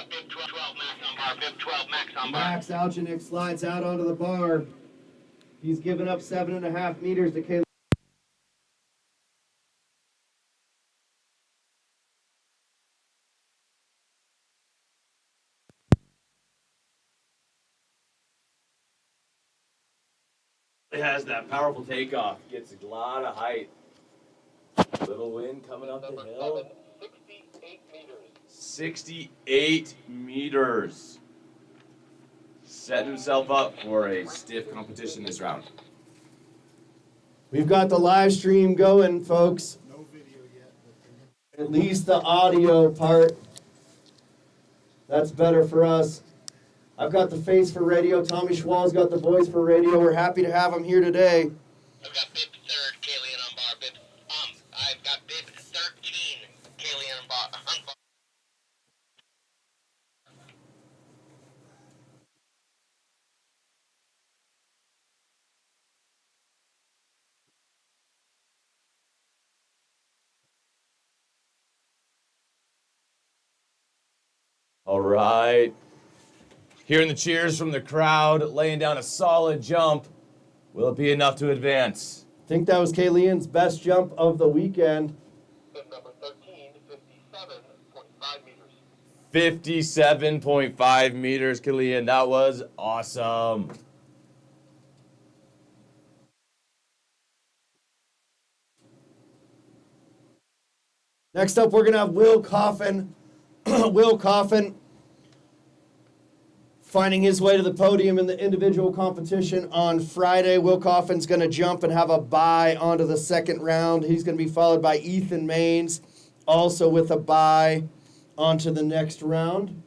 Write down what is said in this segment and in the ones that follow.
got bib 12 max on bar, bib 12 max on bar. Max Alchinick slides out onto the bar. He's given up 7.5 meters to Caleb. It has that powerful takeoff. Gets a lot of height. Little wind coming up the hill. 68 meters. 68 meters. Setting himself up for a stiff competition this round. We've got the live stream going, folks. No video yet. At least the audio part. That's better for us. I've got the face for radio. Tommy Schwal's got the voice for radio. We're happy to have him here today. I've got bib 3rd, Kalian on bar, bib, I've got bib 13, Kalian on bar. All right. Hearing the cheers from the crowd, laying down a solid jump. Will it be enough to advance? I think that was Kalian's best jump of the weekend. Bib number 13, 57.5 meters. 57.5 meters, Kalian. That was awesome. Next up, we're going to have Will Coffin. Will Coffin finding his way to the podium in the individual competition on Friday. Will Coffin's going to jump and have a bye onto the second round. He's going to be followed by Ethan Maines, also with a bye onto the next round.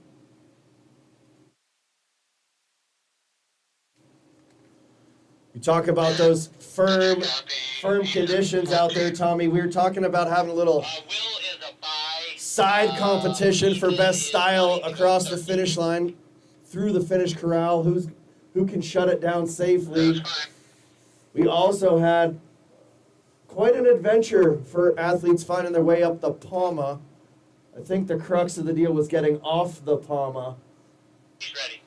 We talk about those firm conditions out there, Tommy. We were talking about having a little Will is a bye. side competition for best style across the finish line, through the finish corral, who can shut it down safely. We also had quite an adventure for athletes finding their way up the Palma. I think the crux of the deal was getting off the Palma. He's ready.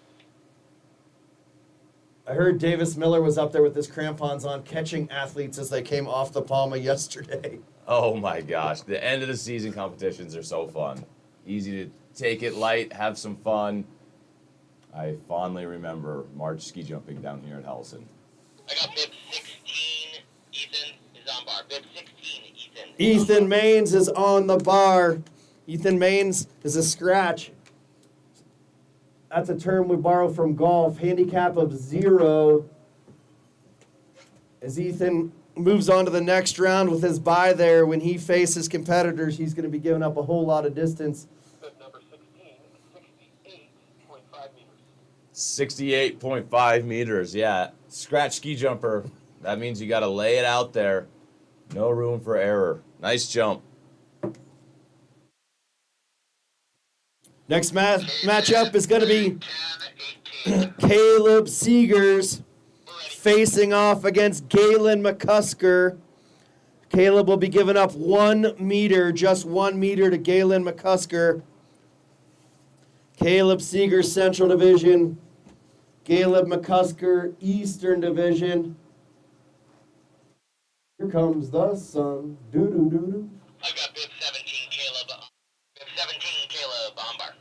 I heard Davis Miller was up there with his crampons on, catching athletes as they came off the Palma yesterday. Oh my gosh, the end of the season competitions are so fun. Easy to take it light, have some fun. I fondly remember March ski jumping down here at Howelsen. I got bib 16, Ethan is on bar. Bib 16, Ethan. Ethan Maines is on the bar. Ethan Maines is a scratch. That's a term we borrow from golf. Handicap of 0. As Ethan moves on to the next round with his bye there, when he faces competitors, he's going to be giving up a whole lot of distance. Bib number 16, 68.5 meters. 68.5 meters, yeah. Scratch ski jumper. That means you got to lay it out there. No room for error. Nice jump. Next matchup is going to be Caleb Seegers facing off against Galen McCusker. Caleb will be giving up 1 meter, just 1 meter to Galen McCusker. Caleb Seegers, Central Division. Caleb McCusker, Eastern Division. Here comes the sun. Doo-doo-doo-doo. I've got bib 17, Caleb. Bib 17, Caleb on bar.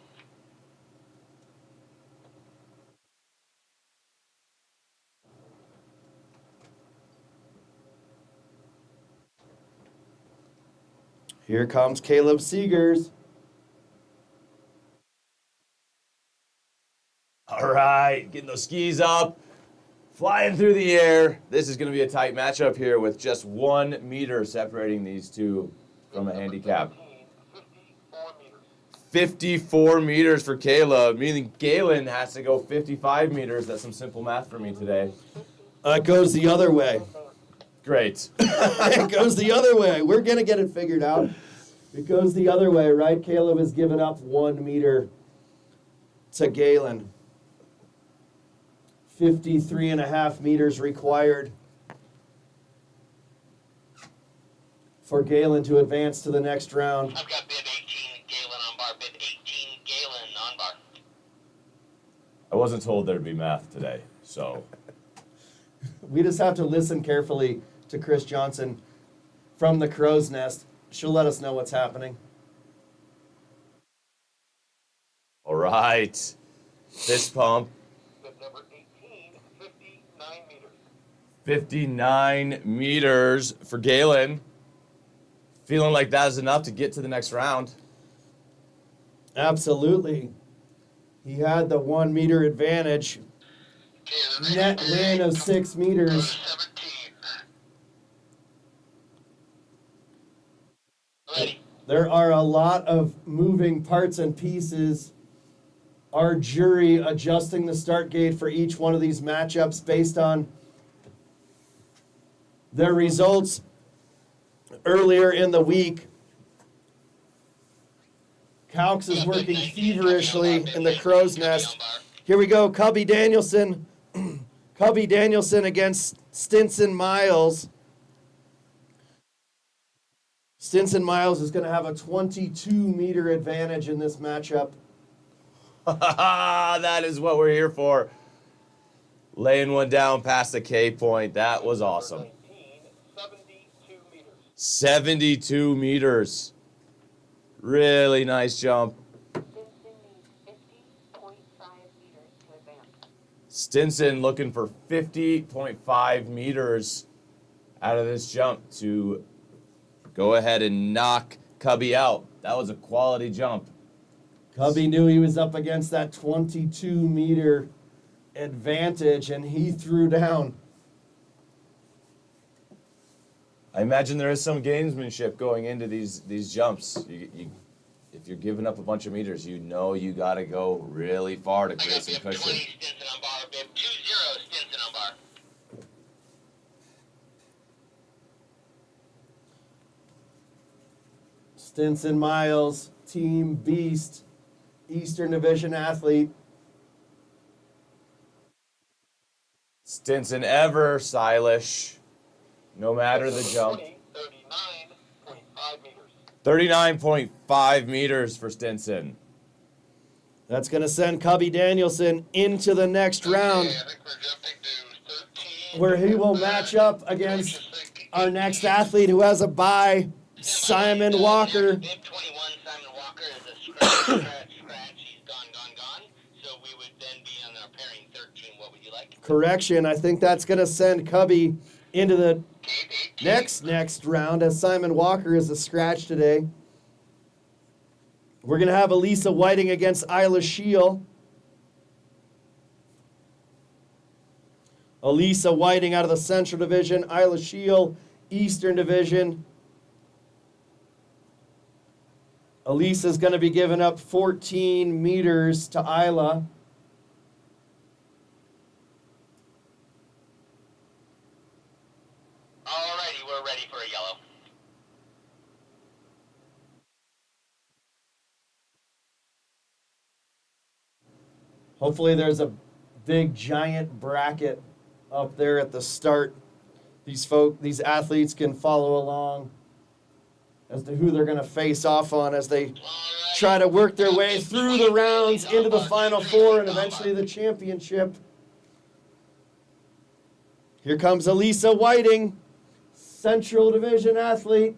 Here comes Caleb Seegers. All right, getting those skis up, flying through the air. This is going to be a tight matchup here with just 1 meter separating these two from a handicap. 54 meters. 54 meters for Caleb, meaning Galen has to go 55 meters. That's some simple math for me today. It goes the other way. Great. It goes the other way. We're going to get it figured out. It goes the other way, right? Caleb has given up 1 meter to Galen. 53.5 meters required for Galen to advance to the next round. I've got bib 18, Galen on bar. Bib 18, Galen on bar. wasn't told there'd be math today, so. We just have to listen carefully to Chris Johnson from the Crow's Nest. She'll let us know what's happening. All right. Fist pump. Number 18, 59 meters. 59 meters for Galen. Feeling like that is enough to get to the next round. Absolutely. He had the 1 meter advantage. Okay, the Net next win of 6 meters. 17. Ready. There are a lot of moving parts and pieces. Our jury adjusting the start gate for each one of these matchups based on their results earlier in the week. Calx is working feverishly in the Crow's Nest. Here we go, Cubby Danielson. Cubby Danielson against Stinson Miles. Stinson Miles is going to have a 22-meter advantage in this matchup. That is what we're here for. Laying one down past the K point. That was awesome. 72 meters. 72 meters. Really nice jump. Stinson needs 50.5 meters to advance. Stinson looking for 50.5 meters out of this jump to go ahead and knock Cubby out. That was a quality jump. Cubby knew he was up against that 22-meter advantage, and he threw down. I imagine there is some gamesmanship going into these jumps. If you're giving up a bunch of meters, you know you got to go really far to I create got some bib cushion. 20 Stinson on bar, bib 20 Stinson on bar. Stinson Miles, Team Beast, Eastern Division athlete. Stinson ever stylish, no matter the jump. 39.5 meters. 39.5 meters for Stinson. That's going to send Cubby Danielson into the next round, Okay, I think we're jumping to 13. where he will match up against our next athlete who has a bye, Simon Walker. Bib 21, Simon Walker is a scratch. He's gone. So we would then be on our pairing 13. What would you like? Correction, I think that's going to send Cubby into the next round, as Simon Walker is a scratch today. We're going to have Elisa Whiting against Isla Scheel. Elisa Whiting out of the Central Division, Isla Scheel, Eastern Division. Elisa's going to be giving up 14 meters to Isla. Alrighty, we're ready for a yellow. Hopefully there's a big giant bracket up there at the start. These athletes can follow along as to who they're going to face off on as they try to work their way through the rounds into the Final Four and eventually the championship. Here comes Elisa Whiting, Central Division athlete.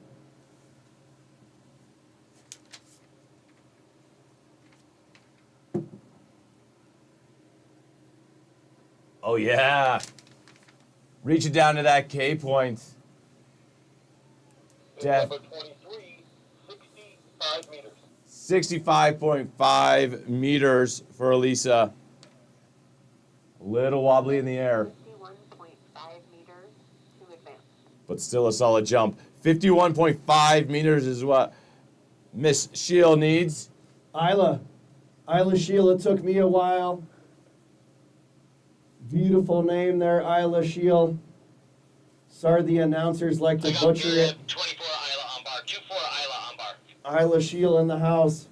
Oh, yeah. Reaching down to that K point. Number 23, 65 meters. 65.5 meters for Elisa. A little wobbly in the air, 51.5 meters to advance. but still a solid jump. 51.5 meters is what Miss Scheel needs. Isla Scheel, it took me a while. Beautiful name there, Isla Scheel. Sorry the announcers like to I got butcher it. bib 24 Isla on bar. 24 Isla on bar. Isla Scheel in the house.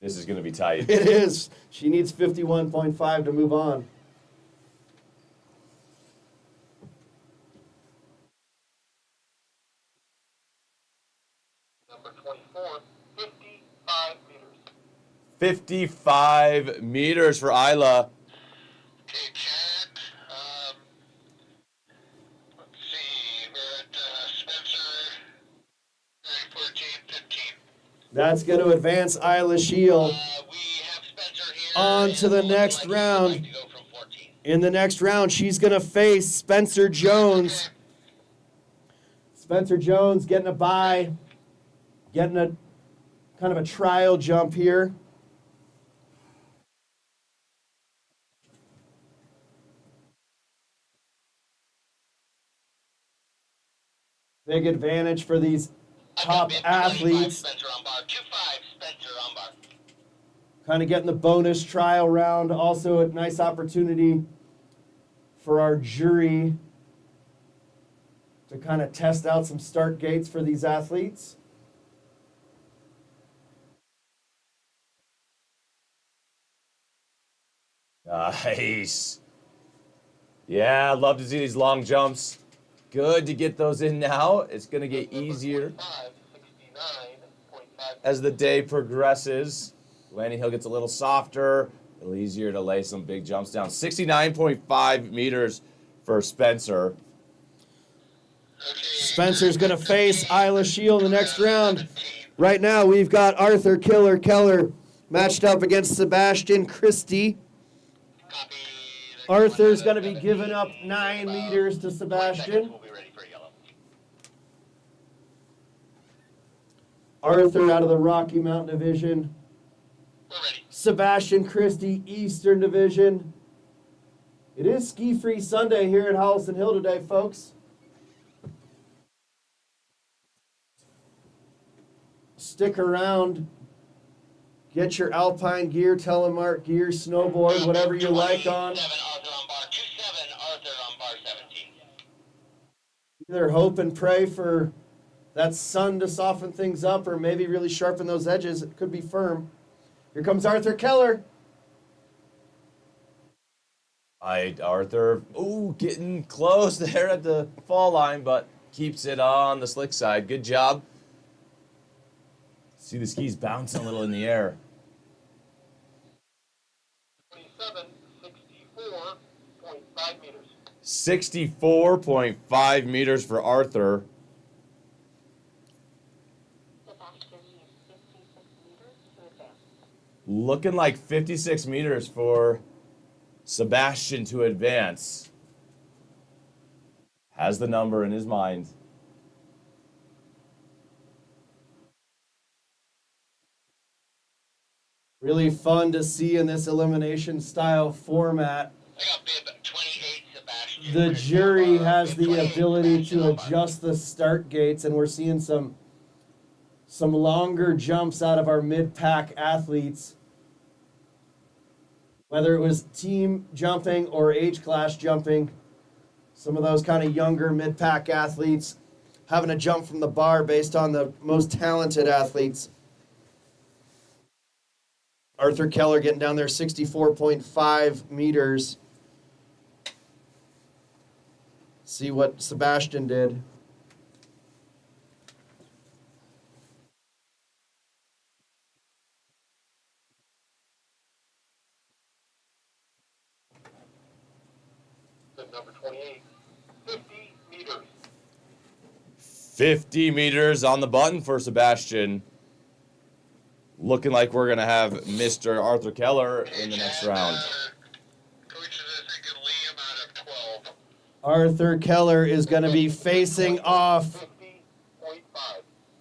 This is going to be tight. It is. She needs 51.5 to move on. Number 24, 55 meters. 55 meters for Isla. Okay, Chad. Let's see. We're at Spencer. 14, 15. That's going to advance Isla Shield We have Spencer here. on to and the looking next like he'd round. like to go from 14. In the next round, she's going to face Spencer Jones. Spencer Jones getting a bye, getting a kind of a trial jump here. Big advantage for these top athletes. Spencer on bar. 2-5 Spencer on bar. Kind of getting the bonus trial round. Also a nice opportunity for our jury to kind of test out some start gates for these athletes. Nice. Yeah, I'd love to see these long jumps. Good to get those in now. It's going to get easier 69.5. as the day progresses. Landing hill gets a little softer, a little easier to lay some big jumps down. 69.5 meters for Spencer. Spencer's going to face Isla Shield in the next round. Right now, we've got Arthur Killer Keller matched up against Sebastian Christie. Copy. Arthur's going to be giving up 9 meters to 20 seconds, Sebastian. we'll be ready for yellow. Arthur out of the Rocky Mountain Division. We're ready. Sebastian Christie, Eastern Division. It is ski-free Sunday here at Howelsen Hill today, folks. Stick around. Get your alpine gear, telemark gear, snowboard, whatever you like on. 27 Arthur on bar. 27 Arthur on bar 17. Either hope and pray for that sun to soften things up or maybe really sharpen those edges. It could be firm. Here comes Arthur Keller. Arthur, ooh, getting close there at the fall line, but keeps it on the slick side. Good job. See the skis bouncing a little in the air. 27, 64.5 meters. 64.5 meters for Arthur. Sebastian needs 56 meters to advance. Looking like 56 meters for Sebastian to advance. Has the number in his mind. Really fun to see in this elimination style format. I got bib 28 Sebastian. The jury has Bib the 28, ability Sebastian to on bar. adjust the start gates, and we're seeing some longer jumps out of our mid-pack athletes. Whether it was team jumping or age class jumping, some of those kind of younger mid-pack athletes having to jump from the bar based on the most talented athletes. Arthur Keller getting down there 64.5 meters. See what Sebastian did. Bib number 28, 50 meters. 50 meters on the button for Sebastian. Looking like we're going to have Mr. Arthur Keller in the next round. Coaches are thinking Liam out of 12. Arthur Keller is going to be facing off 50.5.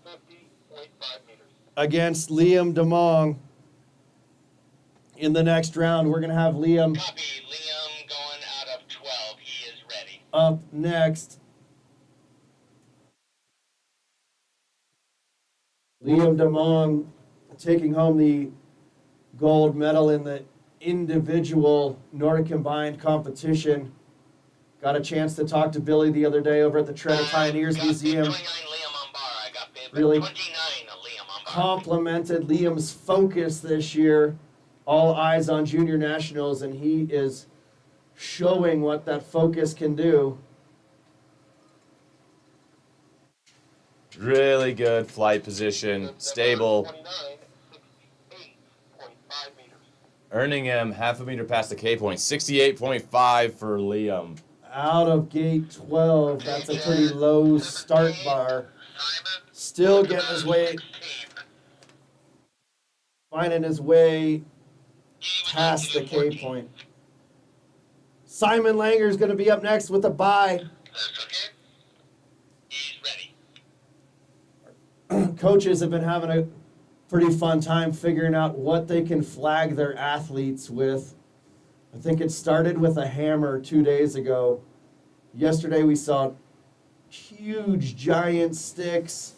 50.5 meters. against Liam DeMong. In the next round, we're going to have Liam Copy. Liam going out of 12. He is ready. up next. Liam DeMong taking home the gold medal in the individual Nordic combined competition. Got a chance to talk to Billy the other day over at the Treasure Pioneers Got bib Museum. 29 Liam on bar. I got bib Really 29 Liam on bar. Complimented Liam's focus this year. All eyes on junior nationals, and he is showing what that focus can do. Really good flight position, stable, 29, 68.5 meters. earning him half a meter past the K point. 68.5 for Liam. Out of gate 12. That's a pretty low start bar. Simon, Still getting his way, 16. finding his way He would past the like to do K 14. point. Simon Langer's going to be up next with a bye. That's okay. He's ready. Coaches have been having a pretty fun time figuring out what they can flag their athletes with. I think it started with a hammer 2 days ago. Yesterday we saw huge giant sticks,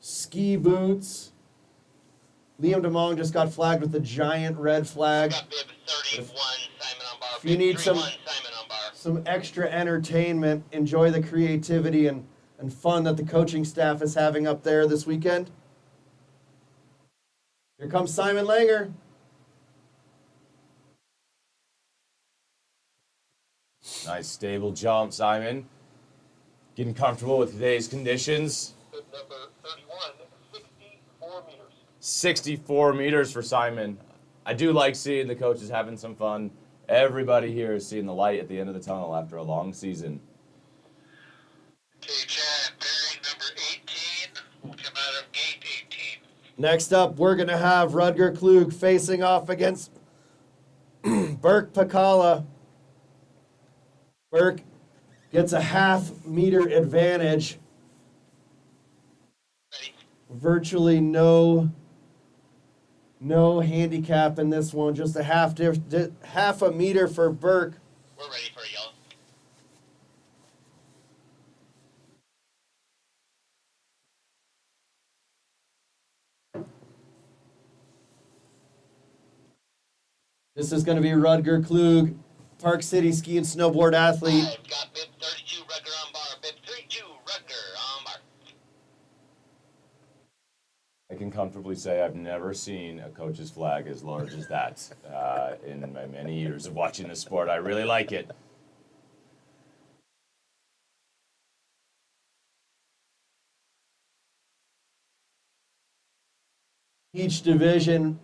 ski boots. Liam DeMong just got flagged with a giant red flag. Got bib 31, Simon on bar. If you need some- 31, Simon on bar. Some extra entertainment. Enjoy the creativity and fun that the coaching staff is having up there this weekend. Here comes Simon Langer. Nice stable jump, Simon. Getting comfortable with today's conditions. Bib number 31, 64 meters. 64 meters for Simon. I do like seeing the coaches having some fun. Everybody here is seeing the light at the end of the tunnel after a long season. Okay, Chad, bearing number 18 will come out of gate 18. Next up, we're going to have Rudger Klug facing off against Burke Pacala. Burke gets a half-meter advantage. Ready? Virtually no handicap in this one. Just a half a meter for Burke. We're ready for a yell. This is going to be Rudger Klug, Park City ski and snowboard athlete. I've got bib 32, Rutger on bar. Bib 32, Rutger on bar. I can comfortably say I've never seen a coach's flag as large as that in my many years of watching this sport. I really like it. Each division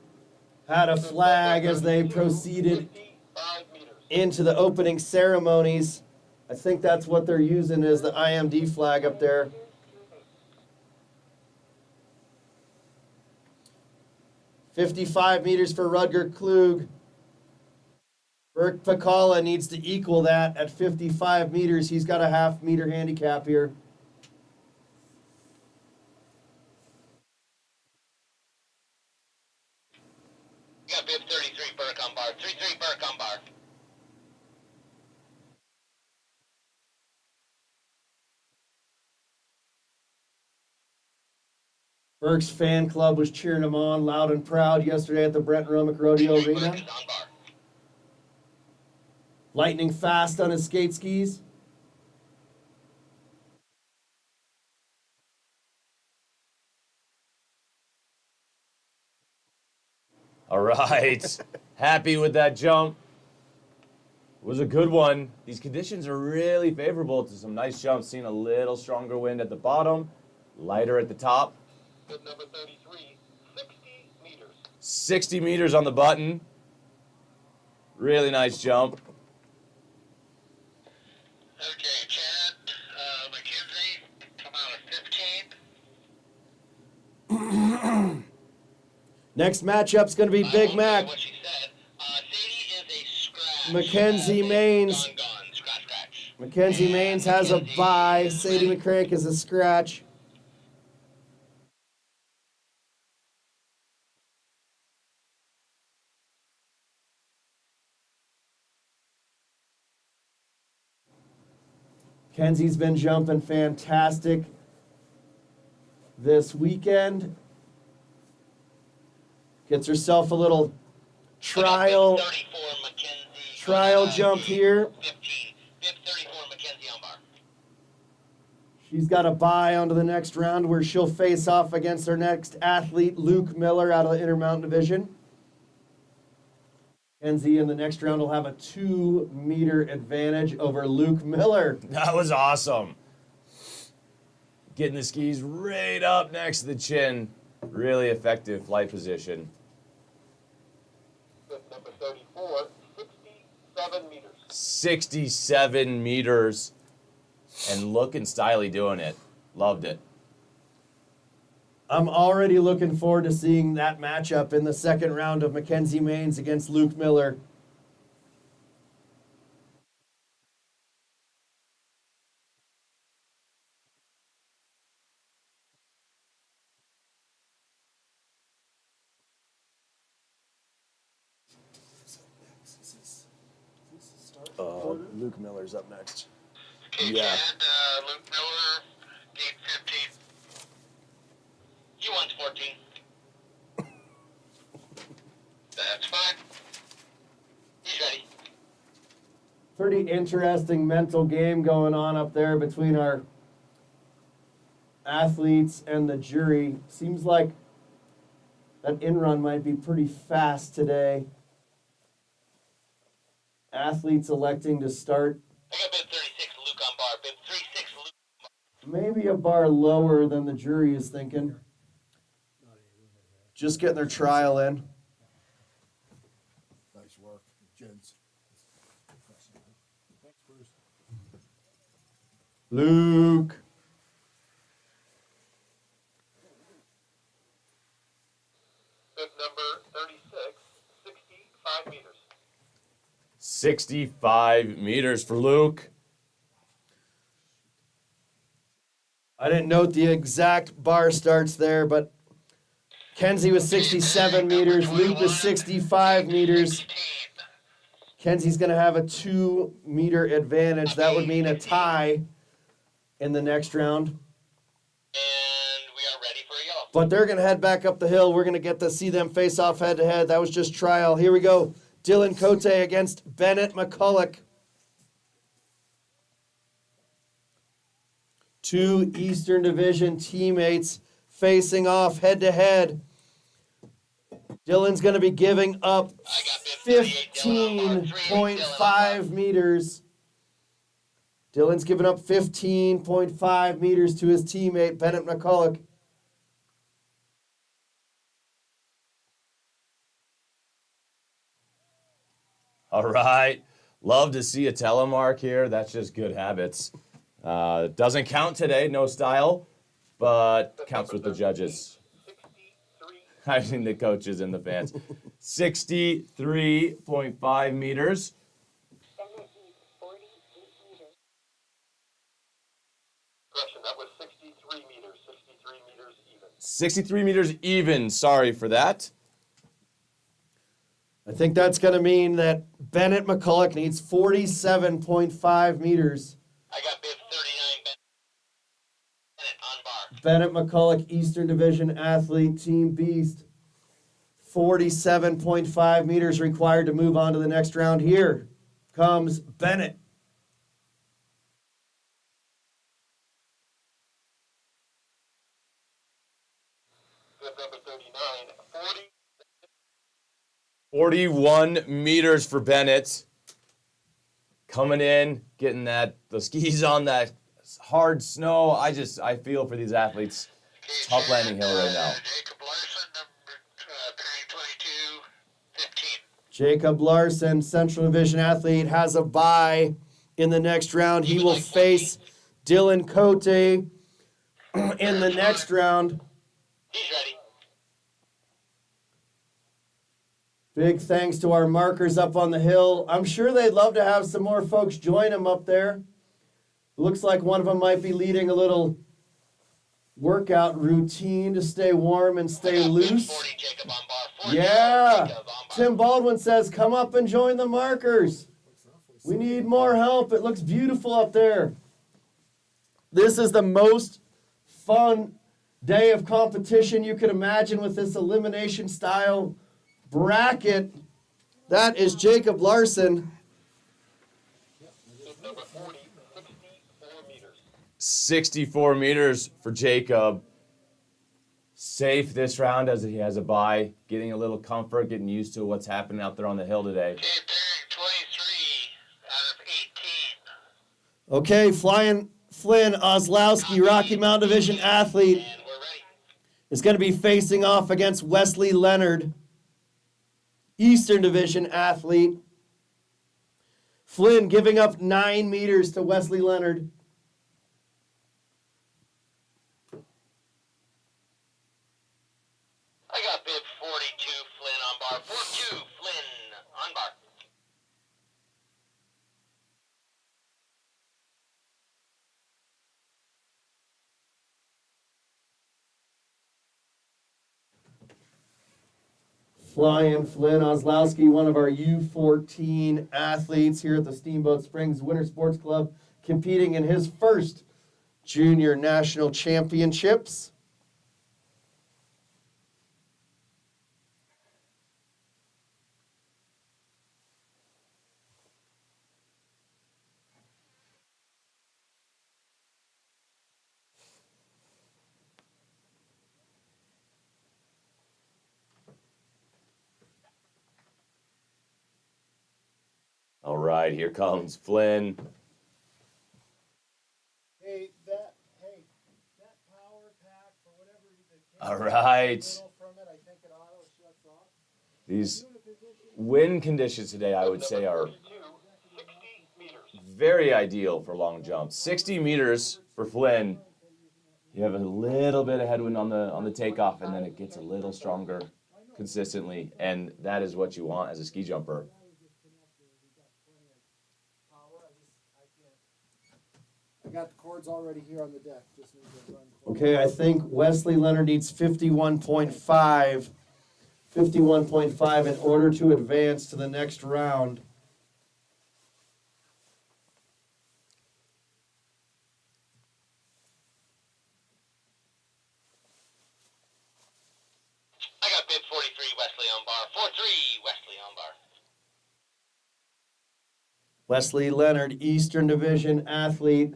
had a flag as they proceeded 55 meters. into the opening ceremonies. I think that's what they're using as the IMD flag up there. $55 meters for Rudger Klug. Burke Pacala needs to equal that at 55 meters. He's got a half-meter handicap here. Got bib 33, Burke on bar. 33, Burke on bar. Burke's fan club was cheering him on loud and proud yesterday at the Brent Romick Rodeo 33, Arena. Burke is on bar. Lightning fast on his skate skis. All right. Happy with that jump. Was a good one. These conditions are really favorable to some nice jumps. Seeing a little stronger wind at the bottom, lighter at the top. Bib number 33, 60 meters. 60 meters on the button. Really nice jump. Okay, Chad, McKenzie, come out of 15. Next matchup's going to be I Big won't Mac. say what she said. Sadie is a scratch. Mackenzie Maines. Gone, scratch, scratch. Mackenzie Maines has a Mackenzie bye. is Sadie ready. McCrank is a scratch. Kenzie's been jumping fantastic this weekend. Gets herself a little trial 34, Mackenzie. trial jump here. 15. Bib 34, Mackenzie on bar. She's got a bye onto the next round where she'll face off against her next athlete, Luke Miller, out of the Intermountain Division. Kenzie in the next round will have a 2-meter advantage over Luke Miller. That was awesome. Getting the skis right up next to the chin. Really effective flight position. With number 34, 67 meters. 67 meters. And looking stylish doing it. Loved it. I'm already looking forward to seeing that matchup in the second round of Mackenzie Maines against Luke Miller. Luke Miller's up next. Okay, Yeah. Chad, Luke Miller, gate 15. He wants 14. That's fine. He's ready. Pretty interesting mental game going on up there between our athletes and the jury. Seems like that in-run might be pretty fast today. Athletes electing to start I got bib 36, Luke on bar. Bib 36, Luke. maybe a bar lower than the jury is thinking. Just getting their trial in. Nice work, gents. Thanks, Bruce. Luke. Bib number 36, 65 meters. 65 meters for Luke. I didn't note the exact bar starts there, but Kenzie was 67 meters, Luke was 65 meters. 16. Kenzie's going to have a 2-meter advantage. That would mean a tie in the next round. And we are ready for a yellow. But they're going to head back up the hill. We're going to get to see them face off head to head. That was just trial. Here we go. Dylan Cote against Bennett McCulloch. Two Eastern Division teammates facing off head to head. Dylan's going to be giving up I got bib 38, Dylan on bar. 15.5 meters. Dylan's giving up 15.5 meters to his teammate, Bennett McCulloch. All right. Love to see a telemark here. That's just good habits. Doesn't count today, no style, but counts with the judges. 63. I mean the coaches and the fans. 63.5 meters. Bennett needs 48 meters. Correction, that was 63 meters. 63 meters even. 63 meters even. Sorry for that. I think that's going to mean that Bennett McCulloch needs 47.5 meters. I got bib 39, Bennett on bar. Bennett McCulloch, Eastern Division athlete, team beast. 47.5 meters required to move on to the next round. Here comes Bennett. Bib number 39, 40. 41 meters for Bennett. Coming in, getting the skis on that hard snow. I feel for these athletes. Okay, Tough Chad, landing hill right now. Jacob Larson, number pairing 22, 15. Jacob Larson, Central Division athlete, has a bye in the next round. He will face Dylan Cote in the next round. He's ready. Big thanks to our markers up on the hill. I'm sure they'd love to have some more folks join them up there. Looks like one of them might be leading a little workout routine to stay warm and stay I got bib loose. 40, Jacob on bar. 40, Yeah. Jacob on bar. Tim Baldwin says, come up and join the markers. We need more help. It looks beautiful up there. This is the most fun day of competition you could imagine with this elimination style bracket. That is Jacob Larson. Bib number 40, 64 meters. 64 meters for Jacob. Safe this round as he has a bye. Getting a little comfort, getting used to what's happening out there on the hill today. Okay, pairing 23 out of 18. Okay, flying Flynn Oslowski, Rocky Mountain Division athlete, And we're ready. is going to be facing off against Wesley Leonard, Eastern Division athlete. Flynn giving up 9 meters to Wesley Leonard. I got bib 42, Flynn on bar. 42, Flynn on bar. Flying Flynn Oslowski, one of our U14 athletes here at the Steamboat Springs Winter Sports Club, competing in his first junior national championships. All right, here comes Flynn. Hey, that power pack for whatever reason. All right. From it, I think it auto shuts off. These wind conditions today, I would say, are 60 meters. very ideal for long jumps. 60 meters for Flynn. You have a little bit of headwind on the takeoff, and then it gets a little stronger consistently, and that is what you want as a ski jumper. I got the cords already here on the deck. Just need to run. Okay, I think Wesley Leonard needs 51.5. 51.5 in order to advance to the next round. I got bib 43, Wesley on bar. 43, Wesley on bar. Wesley Leonard, Eastern Division athlete.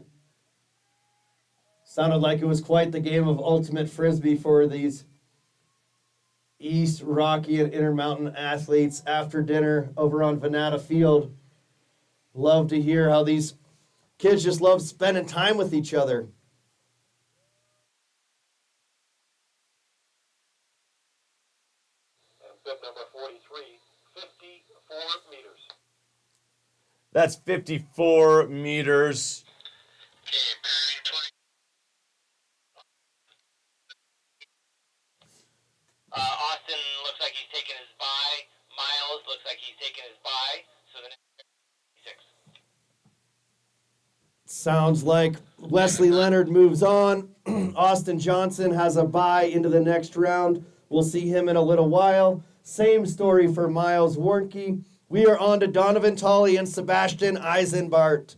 Sounded like it was quite the game of ultimate frisbee for these East Rocky and Intermountain athletes after dinner over on Venata Field. Love to hear how these kids just love spending time with each other. And bib number 43, 54 meters. That's 54 meters. Okay, bearing 20. Austin looks like he's taking his bye. Miles looks like he's taking his bye. So the next 6. Sounds like Wesley Leonard moves on. Austin Johnson has a bye into the next round. We'll see him in a little while. Same story for Miles Warnke. We are on to Donovan Tolley and Sebastian Eisenbart.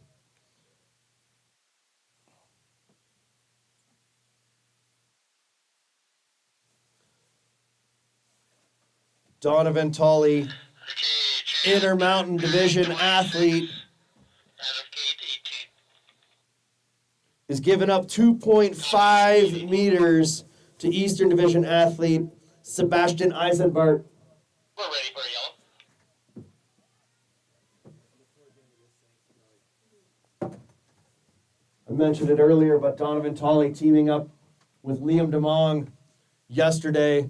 Donovan Tolley, Okay, champ. Intermountain Division athlete, Out of gate 18. is giving up 2.5 meters to Eastern Division athlete Sebastian Eisenbart. We're ready for a yellow. I mentioned it earlier, but Donovan Tolley teaming up with Liam DeMong yesterday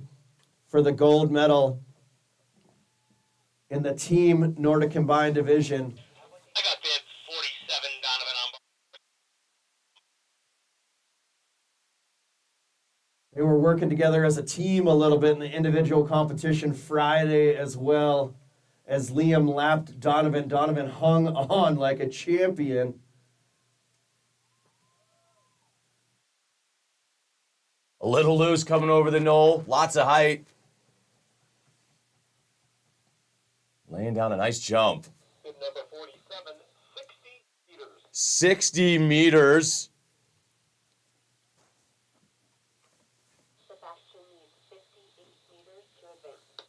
for the gold medal in the team Nordic Combined Division. I got bib 47, Donovan on bar. They were working together as a team a little bit in the individual competition Friday as well. As Liam lapped Donovan, Donovan hung on like a champion. A little loose coming over the knoll. Lots of height. Laying down a nice jump. Bib number 47, 60 meters. 60 meters. Sebastian needs 58 meters to advance.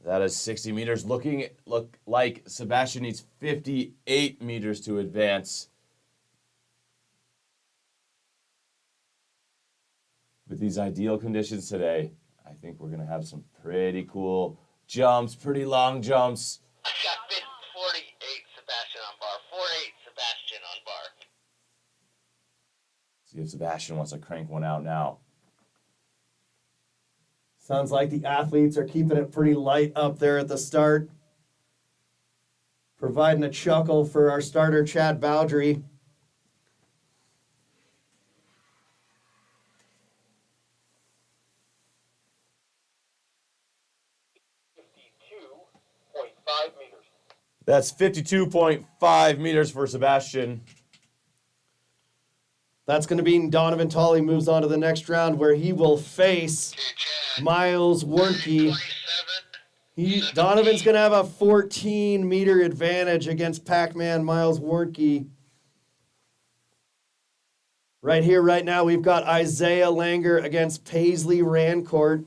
That is 60 meters. Look like Sebastian needs 58 meters to advance. With these ideal conditions today, I think we're going to have some pretty cool jumps, pretty long jumps. I got bib 48, Sebastian on bar. 48, Sebastian on bar. See if Sebastian wants to crank one out now. Sounds like the athletes are keeping it pretty light up there at the start. Providing a chuckle for our starter, Chad Bowdry. meters. That's 52.5 meters for Sebastian. That's going to be Donovan Tolley moves on to the next round where he will face Miles Warnke. Donovan's going to have a 14-meter advantage against Pac-Man Miles Warnke. Right here, right now, we've got Isaiah Langer against Paisley Rancourt.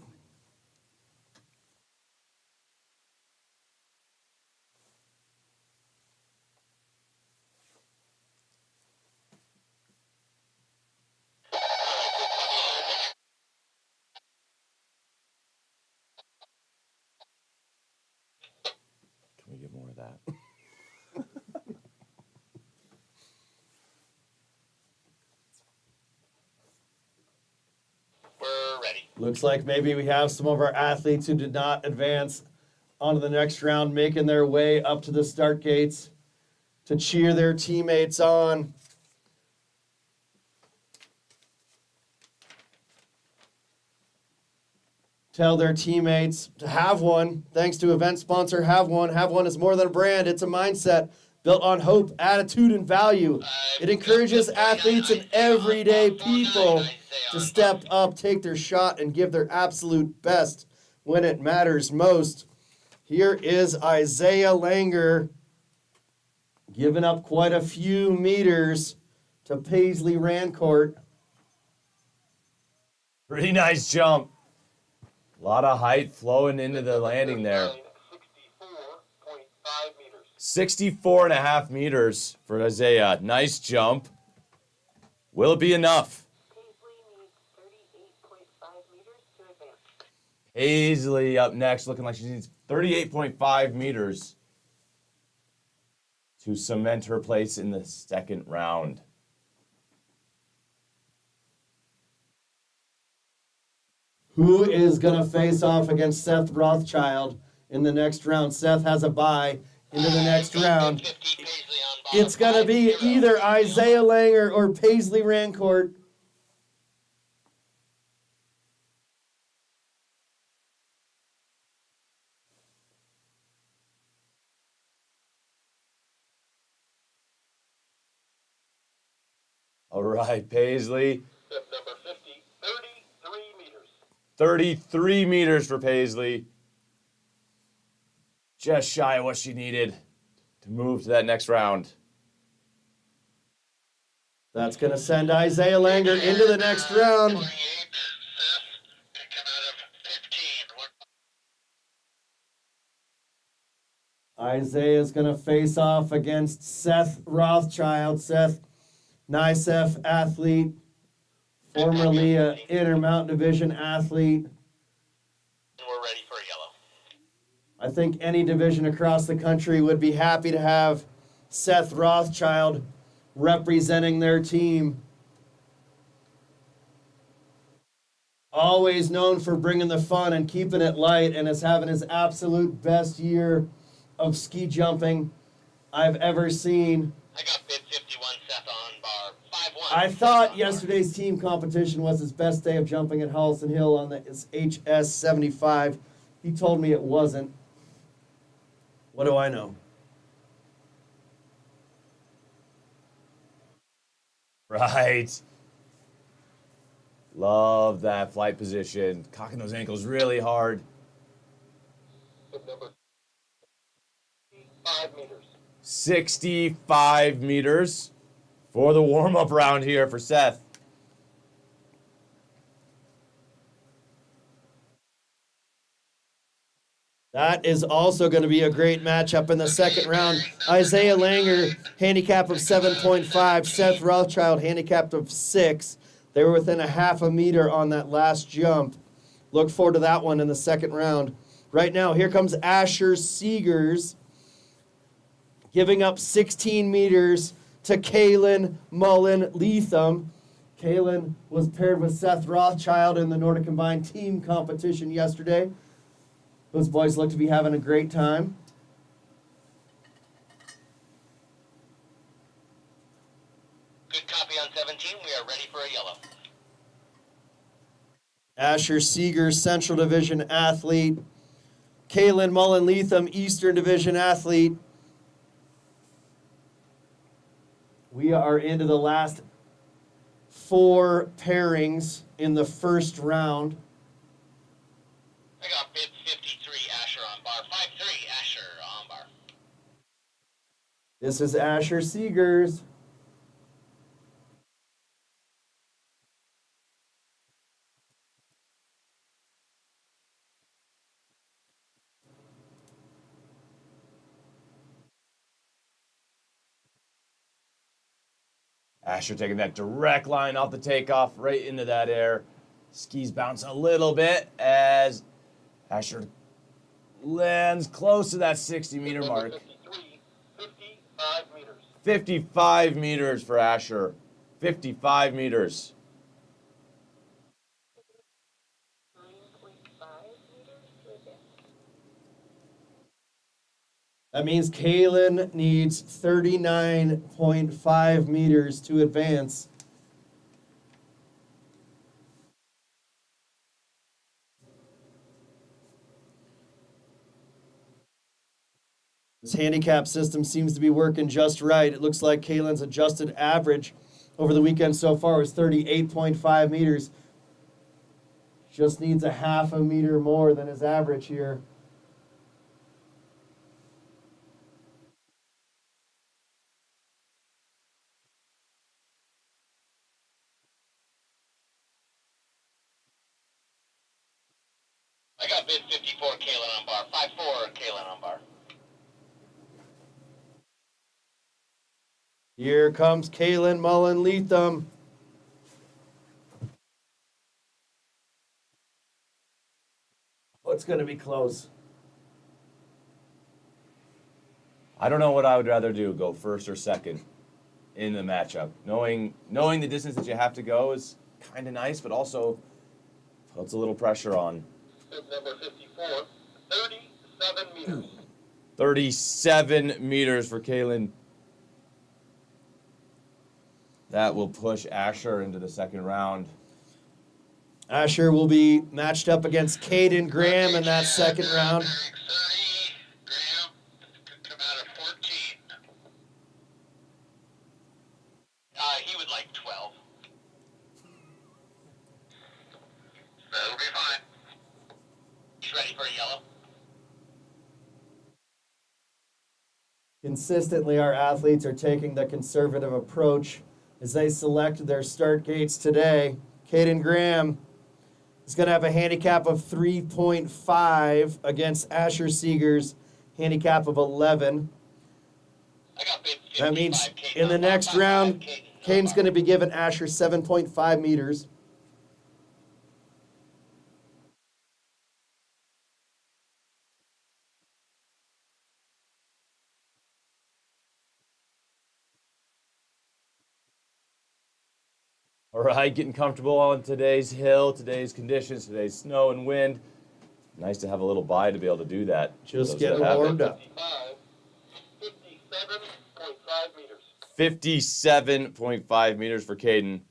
Can we get more of that? We're ready. Looks like maybe we have some of our athletes who did not advance onto the next round making their way up to the start gates to cheer their teammates on. Tell their teammates to have one. Thanks to event sponsor, have one. Have one is more than a brand. It's a mindset built on hope, attitude, and value. It encourages athletes and everyday people to step up, take their shot, and give their absolute best when it matters most. Here is Isaiah Langer giving up quite a few meters to Paisley Rancourt. Pretty nice jump. A lot of height flowing into the landing there. 64.5 meters. 64.5 meters for Isaiah. Nice jump. Will it be enough? Paisley needs 38.5 meters to advance. Paisley up next, looking like she needs 38.5 meters to cement her place in the second round. Who is going to face off against Seth Rothschild in the next round? Seth has a bye into the next round. 50, Paisley on bottom. It's going to be 5-0. either Isaiah Langer or Paisley Rancourt. All right, Paisley. Step number 50, 33 meters. 33 meters for Paisley. Just shy of what she needed to move to that next round. That's going to send Isaiah Langer into the next round. 28, Seth, picking out of 15. Isaiah's going to face off against Seth Rothschild. Seth, NICEF athlete, formerly an Intermountain Division athlete. We're ready for yellow. I think any division across the country would be happy to have Seth Rothschild representing their team. Always known for bringing the fun and keeping it light, and is having his absolute best year of ski jumping I've ever seen. I got bid 51, Seth on bar 5-1. I thought yesterday's team competition was his best day of jumping at Howelsen Hill on the HS 75. He told me it wasn't. What do I know? Right. Love that flight position. Cocking those ankles really hard. Step number 5 meters. 65 meters for the warm-up round here for Seth. That is also going to be a great matchup in the second round. Isaiah Langer, handicap of 7.5. Seth Rothschild, handicap of 6. They were within a half a meter on that last jump. Look forward to that one in the second round. Right now, here comes Asher Seegers, giving up 16 meters to Kaylin Mullen Leatham. Kalen was paired with Seth Rothschild in the Nordic Combined team competition yesterday. Those boys look to be having a great time. Good copy on 17. We are ready for a yellow. Asher Seeger, Central Division athlete. Kaylin Mullen-Leatham, Eastern Division athlete. We are into the last 4 pairings in the first round. I got bid 53 Asher on bar. 5-3 Asher on bar. This is Asher Seegers. Asher taking that direct line off the takeoff right into that air. Skis bouncing a little bit as Asher lands close to that 60-meter mark. 53, 55 meters. 55 meters for Asher. 55 meters. 9.5 meters to advance. That means Kaylin needs 39.5 meters to advance. This handicap system seems to be working just right. It looks like Kaylin's adjusted average over the weekend so far was 38.5 meters. Just needs a half a meter more than his average here. I got bid 54 Kalen on bar. 5-4 Kalen on bar. Here comes Kaylin Mullen-Leatham. Oh, it's going to be close. I don't know what I would rather do, go first or second in the matchup. Knowing the distance that you have to go is kind of nice, but also puts a little pressure on. Bid number 54, 37 meters. 37 meters for Kaylin. That will push Asher into the second round. Asher will be matched up against Caden Graham in that second round. 30, Graham, could come out at 14. He would like 12. That'll be fine. He's ready for a yellow. Consistently, our athletes are taking the conservative approach as they select their start gates today. Caden Graham is going to have a handicap of 3.5 against Asher Seeger's handicap of 11. I got bid 55 That means Caden in the on bar. next 5-5 round, Caden on Caden's bar. going to be given Asher 7.5 meters. All right, getting comfortable on today's hill, today's conditions, today's snow and wind. Nice to have a little bye to be able to do that. Just Those getting that have it. warmed up. 57.5 meters. 57.5 meters for Caden. Okay,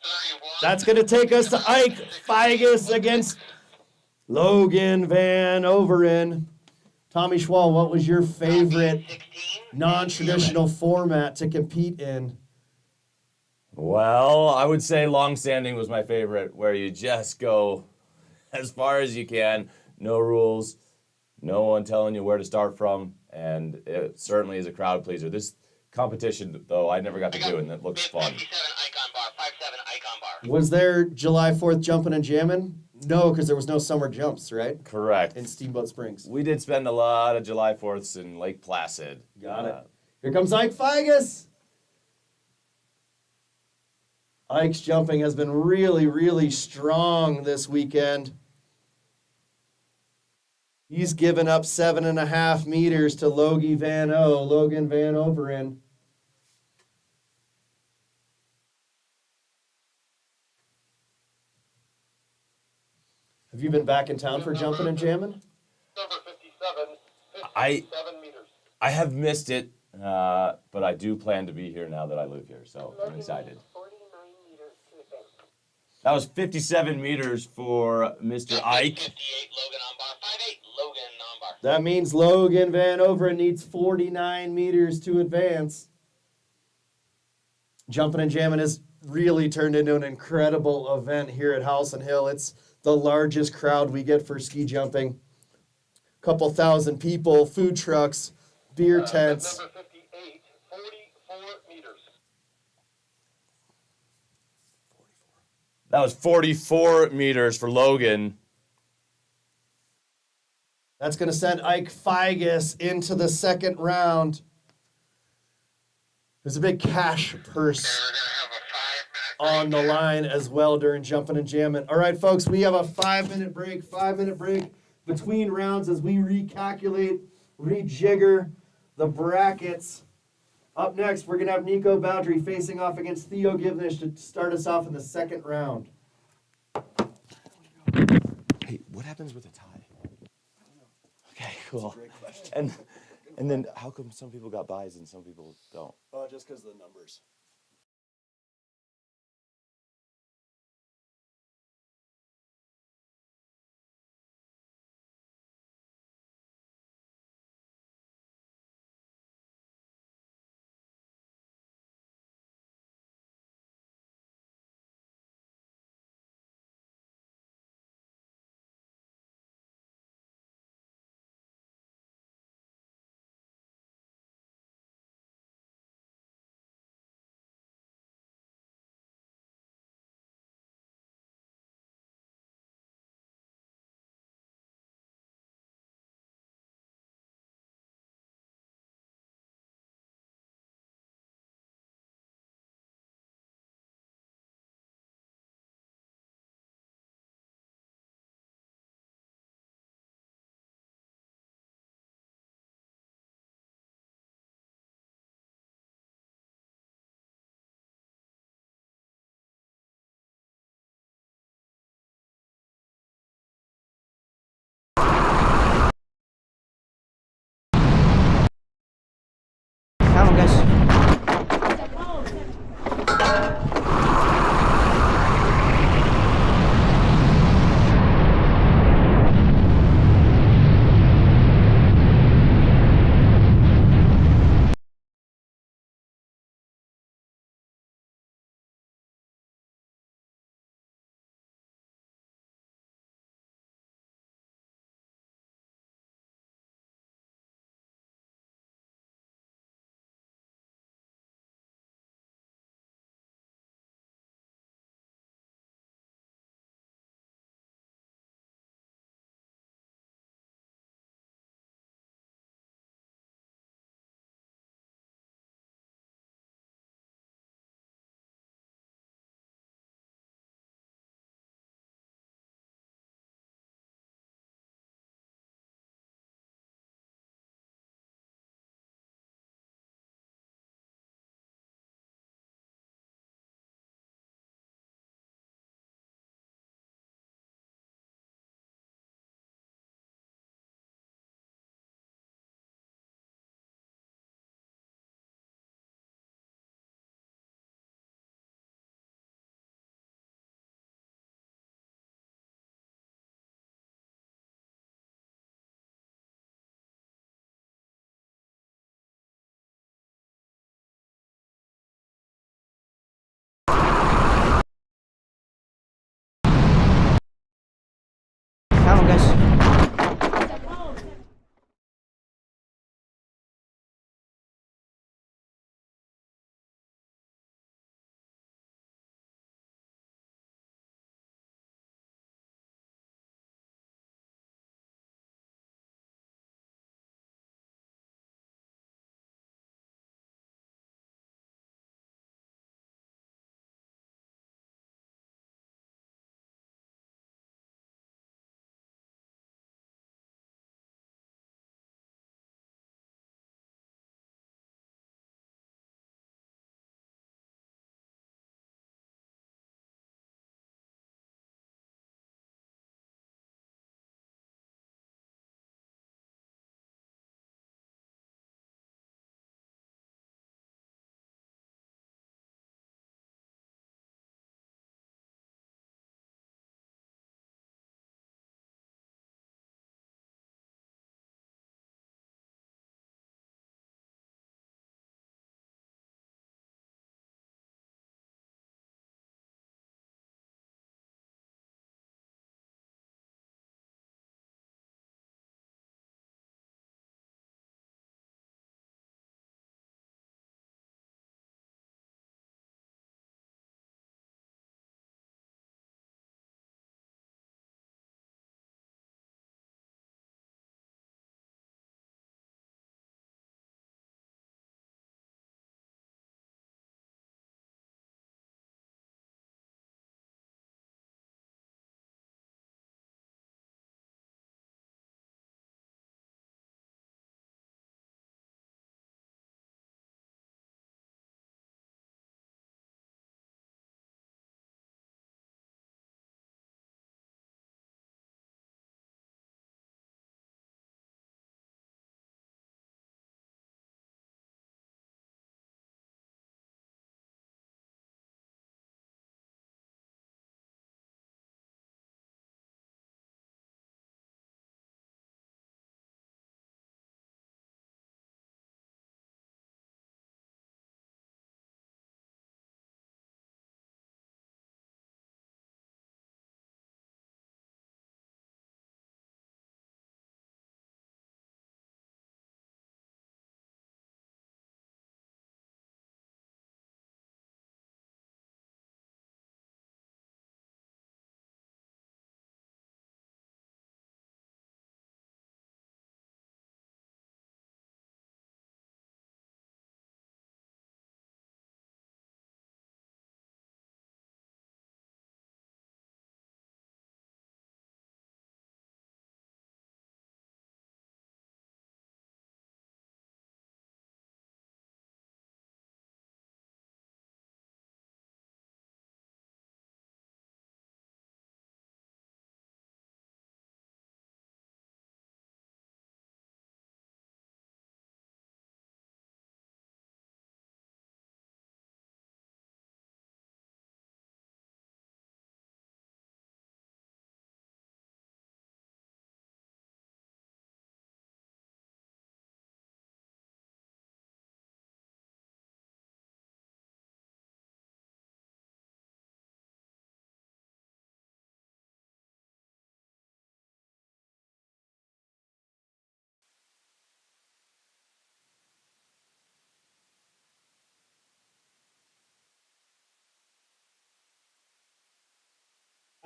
31. That's going to take us to Ike Figus against Logan Van Overen. Tommy Schwal, what was your favorite 16. non-traditional format to compete in? Well, I would say long-standing was my favorite, where you just go as far as you can, no rules, no one telling you where to start from, and it certainly is a crowd pleaser. This competition, though, I never got to do, and it looks Bid fun. 57 Icon bar. 5-7 Icon bar. Was there July 4th jumping and jamming? No, because there was no summer jumps, right? Correct. In Steamboat Springs. We did spend a lot of July 4ths in Lake Placid. Got it. Here comes Ike Figus. Ike's jumping has been really, really strong this weekend. He's given up 7.5 meters to Logan Van Overen. Have you been back in town for jumping and jamming? Number 57, I- 57 meters. I have missed it, but I do plan to be here now that I live here, so I'm Logan excited. needs 49 meters to advance. That was 57 meters for Mr. Ike. 58, Logan on bar. 58, Logan on bar. That means Logan Van Overen needs 49 meters to advance. Jumping and jamming has really turned into an incredible event here at Howelsen Hill. It's the largest crowd we get for ski jumping. Couple thousand people, food trucks, beer tents. Number 58, 44 meters. That was 44 meters for Logan. That's going to send Ike Figus into the second round. There's a big cash purse We're going to have a 5-minute on the line as well during jumping and jamming. All right, folks, we have a 5-minute break. 5-minute break between rounds as we recalculate, rejigger the brackets. Up next, we're going to have Nico Baldry facing off against Theo Givnish to start us off in the second round. Hey, what happens with a tie? Okay, cool. And then how come some people got buys and some people don't? Just because of the numbers.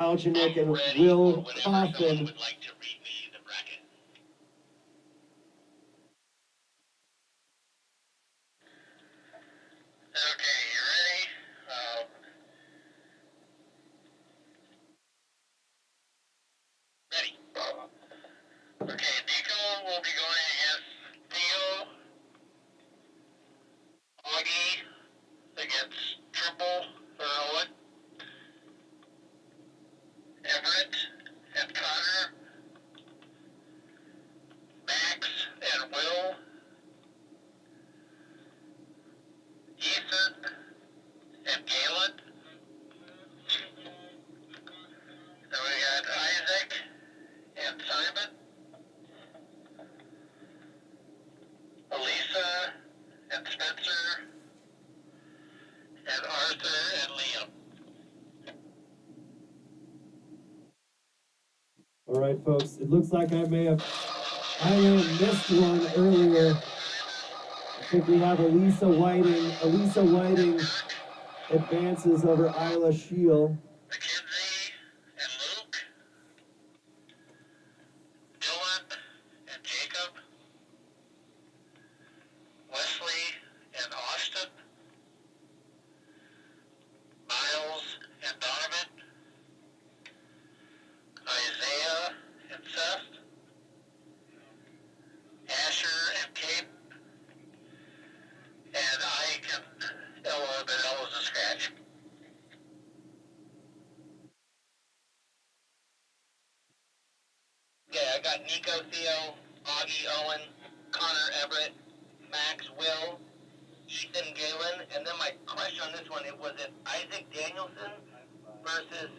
Algenik and ready Will for whenever someone Coffin. would like to read me the bracket. Okay, you ready? Ready. Okay, Nico will be going against Theo. Augie against Triple or Owen. Everett and Connor. Max and Will. Ethan and Galen. Then we got Isaac and Simon. Elisa and Spencer. And Arthur and Liam. All right, folks. It looks like I may have missed one earlier. I think we have Elisa Whiting. Elisa Whiting advances over Isla Shield. Mackenzie and Luke. Dylan and Jacob. Wesley and Austin. Miles and Donovan. Isaiah and Seth. Asher and Kate. And Ike and Ella, but Ella's a scratch. Okay, I got Nico, Theo, Augie, Owen, Connor, Everett, Max, Will, Ethan, Galen, and then my question on this one, was it Isaac Danielson versus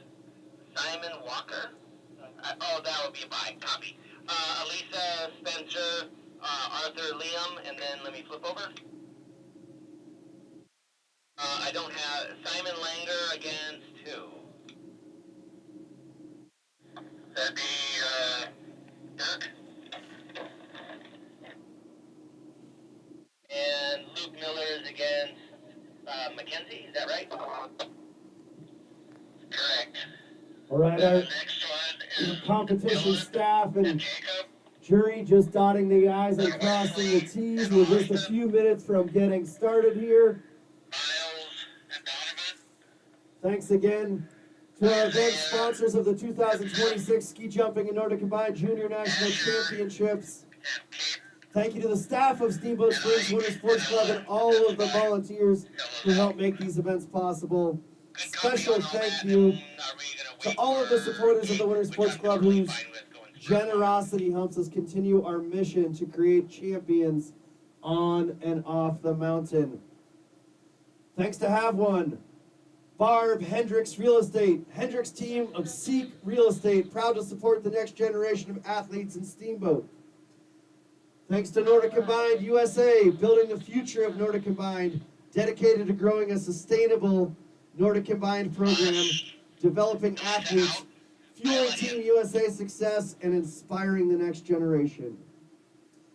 Simon Walker? Oh, that would be a bye. Copy. Elisa, Spencer, Arthur, Liam, and then let me flip over. I don't have Simon Langer against who? That'd be Dirk. And Luke Miller is against Mackenzie. Is that right? Correct. All right, The our next one is competition Dylan staff and and Jacob. jury just dotting the I's and crossing the T's. We're just a few minutes from getting started here. Miles and Donovan. Thanks again to our event sponsors of the 2026 Ski Jumping and Nordic Combined Junior National Championships. And Kate. Thank you to the staff of Steamboat Springs Winter Sports Club and all of the volunteers who help make these events possible. Good copy Special on all thank that. you Are we gonna to wait all of the for supporters of the Kate, Winter which Sports I'm Club totally whose fine with going to first one. generosity helps us continue our mission to create champions on and off the mountain. Thanks to Have One, Barb Hendricks Real Estate, Hendricks team of Seek Real Estate, proud to support the next generation of athletes in Steamboat. Thanks to Nordic Combined USA, building the future of Nordic Combined, dedicated to growing a sustainable Nordic Combined program, developing athletes, fueling Team USA success, and inspiring the next generation.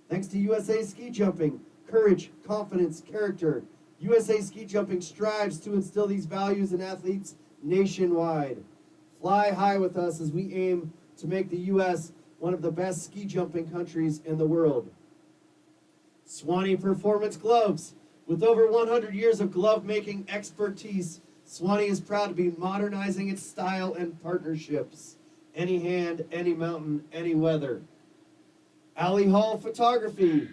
Thanks to USA Ski Jumping, courage, confidence, character. USA Ski Jumping strives to instill these values in athletes nationwide. Fly high with us as we aim to make the U.S. one of the best ski jumping countries in the world. Swanee Performance Gloves. With over 100 years of glove-making expertise, Swanee is proud to be modernizing its style and partnerships. Any hand, any mountain, any weather. Alley Hall Photography.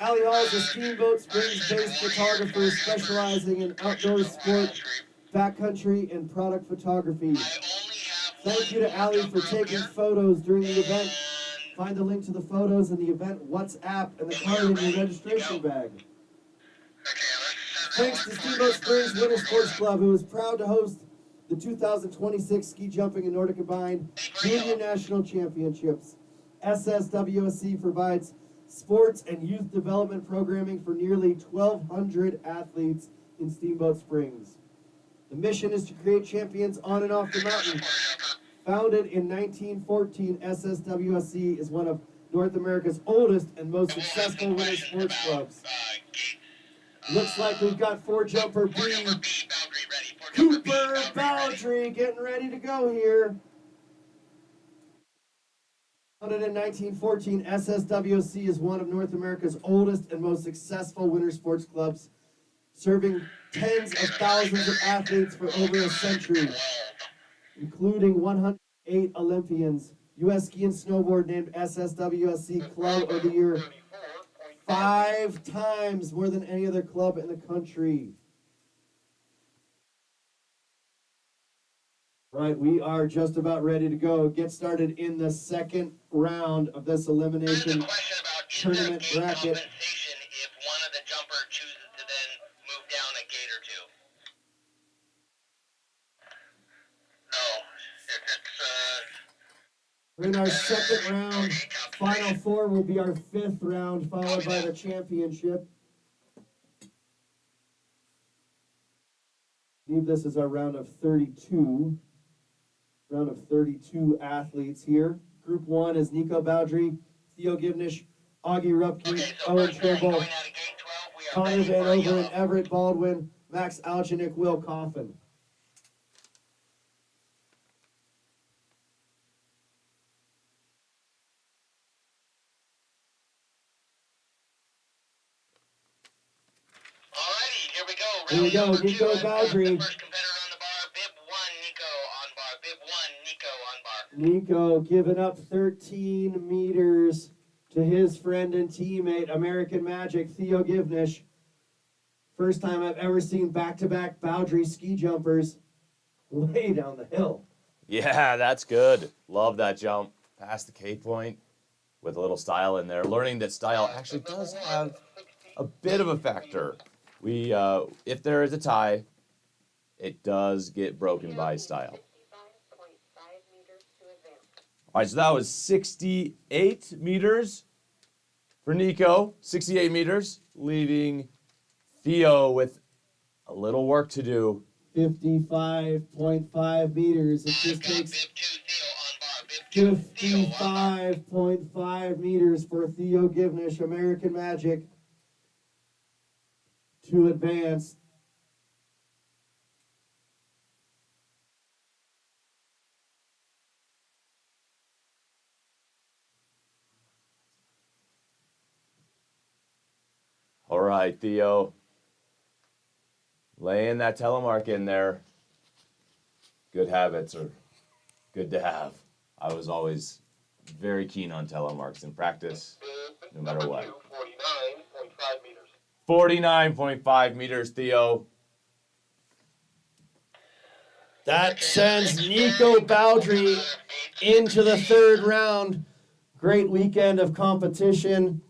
Alley Hall is a Steamboat Springs-based photographer specializing in outdoor sport, backcountry, and product photography. Thank you to Allie for taking photos during the event. Find the link to the photos in the event WhatsApp and the card in your registration bag. Thanks to Steamboat Springs Winter Sports Club, who is proud to host the 2026 Ski Jumping and Nordic Combined Junior National Championships. SSWSC provides sports and youth development programming for nearly 1,200 athletes in Steamboat Springs. The mission is to create champions on and off the mountain. Founded in 1914, SSWSC is one of North America's oldest and most successful winter sports clubs. Looks like we've got four jumper B, Cooper Bowdry. Bowdry getting ready to go here. Founded in 1914, SSWC is one of North America's oldest and most successful winter sports clubs, serving tens of thousands of athletes for over a century, including 108 Olympians. U.S. Ski and Snowboard named SSWSC Club of the Year 5 times more than any other club in the country. Right, we are just about ready to go. Get started in the second round of this There's a elimination question about is there tournament gate bracket. compensation if one of the jumper chooses to then move down a gate or two? No. If it's We're in our second round. Final four will be our 5th round, followed by the championship. I believe this is our round of 32. Round of 32 athletes here. Group 1 is Nico Bowdry, Theo Givnish, Augie Rupke, okay, so Owen first line Trimble, going out of gate 12, we are Connor ready Van for a Over, yellow. and Everett Baldwin, Max Algenik, Will Coffin. Alrighty, here we go. Here we Round go, number Nico 2. I've got Bowdry. the first competitor on the bar. Bib 1, Nico on bar. Bib 1, Nico on bar. Nico giving up 13 meters to his friend and teammate, American Magic, Theo Givnish. First time I've ever seen back-to-back Bowdry ski jumpers way down the hill. Yeah, that's good. Love that jump past the K point with a little style in there. Learning that style actually does have a bit of a factor. We, if there is a tie, it does get broken by style. 65.5 meters to advance. All right, so that was 68 meters for Nico. 68 meters, leaving Theo with a little work to do. 55.5 meters. It I've just got takes Bib 2, Theo on bar. Bib 2, Theo on bar. 55.5 meters for Theo Givnish, American Magic, to advance. All right, Theo. Laying that telemark in there. Good habits are good to have. I was always very keen on telemarks in practice, Bib no matter number what. 2, 49.5 meters. 49.5 meters, Theo. That sends Nico Bowdry into the 3rd round. Great weekend of competition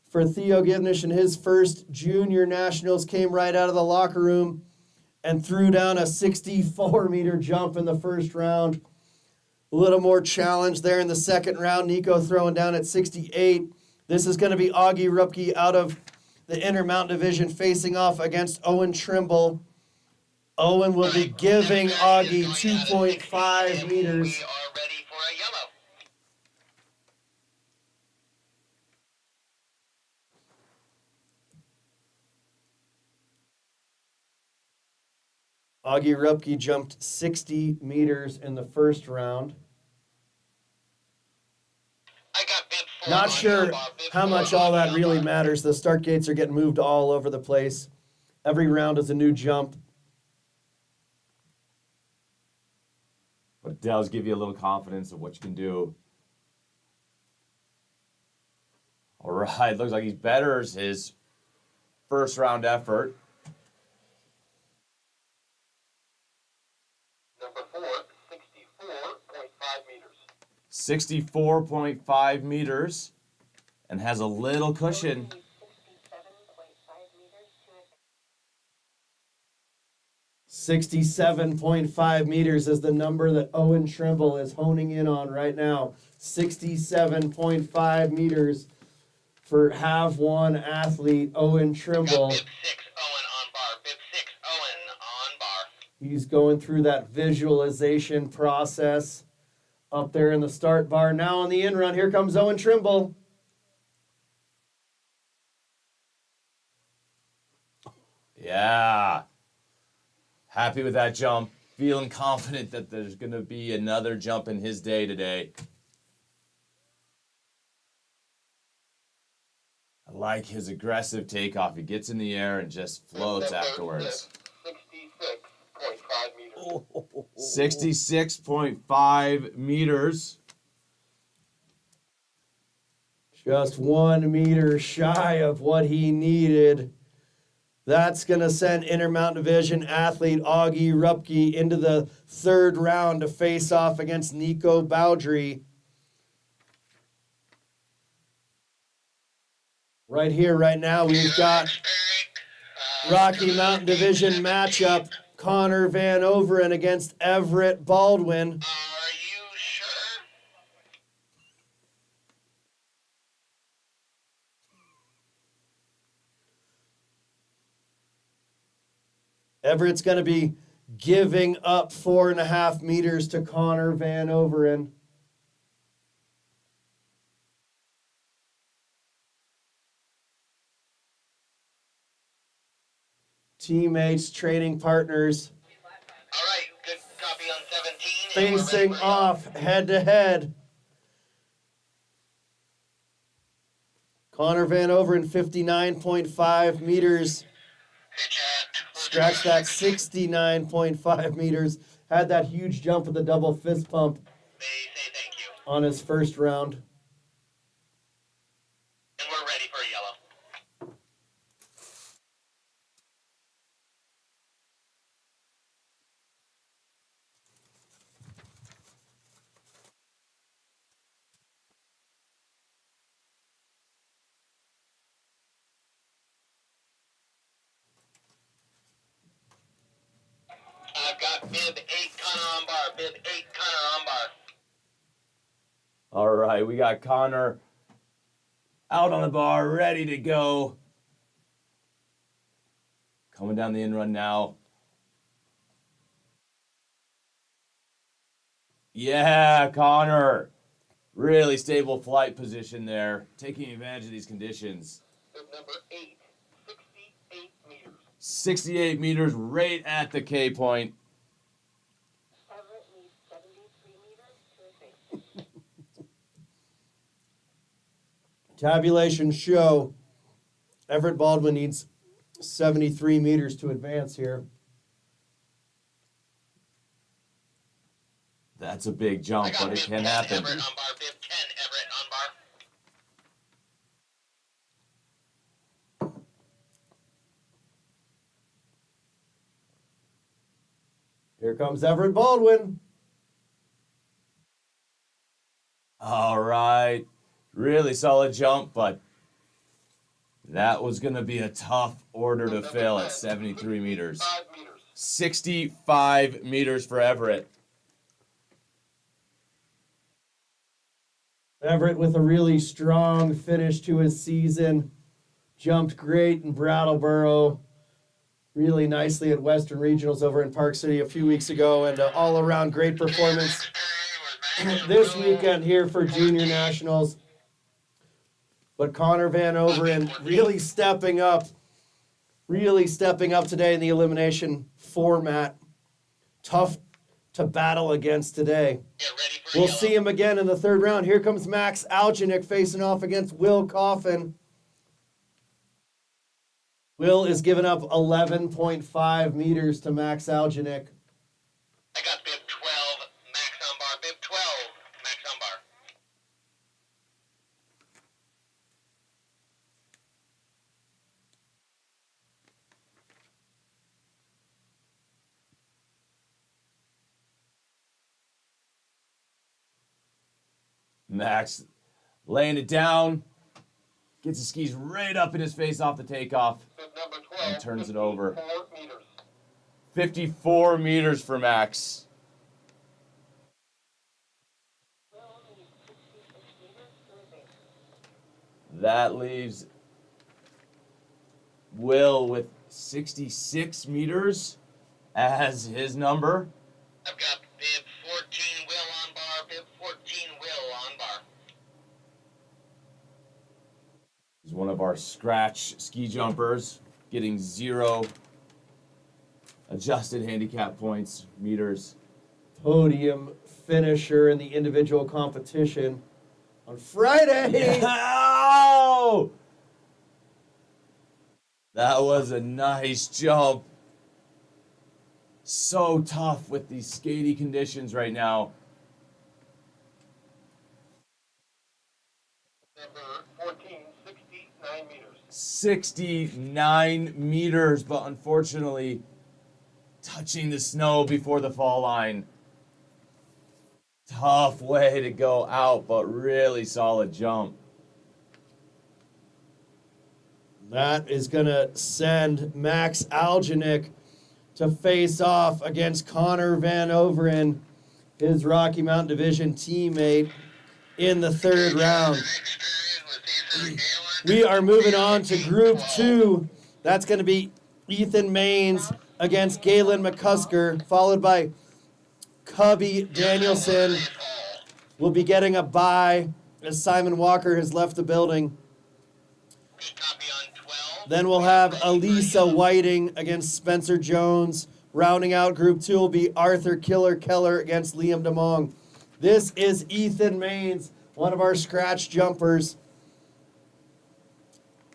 for Theo Givnish, and his first junior nationals. Came right out of the locker room and threw down a 64-meter jump in the first round. A little more challenge there in the second round. Nico throwing down at 68. This is going to be Augie Rupke out of the Intermountain Division facing off against Owen Trimble. Owen will be giving Augie 2.5 meters. We are ready for a yellow. Augie Rupke jumped 60 meters in the first round. I got Bib 4 Not on sure bar. Bib how 4 much all on that really bar. matters. The start gates are getting moved all over the place. Every round is a new jump. But it does give you a little confidence of what you can do. All right, looks like he betters his first round effort. Number 4, 64.5 meters. 64.5 meters and has a little cushion. 67.5 meters to advance. 67.5 meters is the number that Owen Trimble is honing in on right now. 67.5 meters for Have One athlete Owen Trimble. Got Bib 6 Owen on bar. Bib 6 Owen on bar. He's going through that visualization process up there in the start bar. Now on the in run, here comes Owen Trimble. Yeah. Happy with that jump. feeling confident that there's going to be another jump in his day today. I like his aggressive takeoff. He gets in the air and just floats afterwards. 66.5 meters. Just 1 meter shy of what he needed. That's going to send Intermountain Division athlete Augie Rupke into the third round to face off against Nico Bowdry. Right here, right now, we've got Rocky Mountain Division matchup. Connor Van Overen against Everett Baldwin. Are you sure? Everett's going to be giving up 4.5 meters to Connor Van Overen. Teammates, training partners, All right, good copy on 17. and we're ready facing for off head to head. Connor Van Overen, 59.5 meters. Pitch at. Scratched that 69.5 meters. Had that huge jump with the double fist pump They say thank you. on his first round. And we're ready for yellow. I've got bib 8 Connor on bar. Bib 8 Connor on bar. All right, we got Connor out on the bar, ready to go. Coming down the in run now. Yeah, Connor. Really stable flight position there, taking advantage of these conditions. Bib number 8, 68 meters. 68 meters right at the K point. Everett needs 73 meters to advance. Tabulations show Everett Baldwin needs 73 meters to advance here. That's a big jump, I got but it bib can 10 happen. Everett on bar. Bib 10 Everett on bar. Here comes Everett Baldwin. All right. Really solid jump, but that was going to be a tough order to fill at 73 meters. 5 meters. 65 meters for Everett. Everett with a really strong finish to his season. Jumped great in Brattleboro. Really nicely at Western Regionals over in Park City a few weeks ago. And an all-around great performance this weekend here for Junior Nationals. But Connor Van Overen really stepping up today in the elimination format. Tough to battle against today. Get ready for We'll yellow. see him again in the third round. Here comes Max Algenik facing off against Will Coffin. Will is giving up 11.5 meters to Max Algenik. I got bib 12 Max on bar. Bib 12 Max on bar. Max laying it down. Gets his skis right up in his face off the takeoff. Bib number 12, And turns it over. 54 meters. 54 meters for Max. Will needs 66 meters to advance. That leaves Will with 66 meters as his number. I've got bib 14 Will on bar. Bib 14 Will on bar. He's one of our scratch ski jumpers, getting 0 adjusted handicap points, meters. Podium finisher in the individual competition on Friday. Ow! That was a nice jump. So tough with these skatey conditions right now. Number 14, 69 meters. 69 meters, but unfortunately touching the snow before the fall line. Tough way to go out, but really solid jump. That is going to send Max Algenik to face off against Connor Van Overen, his Rocky Mountain Division teammate, in the third round. We are moving on to Group 2. That's going to be Ethan Maines against Galen McCusker, followed by Cubby Danielson. Will be getting a bye as Simon Walker has left the building. Copy on 12. Then we'll have Elisa Whiting against Spencer Jones. Rounding out Group 2 will be Arthur Killer Keller against Liam DeMong. This is Ethan Maines, one of our scratch jumpers.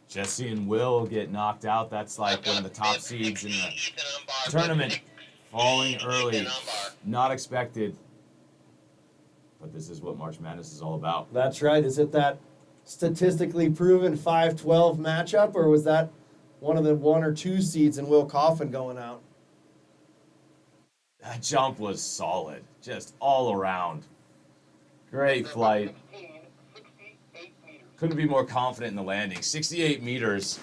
Jesse and Will get knocked out. That's like one of the top seeds in the tournament. Falling early. Not expected. But this is what March Madness is all about. That's right. Is it that statistically proven 5-12 matchup, or was that one of the 1 or 2 seeds and Will Coffin going out? That jump was solid. Just all around. Great flight. 16, 68 meters. Couldn't be more confident in the landing. 68 meters.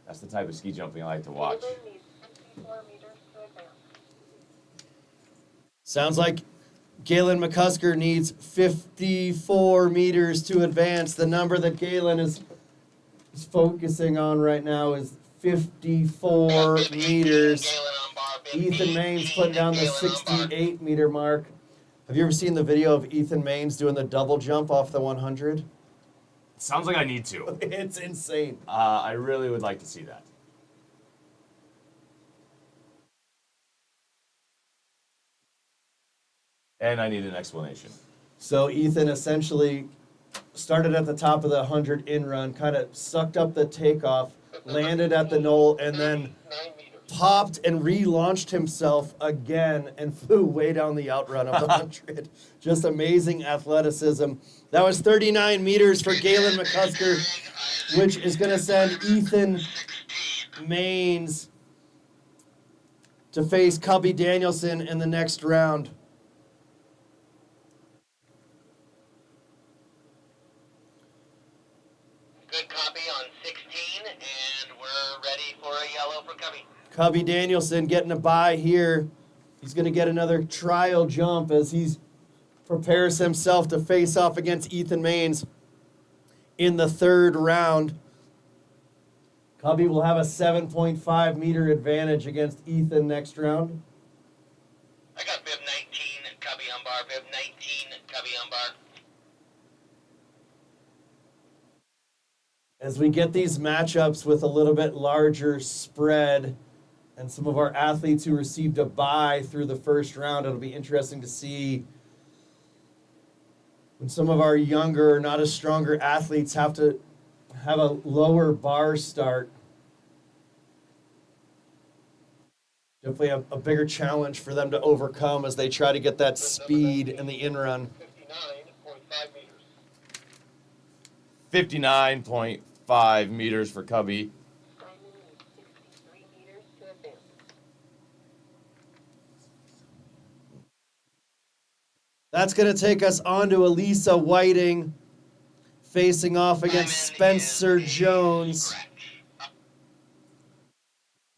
That's the type of ski jumping I like to watch. Galen needs 54 meters to advance. Sounds like Galen McCusker needs 54 meters to advance. The number that Galen is focusing on right now is 54 meters. Ethan Maines putting down the 68 meter mark. Have you ever seen the video of Ethan Maines doing the double jump off the 100? Sounds like I need to. It's insane. I really would like to see that. And I need an explanation. So Ethan essentially started at the top of the 100 in run, kind of sucked up the takeoff, landed at the knoll, and then 9 meters. popped and relaunched himself again and flew way down the outrun of the 100. Just amazing athleticism. That was 39 meters for Galen McCusker, which is going to send Ethan Maines to face Cubby Danielson in the next round. Good copy on 16, and we're ready for a yellow for Cubby. Cubby Danielson getting a bye here. He's going to get another trial jump as he prepares himself to face off against Ethan Maines in the third round. Cubby will have a 7.5 meter advantage against Ethan next round. I got bib 19, Cubby on bar. Bib 19, Cubby on bar. As we get these matchups with a little bit larger spread and some of our athletes who received a bye through the first round, it'll be interesting to see when some of our younger, not as stronger athletes have to have a lower bar start. Definitely a bigger challenge for them to overcome as they try to get that speed in the in run. 59.5 meters. 59.5 meters for Cubby. Simon needs 63 meters to advance. That's going to take us on to Elisa Whiting facing off against Simon Spencer is a Jones. scratch.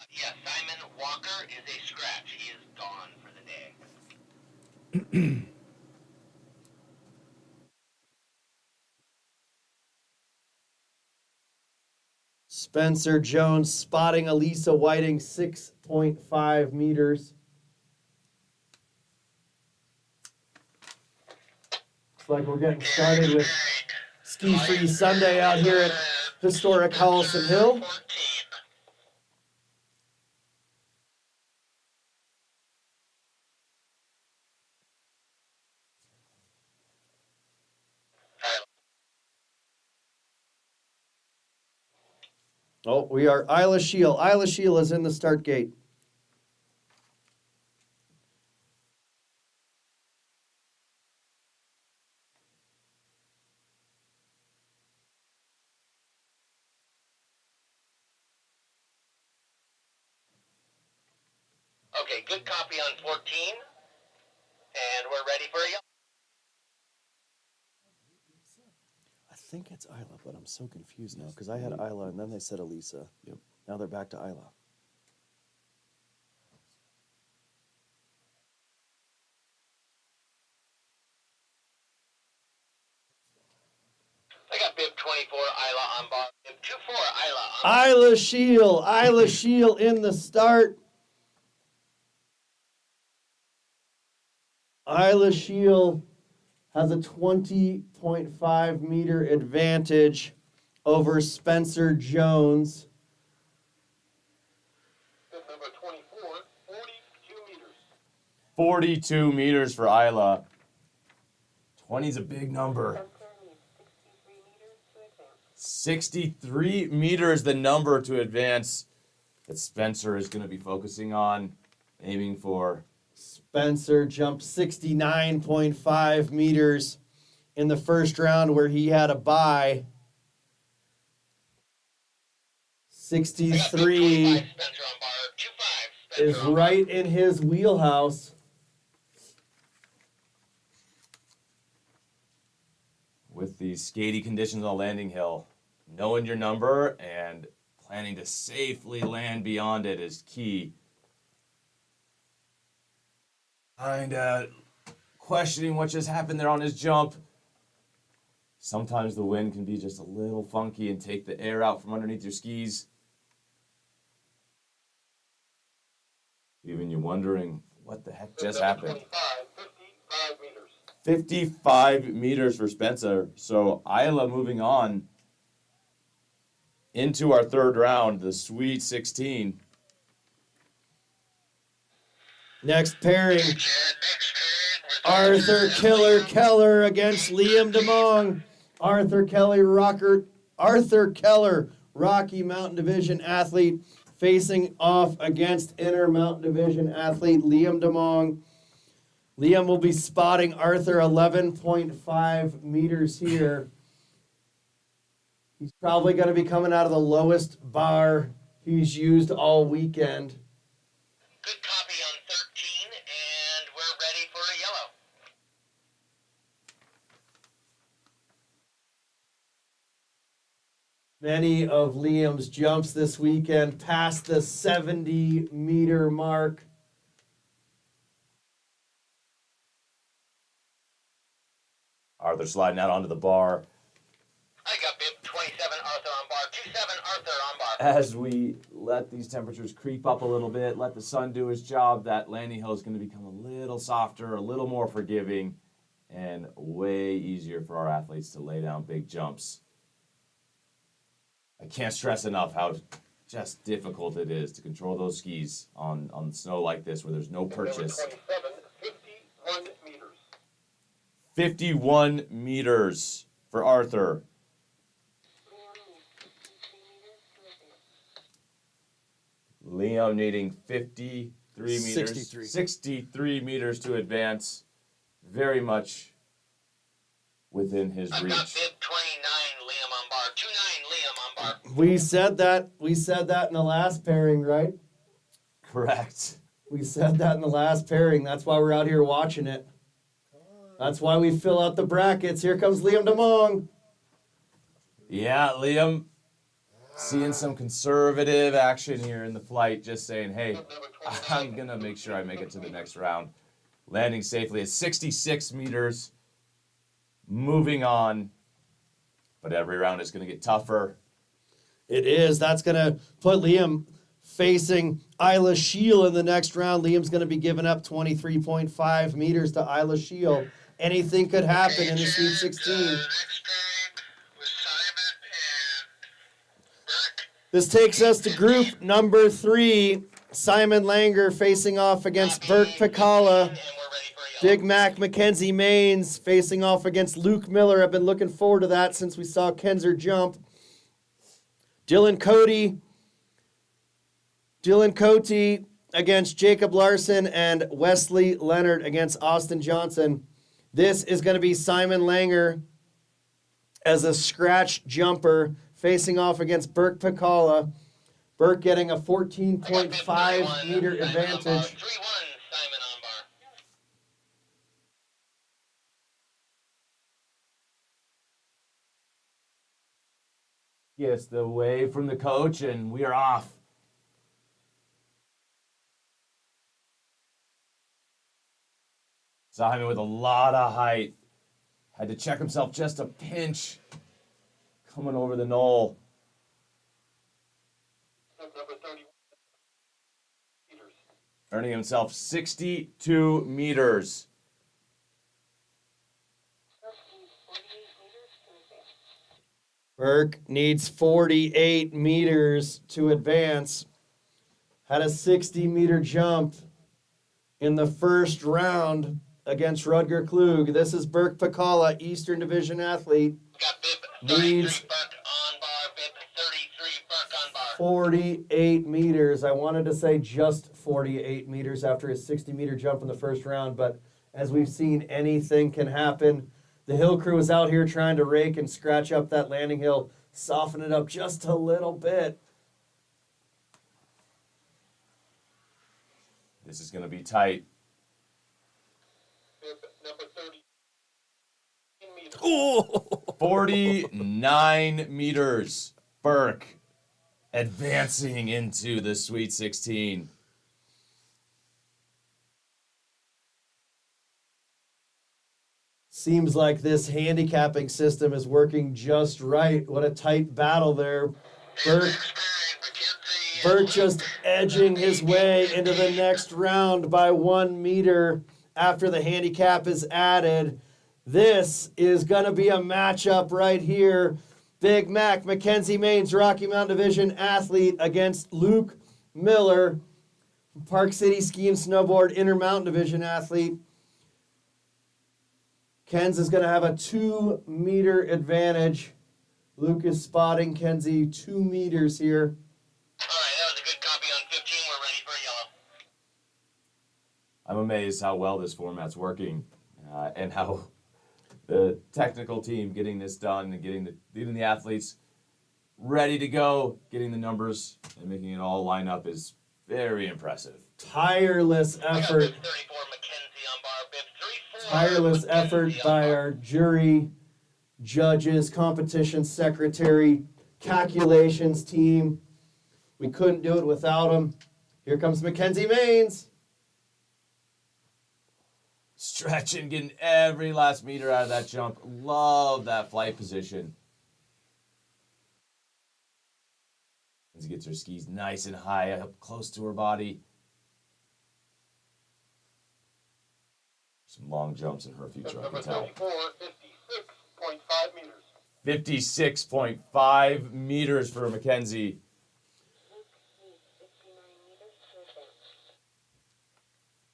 Yeah, Simon Walker is a scratch. He is gone for the day. Spencer Jones spotting Elisa Whiting 6.5 meters. Looks like we're getting started with Ski Free Sunday out here at historic Howelsen Hill. 14. Oh, we are Isla Shield. Isla Shield is in the start gate. Okay, good copy on 14. And we're ready for a yellow. I think it's Isla, but I'm so confused now because I had Isla and then they said Elisa. Yep. Now they're back to Isla. I got bib 24 Isla on bar. Bib 24 Isla on Isla Shield. Isla Shield in the start. Isla Shield has a 20.5 meter advantage over Spencer Jones. Bib number 24, 42 meters. 42 meters for Isla. 20 is a big number. Spencer needs 63 meters to advance. 63 meters, the number to advance that Spencer is going to be focusing on, aiming for. Spencer jumped 69.5 meters in the first round where he had a bye. I got bib 63 25 Spencer on bar. 25 Spencer is on bar. right in his wheelhouse. With these skatey conditions on landing hill, knowing your number and planning to safely land beyond it is key. Questioning what just happened there on his jump. Sometimes the wind can be just a little funky and take the air out from underneath your skis. Leaving you wondering what the heck just happened. 55 meters. 55 meters for Spencer. So Isla moving on into our third round, the Sweet 16. Next pairing, Next turn. Arthur Killer Keller against Liam DeMong. Arthur Keller, Rocky Mountain Division athlete, facing off against Intermountain Division athlete Liam DeMong. Liam will be spotting Arthur 11.5 meters here. He's probably going to be coming out of the lowest bar he's used all weekend. Good copy on 13, and we're ready for a yellow. Many of Liam's jumps this weekend past the 70-meter mark. Arthur sliding out onto the bar. I got bib 27 Arthur on bar. 27 Arthur on bar. As we let these temperatures creep up a little bit, let the sun do his job, that landing hill is going to become a little softer, a little more forgiving, and way easier for our athletes to lay down big jumps. I can't stress enough how just difficult it is to control those skis on snow like this where there's no Bib number purchase. 27, 51 meters. 51 meters for Arthur. Liam needs 63 meters to advance. Liam needing 53 meters. 63. 63 meters to advance. Very much within his I've reach. got bib 29 Liam on bar. 29 Liam on bar. We said that in the last pairing, right? Correct. We said that in the last pairing. That's why we're out here watching it. That's why we fill out the brackets. Here comes Liam DeMong. Yeah, Liam seeing some conservative action here in the flight, just saying, hey, Bib number 29. I'm going to make sure I make it to the next round. Landing safely at 66 meters. Moving on. But every round is going to get tougher. It is. That's going to put Liam facing Isla Shield in the next round. Liam's going to be giving up 23.5 meters to Isla Shield. Anything could happen in the Sweet 16. Next turn with Simon and Burke. This takes us to group number 3. Simon Langer facing off against Burke Picala. And we're ready for a yellow. Big Mac Mackenzie Maines facing off against Luke Miller. I've been looking forward to that since we saw Kenzer jump. Dylan Cote against Jacob Larson and Wesley Leonard against Austin Johnson. This is going to be Simon Langer as a scratch jumper facing off against Burke Picala. Burke getting a 14.5 meter advantage. 3-1, Simon on bar. Gets the wave from the coach, and we are off. Simon with a lot of height. Had to check himself just a pinch. Coming over the knoll. Number 30 meters. Earning himself 62 meters. 48 meters to advance. Burke needs 48 meters to advance. Had a 60-meter jump in the first round against Rutger Klug. This is Burke Picala, Eastern Division athlete. Got bib 33, Needs Burke on bar. Bib 33, Burke on bar. 48 meters. I wanted to say just 48 meters after his 60-meter jump in the first round, but as we've seen, anything can happen. The hill crew is out here trying to rake and scratch up that landing hill, soften it up just a little bit. This is going to be tight. Bib number 30 meters. Ooh. 49 meters. Burke advancing into the Sweet 16. Seems like this handicapping system is working just right. What a tight battle there. Burke just edging his way into the next round by 1 meter after the handicap is added. This is going to be a matchup right here. Big Mac, Mackenzie Maines, Rocky Mountain Division athlete against Luke Miller, Park City Ski and Snowboard Intermountain Division athlete. Ken's is going to have a 2 meter advantage. Luke is spotting Kenzie 2 meters here. All right, that was a good copy on 15. We're ready for yellow. I'm amazed how well this format's working and how the technical team getting this done and getting the athletes ready to go, getting the numbers and making it all line up is very impressive. Tireless I got effort. bib 34, Mackenzie on bar. Bib 34. Tireless effort Mackenzie on by bar. our jury, judges, competition secretary, calculations team. We couldn't do it without them. Here comes Mackenzie Maines. Stretching, getting every last meter out of that jump. Love that flight position. As she gets her skis nice and high up close to her body. Some long jumps in her future, I Number can tell. 34, 56.5 meters. 56.5 meters for Mackenzie.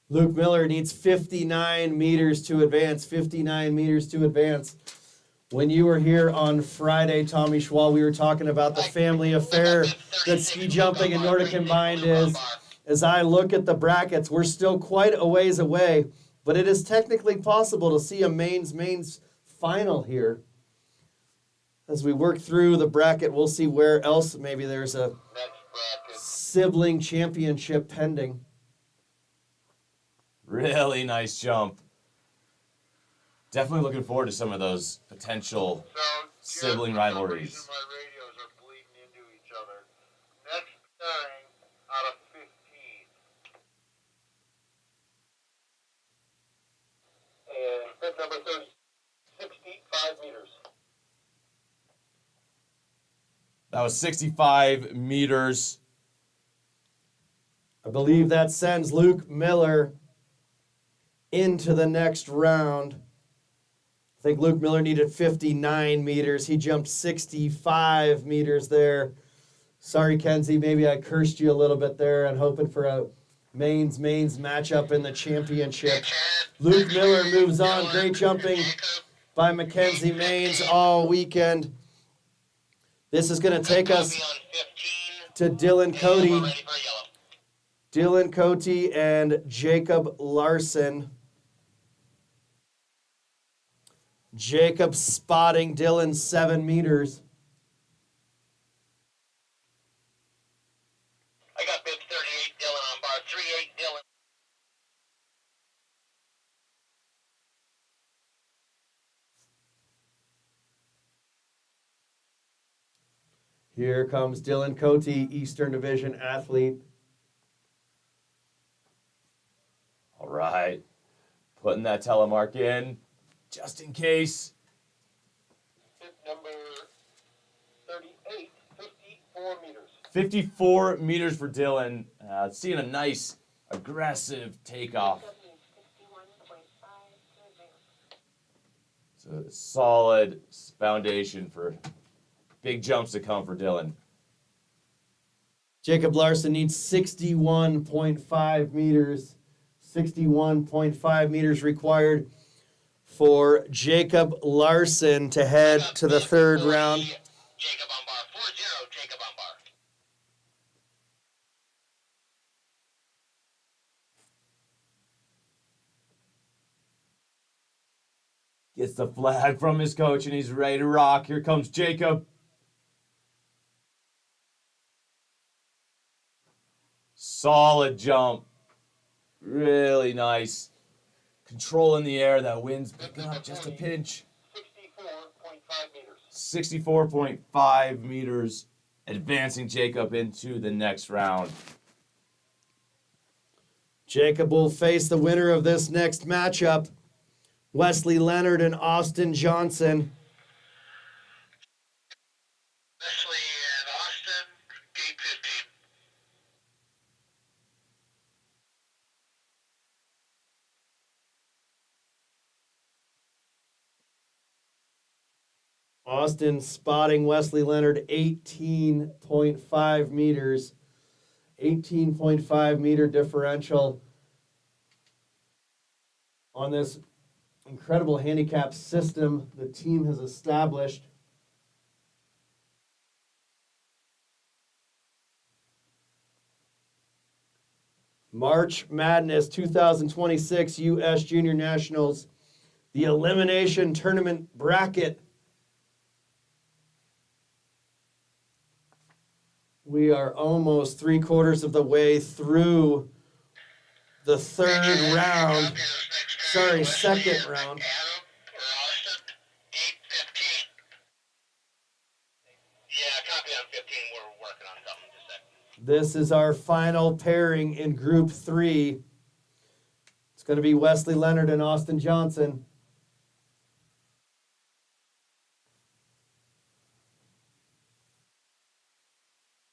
Luke needs 59 meters to advance. 59 meters to advance. When you were here on Friday, Tommy Schwal, we were talking about the family affair that ski jumping and Nordic combined is. As I look at the brackets, we're still quite a ways away, but it is technically possible to see a Maines final here. As we work through the bracket, we'll see where else maybe there's a Next bracket. sibling championship pending. Really nice jump. Definitely looking forward to some of those potential So, sibling Jim, for some rivalries. reason my radios are bleeding into each other. Next 9 out of 15. And bib number 30, 65 meters. That was 65 meters. I believe that sends Luke Miller into the next round. I think Luke Miller needed 59 meters. He jumped 65 meters there. Sorry, Kenzie, maybe I cursed you a little bit there and hoping for a Maines matchup in the championship. Luke Miller moves on. Great jumping by Mackenzie Maines all weekend. This is going to take Good us copy on 15. to Dylan And Cody. we're ready for yellow. Dylan Cote and Jacob Larson. Jacob spotting Dylan 7 meters. I got bib 38 Dylan on bar. 38 Dylan. Here comes Dylan Cote, Eastern Division athlete. All right. Putting that telemark in just in case. Bib number 38, 54 meters. 54 meters for Dylan. Seeing a nice, aggressive takeoff. It's a solid foundation for big jumps to come for Dylan. Jacob Larson needs 61.5 meters. 61.5 meters required for Jacob Larson to head to the third round. Jacob on bar. 40 Jacob on bar. Gets the flag from his coach and he's ready to rock. Here comes Jacob. Solid jump. Really nice. Control in the air. That wind's picking up just a pinch. 64.5 meters. 64.5 meters. Advancing Jacob into the next round. Jacob will face the winner of this next matchup, Wesley Leonard and Austin Johnson. Wesley and Austin, gate 15. Austin spotting Wesley Leonard 18.5 meters. 18.5 meter differential on this incredible handicap system the team has established. March Madness 2026 U.S. Junior Nationals, the Elimination Tournament bracket. We are almost 3/4 of the way through the third round. Sorry, second round. Adam or Austin. Gate 15. Yeah, copy on 15. We're working on something. Just a sec. This is our final pairing in Group 3. It's going to be Wesley Leonard and Austin Johnson.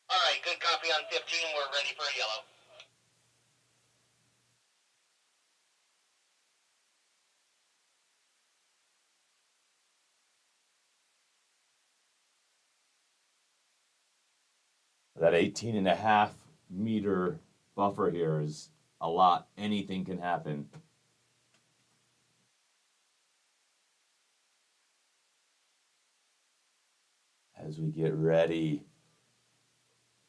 All right, good copy on 15. We're ready for a yellow. That 18.5 meter buffer here is a lot. Anything can happen. As we get ready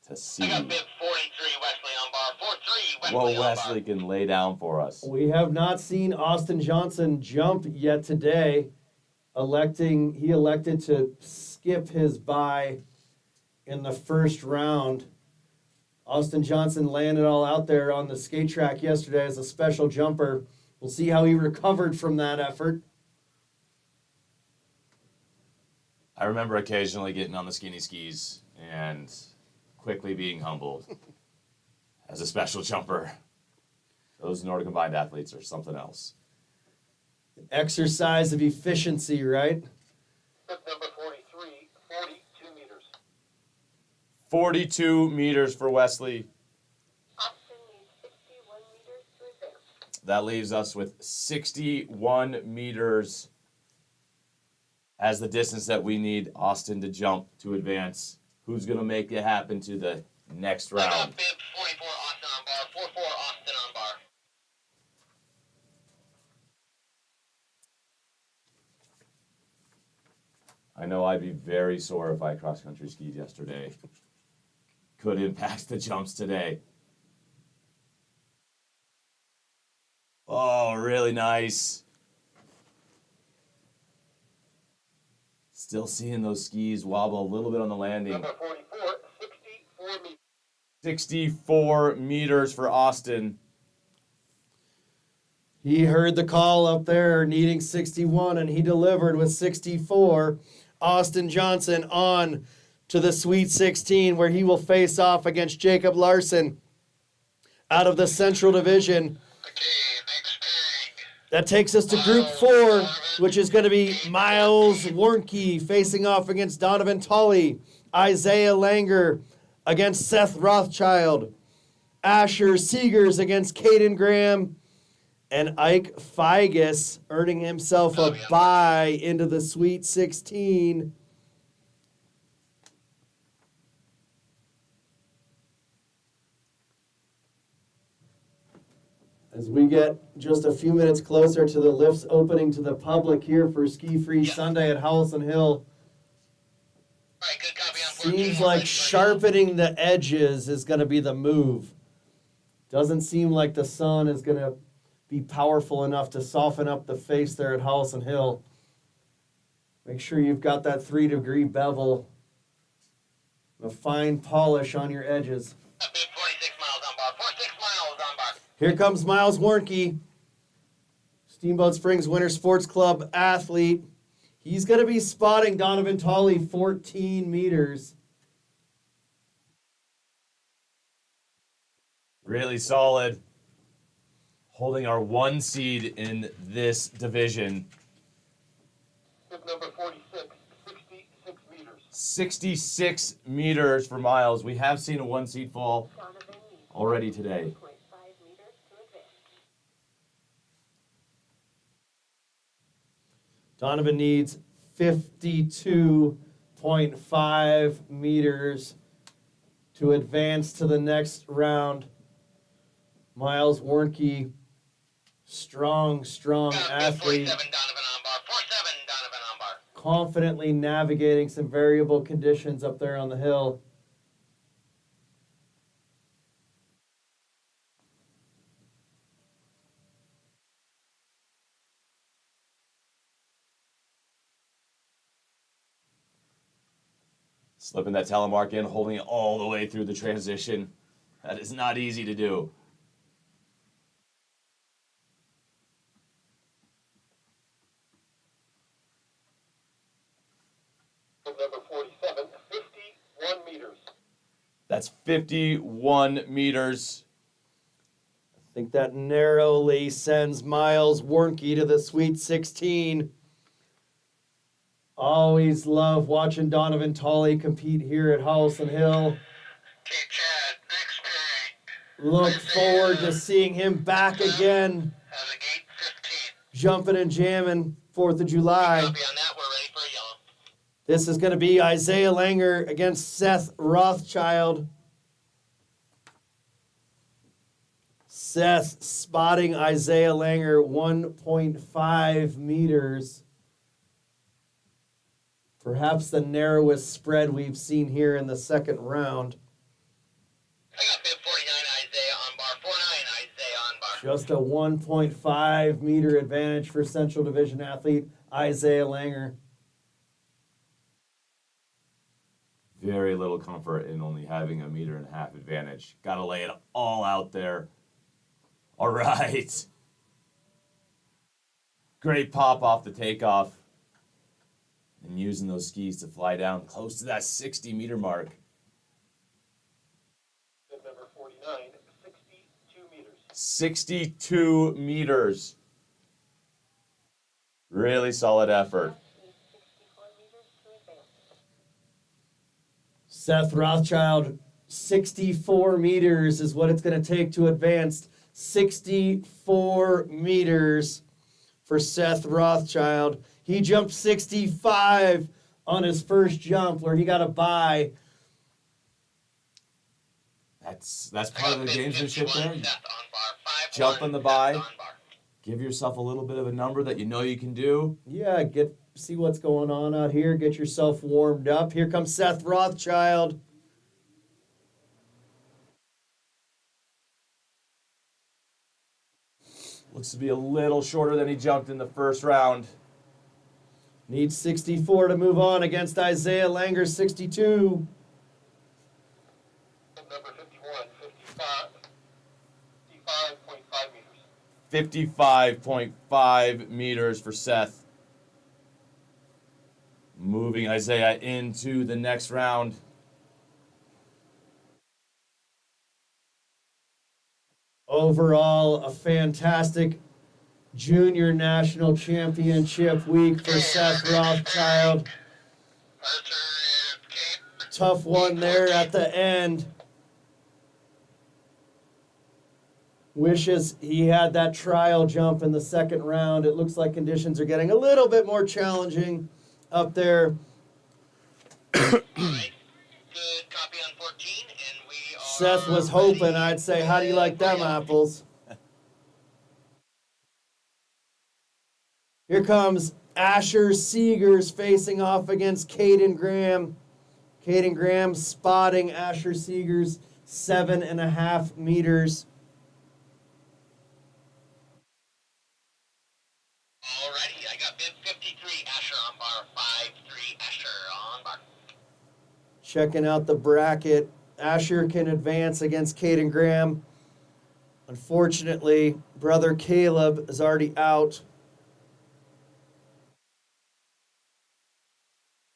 to see I got bib 43 Wesley on bar. 43 Wesley what on Wesley bar. can lay down for us. We have not seen Austin Johnson jump yet today. He elected to skip his bye in the first round. Austin Johnson laying it all out there on the skate track yesterday as a special jumper. We'll see how he recovered from that effort. I remember occasionally getting on the skinny skis and quickly being humbled as a special jumper. Those Nordic combined athletes are something else. An exercise of efficiency, right? Bib number 43, 42 meters. 42 meters for Wesley. Austin needs 61 meters to advance. That leaves us with 61 meters as the distance that we need Austin to jump to advance. Who's going to make it happen to the next I round? got bib 44 Austin on bar. 44 Austin on bar. I know I'd be very sore if I cross-country skied yesterday. Could impact the jumps today. Oh, really nice. Still seeing those skis wobble a little bit on the landing. Number 44, 64 meters. 64 meters for Austin. He heard the call up there needing 61, and he delivered with 64. Austin Johnson on to the Sweet 16, where he will face off against Jacob Larson out of the Central Division. Okay, next tag. That takes us to Group 4, which is going to be Miles Warnke facing off against Donovan Tully, Isaiah Langer against Seth Rothschild, Asher Seegers against Caden Graham, and Ike Figus earning himself a bye into the Sweet 16. As we get just a few minutes closer to the lifts opening to the public here for Ski Free Sunday at Howelsen Hill, All right, good copy on 14. seems like sharpening the edges is going to be the move. Doesn't seem like the sun is going to be powerful enough to soften up the face there at Howelsen Hill. Make sure you've got that 3-degree bevel, a fine polish on your edges. 46 miles on bar. 46 miles on bar. Here comes Miles Warnke, Steamboat Springs Winter Sports Club athlete. He's going to be spotting Donovan Tully 14 meters. Really solid. Holding our 1 seed in this division. Tip number 46, 66 meters. 66 meters for Miles. We have seen a 1 seed fall Donovan needs already today. 1.5 meters to advance. Donovan needs 52.5 meters to advance to the next round. Miles Warnke, strong Good athlete, 47 Donovan on bar. 47 Donovan on bar. confidently navigating some variable conditions up there on the hill. Slipping that telemark in, holding it all the way through the transition. That is not easy to do. Tip number 47, 51 meters. That's 51 meters. I think that narrowly sends Miles Warnke to the Sweet 16. Always love watching Donovan Tully compete here at Howelsen Hill. Okay, Chad, next tag. Look forward to seeing him back again, Has a gate 15. jumping and jamming 4th of July. Copy on that. We're ready for a yellow. This is going to be Isaiah Langer against Seth Rothschild. Seth spotting Isaiah Langer 1.5 meters. Perhaps the narrowest spread we've seen here in the second round. I got bib 49 Isaiah on bar. 49 Isaiah on bar. Just a 1.5 meter advantage for Central Division athlete Isaiah Langer. Very little comfort in only having a 1.5 meter advantage. Got to lay it all out there. All right. Great pop off the takeoff. And using those skis to fly down close to that 60-meter mark. Tip number 49, 62 meters. 62 meters. Really solid effort. Needs 64 meters to advance. Seth Rothschild, 64 meters is what it's going to take to advance. 64 meters for Seth Rothschild. He jumped 65 on his first jump where he got a bye. That's part of the gamesmanship there. Seth on bar. 5 Jump on the bye. On bar. Give yourself a little bit of a number that you know you can do. Yeah, get see what's going on out here. Get yourself warmed up. Here comes Seth Rothschild. Looks to be a little shorter than he jumped in the first round. Needs 64 to move on against Isaiah Langer, 62. Number 51, 55.5 meters. 55.5 meters for Seth. Moving Isaiah into the next round. Overall, a fantastic junior national championship week for Seth Rothschild. Archer is Caden. Tough one there at the end. Wishes he had that trial jump in the second round. It looks like conditions are getting a little bit more challenging up there. Alright. Good copy on 14, and we are Seth was hoping I'd say, how do you like them apples? Here comes Asher Seegers facing off against Caden Graham. Caden Graham spotting Asher Seegers 7.5 meters. Alrighty, I got bib 53, Asher on bar, 5-3, Asher on bar. Checking out the bracket. Asher can advance against Caden Graham. Unfortunately, brother Caleb is already out.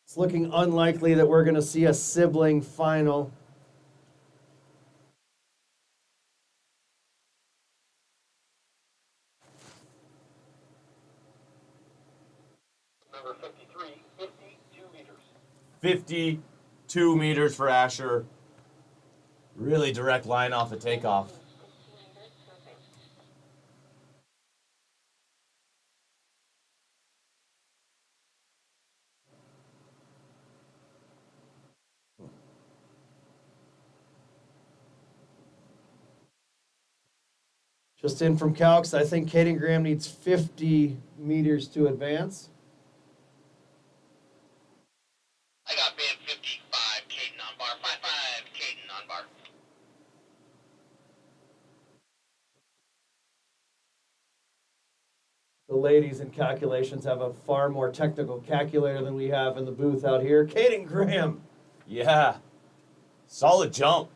It's looking unlikely that we're going to see a sibling final. Number 53, 52 meters. 52 meters for Asher. Really direct line off a takeoff. 50 meters, perfect. Just in from Calcs, I think Caden Graham needs 50 meters to advance. I got bib 55, Caden on bar, 5-5, Caden on bar. The ladies in calculations have a far more technical calculator than we have in the booth out here. Caden Graham. Yeah. Solid jump.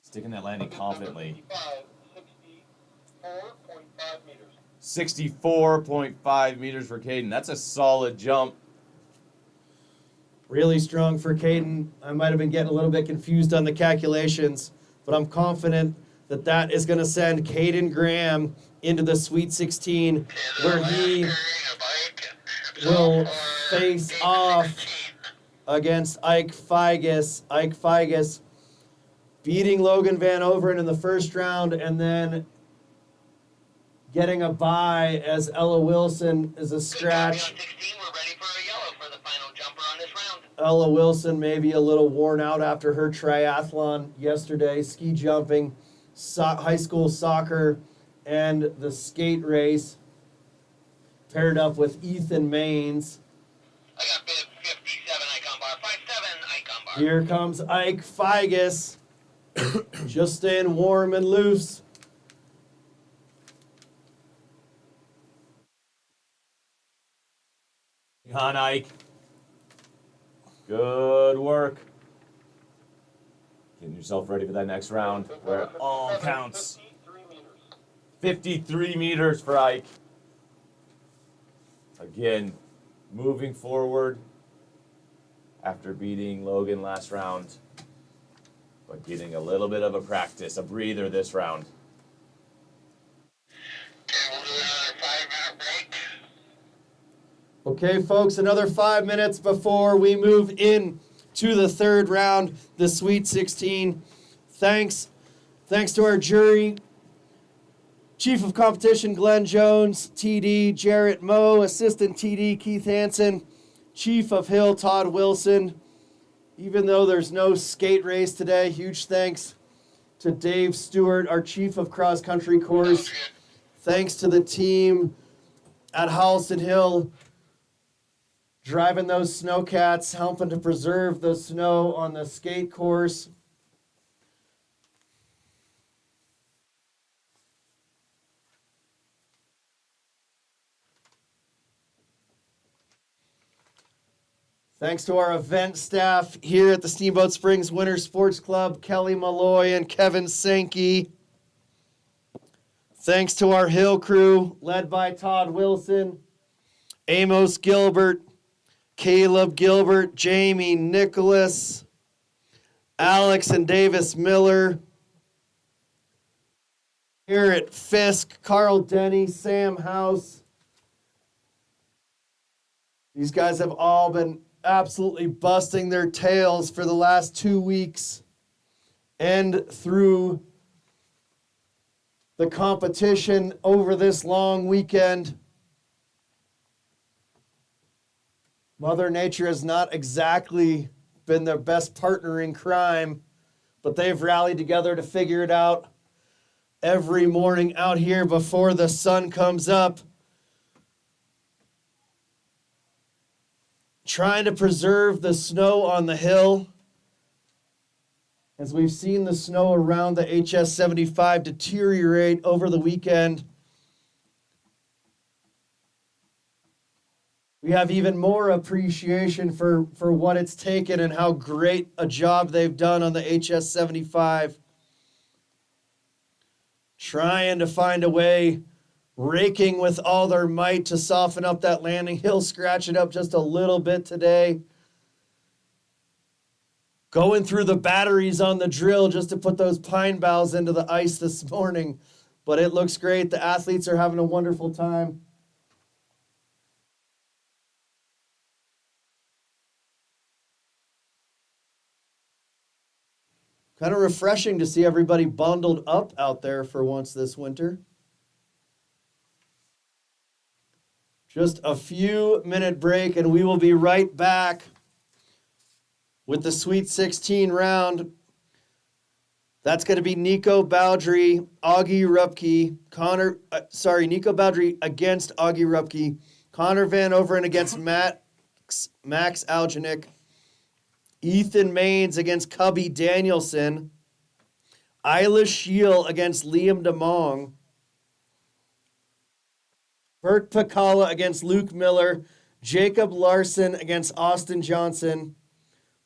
Sticking that landing confidently. 64.5 meters. 64.5 meters for Caden. That's a solid jump. Really strong for Caden. I might have been getting a little bit confused on the calculations, but I'm confident that that is going to send Caden Graham into the Sweet 16, where he will face off against Ike Figus. Ike Figus beating Logan Van Overen in the first round and then getting a bye as Ella Wilson is a Good scratch. copy on 16, we're ready for a yellow for the final jumper on this round. Ella Wilson may be a little worn out after her triathlon yesterday, ski jumping, high school soccer, and the skate race, paired up with Ethan Maines. I got bib 57, Icon bar, 5-7, Icon bar. Here comes Ike Figus, just staying warm and loose. On Ike. Good work. Getting yourself ready for that next round where it all counts. 53 meters. 53 meters for Ike. Again, moving forward after beating Logan last round, but getting a little bit of a practice, a breather this round. Okay, we'll do another 5-minute break. Okay, folks, another 5 minutes before we move in to the third round, the Sweet 16. Thanks to our jury, Chief of Competition Glenn Jones, TD Jarrett Moe, Assistant TD Keith Hansen, Chief of Hill Todd Wilson. Even though there's no skate race today, huge thanks to Dave Stewart, our Chief of Cross Country Course. Thanks to the team at Howelsen Hill driving those snowcats, helping to preserve the snow on the skate course. Thanks to our event staff here at the Steamboat Springs Winter Sports Club, Kelly Malloy and Kevin Sankey. Thanks to our Hill crew, led by Todd Wilson, Amos Gilbert, Caleb Gilbert, Jamie Nicholas, Alex and Davis Miller, Garrett Fisk, Carl Denny, Sam House. These guys have all been absolutely busting their tails for the last 2 weeks and through the competition over this long weekend. Mother Nature has not exactly been their best partner in crime, but they've rallied together to figure it out every morning out here before the sun comes up, trying to preserve the snow on the hill. As we've seen the snow around the HS-75 deteriorate over the weekend, we have even more appreciation for what it's taken and how great a job they've done on the HS-75. Trying to find a way, raking with all their might to soften up that landing hill, scratch it up just a little bit today. Going through the batteries on the drill just to put those pine boughs into the ice this morning. But it looks great. The athletes are having a wonderful time. Kind of refreshing to see everybody bundled up out there for once this winter. Just a few minute break and we will be right back with the Sweet 16 round. That's going to be Nico Baldry, Augie Rupke, Nico Baldry against Augie Rupke, Connor Van Overen against Max Algenik, Ethan Maines against Cubby Danielson, Isla Shiel against Liam DeMong, Bert Pacala against Luke Miller, Jacob Larson against Austin Johnson,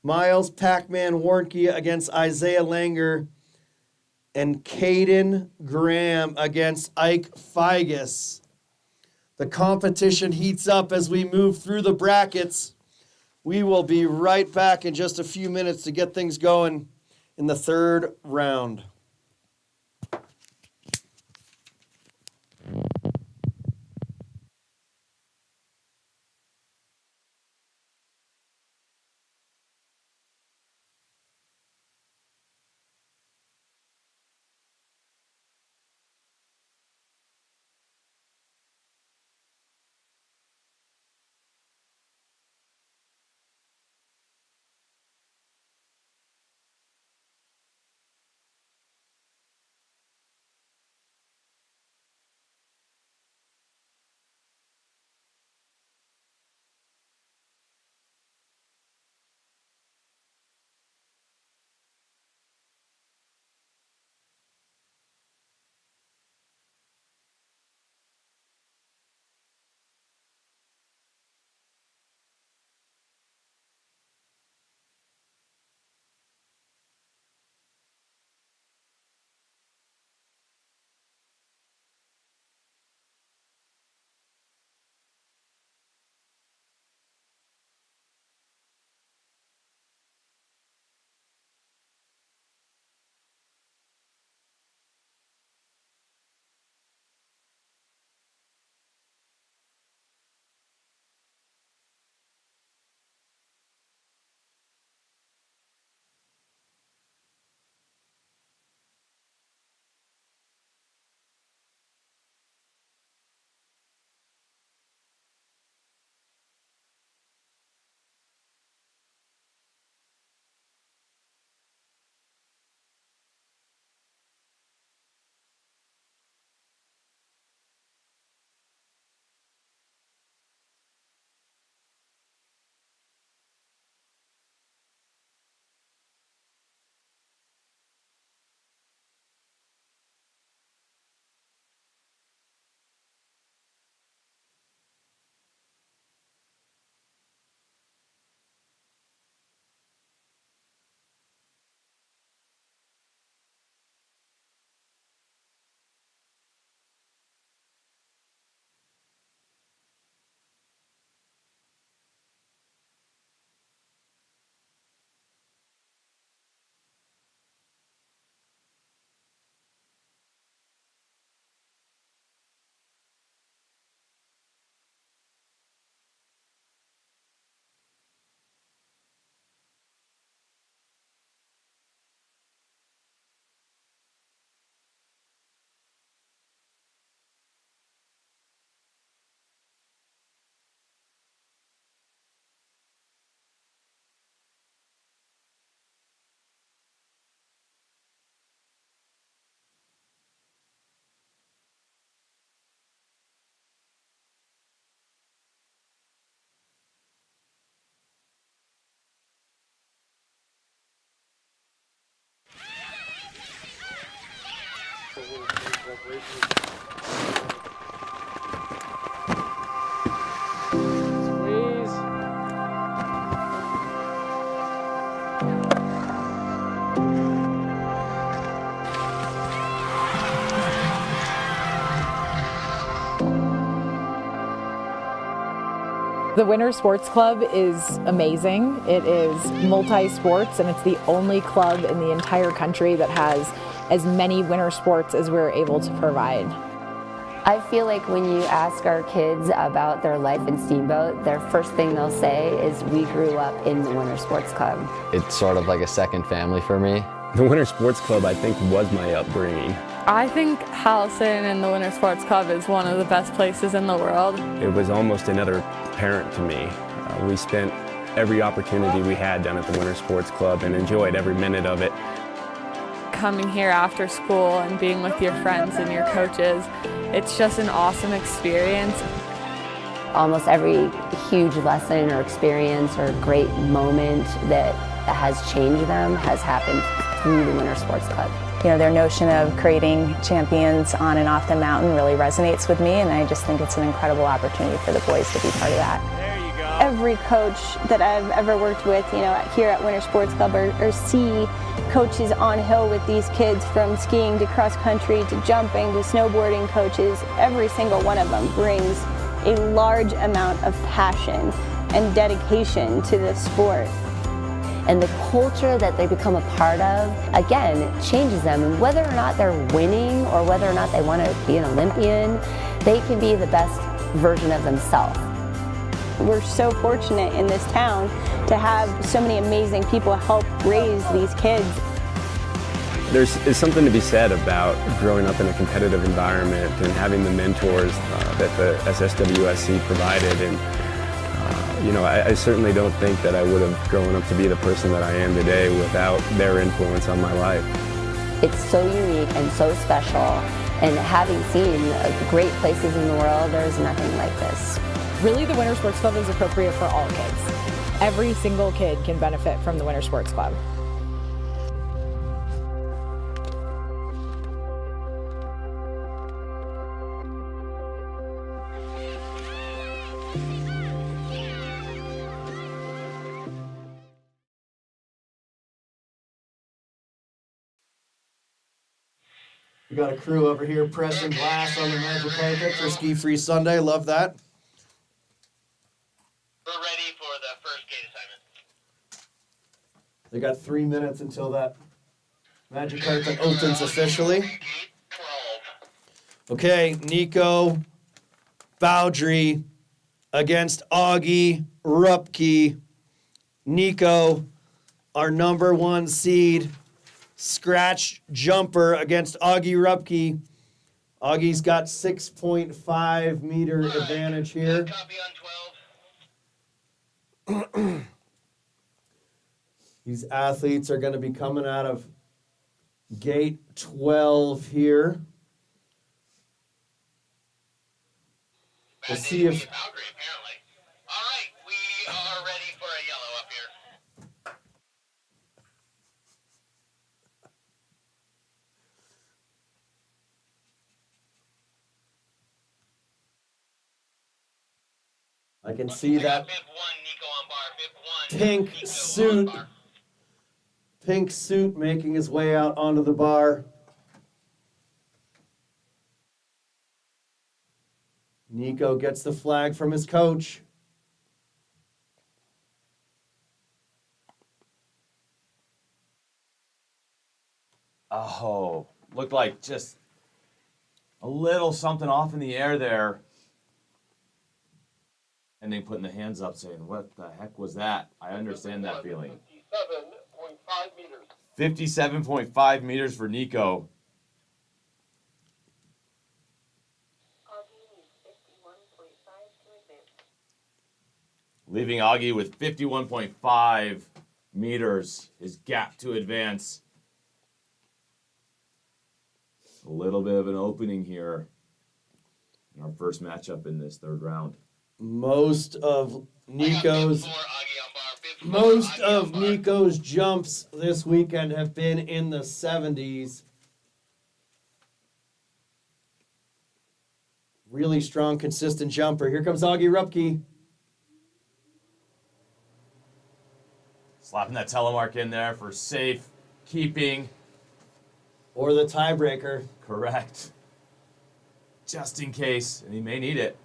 Miles Pac-Man Warnke against Isaiah Langer, and Caden Graham against Ike Figus. The competition heats up as we move through the brackets. We will be right back in just a few minutes to get things going in the third round. The Winter Sports Club is amazing. It is multi-sports, and it's the only club in the entire country that has as many winter sports as we're able to provide. I feel like when you ask our kids about their life in Steamboat, their first thing they'll say is, we grew up in the Winter Sports Club. It's sort of like a second family for me. The Winter Sports Club, I think, was my upbringing. I think Howelsen and the Winter Sports Club is one of the best places in the world. It was almost another parent to me. We spent every opportunity we had down at the Winter Sports Club and enjoyed every minute of it. Coming here after school and being with your friends and your coaches, it's just an awesome experience. Almost every huge lesson or experience or great moment that has changed them has happened through the Winter Sports Club. You know, their notion of creating champions on and off the mountain really resonates with me, and I just think it's an incredible opportunity for the boys to be part of that. There you go. Every coach that I've ever worked with, you know, here at Winter Sports Club or see coaches on hill with these kids, from skiing to cross country to jumping to snowboarding coaches, every single one of them brings a large amount of passion and dedication to this sport. And the culture that they become a part of, again, changes them. And whether or not they're winning or whether or not they want to be an Olympian, they can be the best version of themselves. We're so fortunate in this town to have so many amazing people help raise these kids. There's something to be said about growing up in a competitive environment and having the mentors that the SSWSC provided. And you know, I certainly don't think that I would have grown up to be the person that I am today without their influence on my life. It's so unique and so special, and having seen great places in the world, there's nothing like this. Really, the Winter Sports Club is appropriate for all kids. Every single kid can benefit from the Winter Sports Club. We got a crew over here pressing glass on the magic carpet for Ski Free Sunday. Love that. We're ready for the first gate assignment. They got 3 minutes until that magic carpet opens officially. Gate 12. Okay, Nico Bowdry against Augie Rupke. Nico, our number 1 seed, scratch jumper against Augie Rupke. Augie's got 6.5 meter advantage here. Copy on 12. These athletes are going to be coming out of gate 12 here. We'll see if... Valkyrie, apparently. All right, we are ready for a yellow up here. I can see that Fifth one, Nico on bar. Fifth one, pink Nico suit. on bar. Pink suit making his way out onto the bar. Nico gets the flag from his coach. Oh, looked like just a little something off in the air there. And then putting the hands up saying, what the heck was that? I understand that feeling. 57.5 meters. 57.5 meters for Nico. Augie needs 51.5 to advance. Leaving Augie with 51.5 meters, his gap to advance. A little bit of an opening here in our first matchup in this third round. Most of Nico's jumps this weekend have been in the 70s. Really strong, consistent jumper. Here comes Augie Rupke. Slapping that telemark in there for safe keeping. Or the tiebreaker. Correct. Just in case, and he may need it.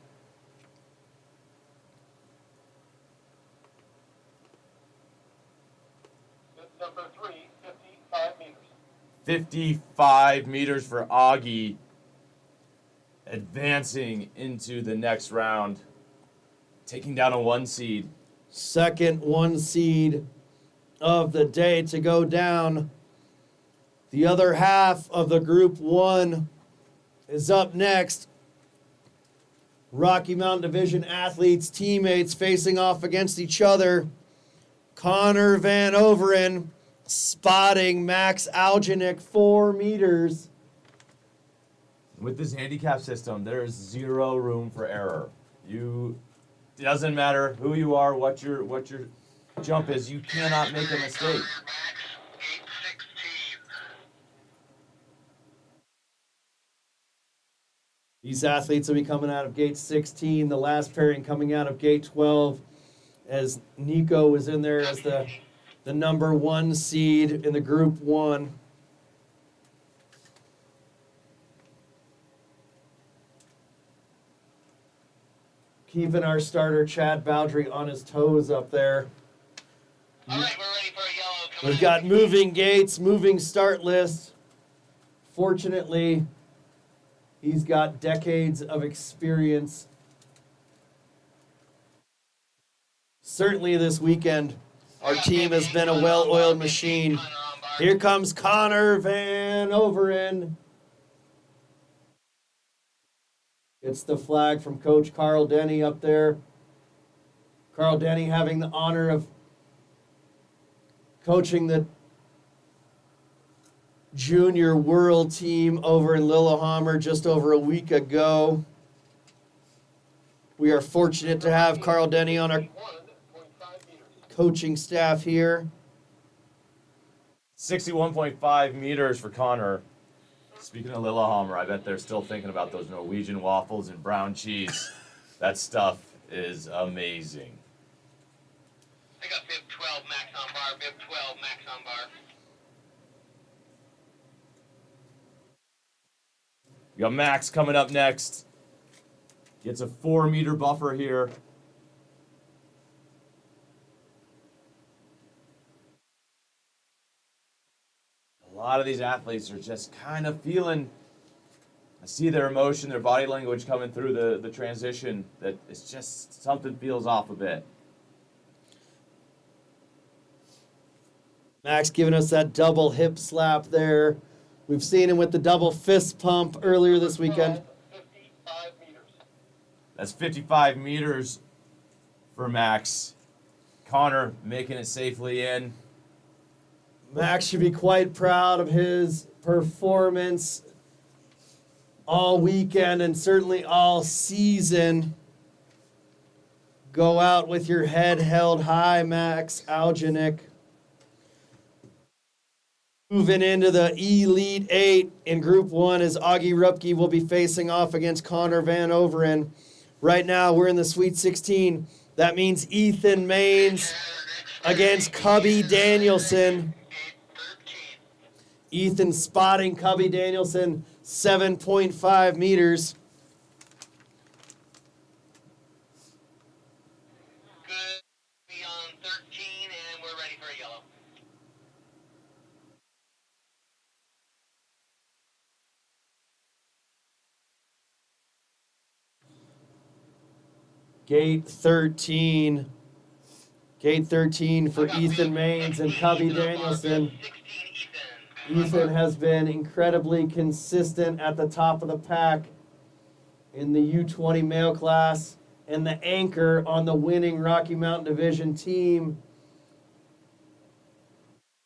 55 meters for Augie, advancing into the next round, taking down a 1 seed. Second 1 seed of the day to go down. The other half of the Group 1 is up next. Rocky Mountain Division athletes, teammates facing off against each other. Connor Van Overen spotting Max Algenik 4 meters. With this handicap system, there is zero room for error. It doesn't matter who you are, what your jump is, you cannot make a mistake. These athletes will be coming out of gate 16, the last pairing coming out of gate 12, as Nico was in there as the number 1 seed in the Group 1. Keeping our starter Chad Bowdry on his toes up there. All right, we're ready for a yellow. We've got moving gates, moving start list. Fortunately, he's got decades of experience. Certainly this weekend, our team has been a well-oiled machine. Here comes Connor Van Overen. It's the flag from Coach Carl Denny up there. Carl Denny having the honor of coaching the junior world team over in Lillehammer just over a week ago. We are fortunate to have Carl Denny on our coaching staff here. 61.5 meters for Connor. Speaking of Lillehammer, I bet they're still thinking about those Norwegian waffles and brown cheese. That stuff is amazing. I got bib 12 max on bar, bib 12 max on bar. We got Max coming up next. Gets a 4-meter buffer here. A lot of these athletes are just kind of feeling, I see their emotion, their body language coming through the transition, that it's just something feels off a bit. Max giving us that double hip slap there. We've seen him with the double fist pump earlier this weekend. 55 meters. That's 55 meters for Max. Connor making it safely in. Max should be quite proud of his performance all weekend and certainly all season. Go out with your head held high, Max Algenik. Moving into the Elite 8 in Group 1 as Augie Rupke will be facing off against Connor Van Overen. Right now, we're in the Sweet 16. That means Ethan Maines against Cubby Danielson. Ethan spotting Cubby Danielson 7.5 meters. Good. Be on 13, and we're ready for a yellow. Gate 13. Gate 13 for Ethan Maines and Cubby Danielson. Ethan has been incredibly consistent at the top of the pack in the U20 male class and the anchor on the winning Rocky Mountain Division team.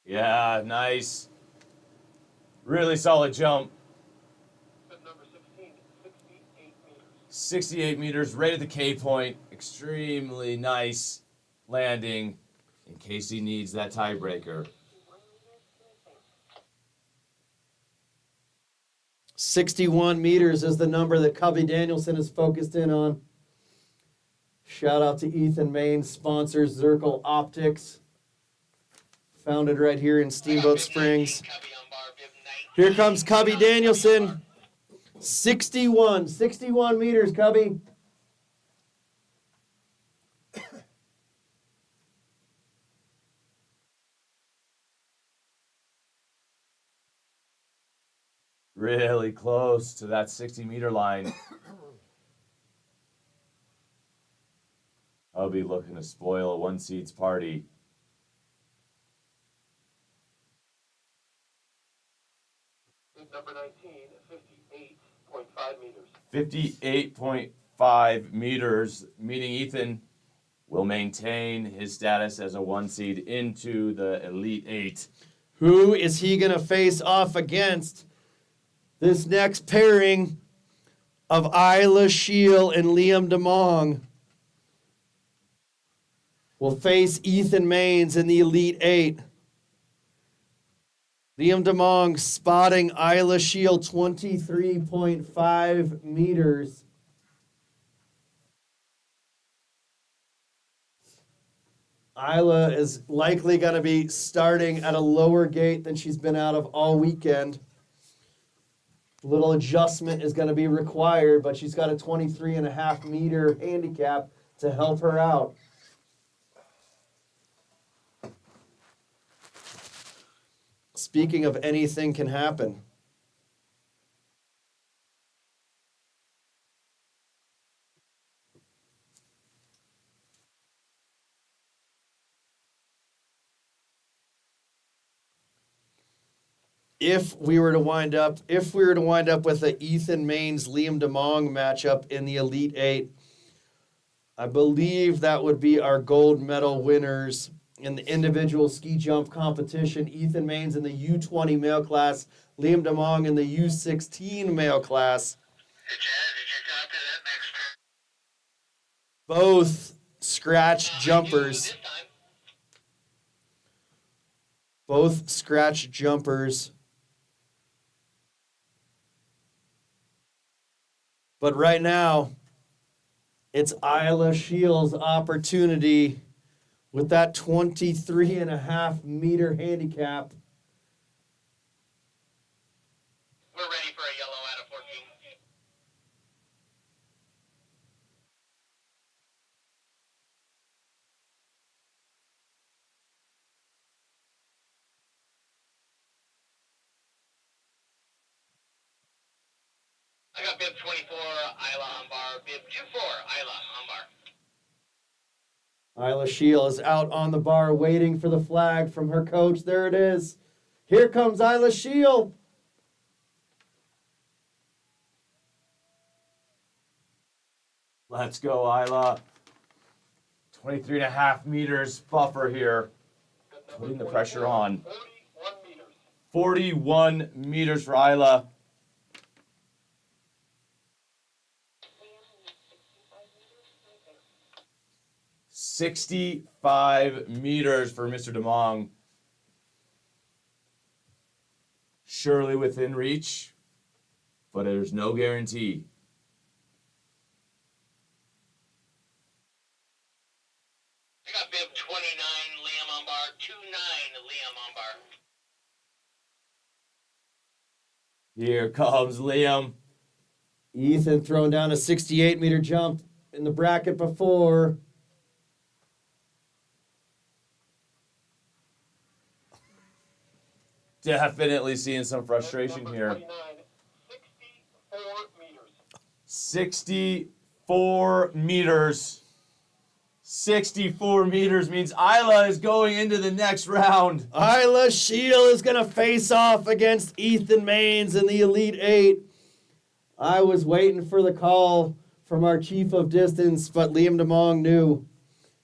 Yeah, nice. Really solid jump. Number 16, 68 meters. 68 meters right at the K point. Extremely nice landing in case he needs that tiebreaker. 61 meters is the number that Cubby Danielson is focused in on. Shout out to Ethan Maines, sponsors Zircle Optics. Founded right here in Steamboat Springs. Here comes Cubby Danielson. 61 meters, Cubby. really close to that 60-meter line. I'll be looking to spoil a one-seeds party. Number 19, 58.5 meters. 58.5 meters, meaning Ethan will maintain his status as a one-seed into the Elite Eight. Who is he going to face off against? This next pairing of Isla Shiel and Liam DeMong will face Ethan Maines in the Elite Eight. Liam DeMong spotting Isla Shiel 23.5 meters. Isla is likely going to be starting at a lower gate than she's been out of all weekend. A little adjustment is going to be required, but she's got a 23.5 meter handicap to help her out. Speaking of anything can happen. If we were to wind up with a Ethan Maines Liam DeMong matchup in the Elite Eight, I believe that would be our gold medal winners in the individual ski jump competition. Ethan Maines in the U20 male class, Liam DeMong in the U16 male class. Hey, Chad, did you copy that next turn? Both scratch jumpers. Both scratch jumpers. But right now, it's Isla Shiel's opportunity with that 23.5 meter handicap. We're ready for a yellow out of 14. I got bib 24, Isla on bar. Bib 24, Isla on bar. Isla Shiel is out on the bar waiting for the flag from her coach. There it is. Here comes Isla Shiel. Let's go, Isla. 23.5 meters buffer here. Putting the pressure on. 41 meters for Isla. 65 meters for Mr. DeMong. Surely within reach, but there's no guarantee. I got bib 29, Liam on bar. 29, Liam on bar. Here comes Liam. Ethan throwing down a 68 meter jump in the bracket before. Definitely seeing some frustration here. 64 meters. 64 meters means Isla is going into the next round. Isla Shiel is going to face off against Ethan Maines in the Elite Eight. I was waiting for the call from our chief of distance, but Liam DeMong knew.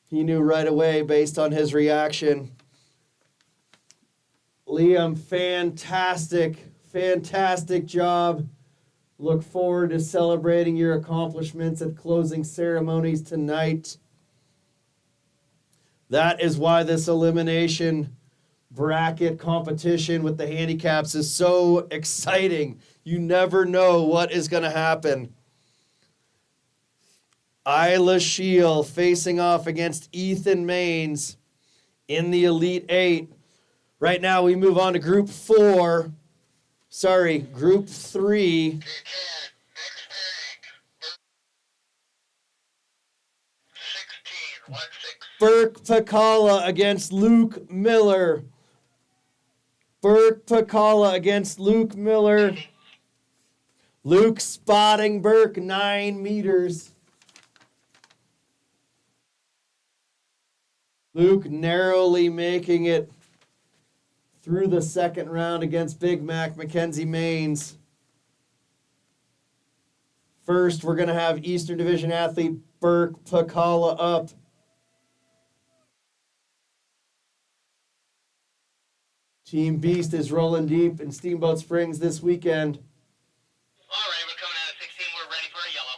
He knew right away based on his reaction. Liam, fantastic job. Look forward to celebrating your accomplishments at closing ceremonies tonight. That is why this elimination bracket competition with the handicaps is so exciting. You never know what is going to happen. Isla Shiel facing off against Ethan Maines in the Elite Eight. Right now, we move on to Group 3. Burke Pacala against Luke Miller. Burke Pacala against Luke Miller. Luke spotting Burke 9 meters. Luke narrowly making it through the second round against Big Mac Mackenzie Maines. First, we're going to have Eastern Division athlete Burke Pakala up. Team Beast is rolling deep in Steamboat Springs this weekend. All right, we're coming out of 16. We're ready for a yellow.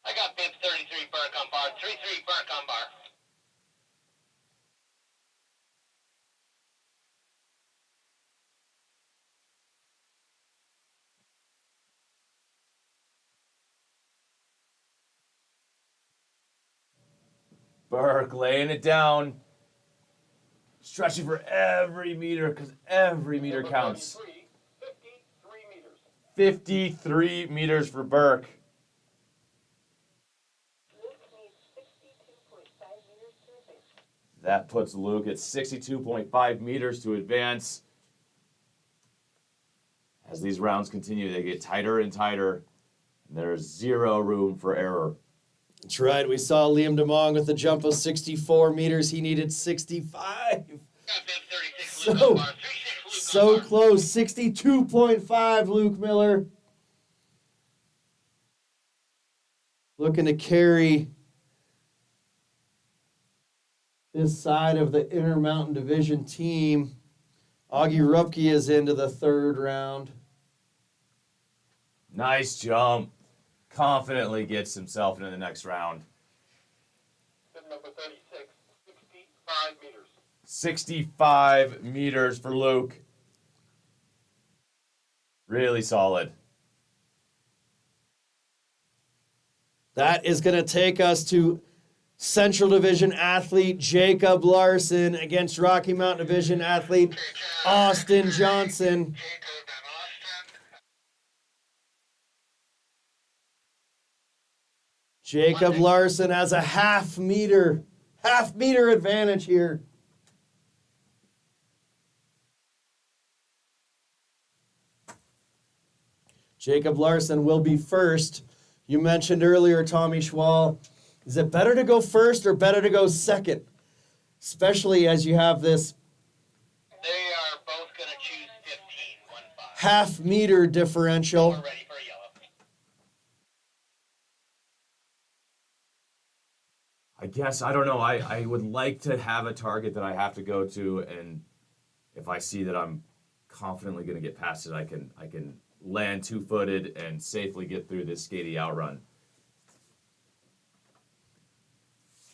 I got bib 33 Burke on bar. 33 Burke on bar. Burke laying it down. Stretching for every meter because every meter counts. 53 meters. 53 meters for Burke. That puts Luke at 62.5 meters to advance. As these rounds continue, they get tighter and tighter. And there's zero room for error. That's right. We saw Liam DeMong with a jump of 64 meters. He needed 65. Got bib 36 Luke on bar. 36 Luke So on bar. close. 62.5, Luke Miller. Looking to carry this side of the Intermountain Division team. Augie Rupke is into the third round. Nice jump. Confidently gets himself into the next round. Bib number 36, 65 meters. 65 meters for Luke. Really solid. That is going to take us to Central Division athlete Jacob Larson against Rocky Mountain Division athlete Austin Johnson. Jacob Larson has a half meter advantage here. Jacob Larson will be first. You mentioned earlier, Tommy Schwal, is it better to go first or better to go second? Especially as you have this They are both going to choose 15. 1-5. half meter differential. We're ready for a yellow. I guess, I don't know. I would like to have a target that I have to go to, and if I see that I'm confidently going to get past it, I can land two-footed and safely get through this skatey outrun.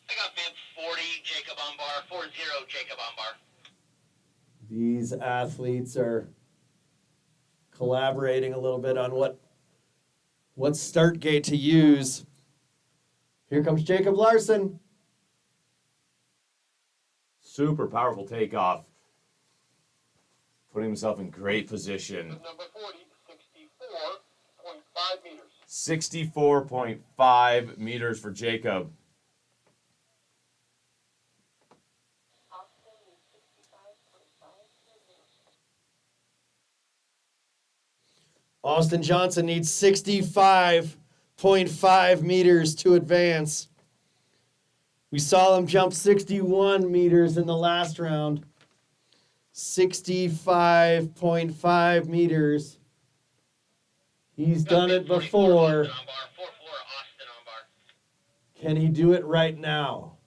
I got bib 40 Jacob on bar. 40 Jacob on bar. These athletes are collaborating a little bit on what start gate to use. Here comes Jacob Larson. Super powerful takeoff. Putting himself in great position. Bib number 40, 64.5 meters. 64.5 meters for Jacob. Austin Johnson needs 65.5 meters to advance. We saw him jump 61 meters in the last round. 65.5 meters. He's done it before. On bar. 4-4 Austin on bar. Can he do it right now?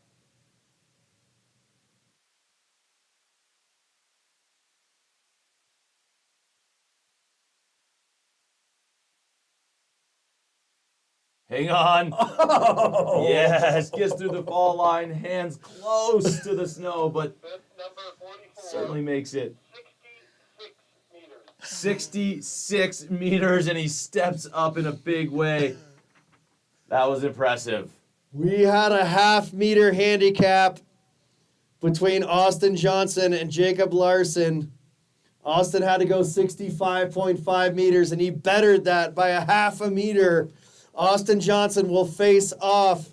Hang on. Oh. Yes, gets through the fall line, hands close to the snow, but Bib number 44, certainly makes it 66 meters. 66 meters, and he steps up in a big way. That was impressive. We had a half meter handicap between Austin Johnson and Jacob Larson. Austin had to go 65.5 meters, and he bettered that by a half a meter. Austin Johnson will face off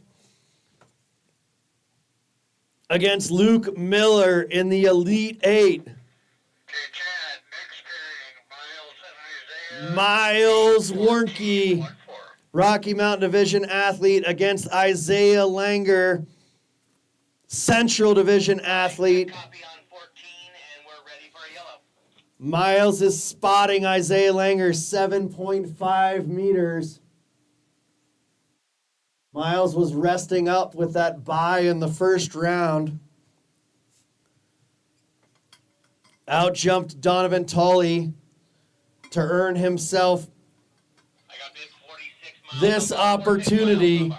against Luke Miller in the Elite Eight. Okay, Chad, next pairing, Miles Miles and Isaiah. Warnke, What for? Rocky Mountain Division athlete, against Isaiah Langer, Central Division athlete. Copy on 14, and we're ready for a yellow. Miles is spotting Isaiah Langer 7.5 meters. Miles was resting up with that bye in the first round. Out jumped Donovan Tully to earn himself I got bid 46 miles. this opportunity.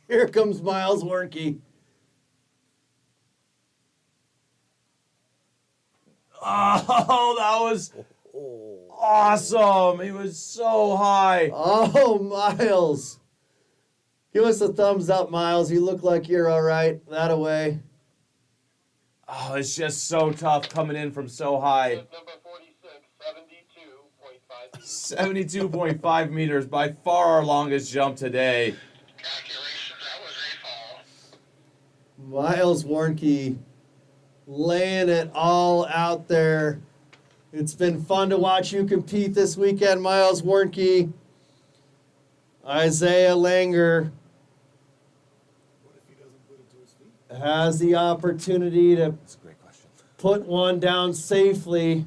Here comes Miles Warnke. Oh, that was awesome. He was so high. Oh, Miles. Give us a thumbs up, Miles. You look like you're all right. That away. Oh, it's just so tough coming in from so high. Number 46, 72.5. 72.5 meters, by far our longest jump today. Calculations, that was a fall. Miles Warnke laying it all out there. It's been fun to watch you compete this weekend, Miles Warnke. Isaiah Langer has the opportunity to That's a great question. put one down safely.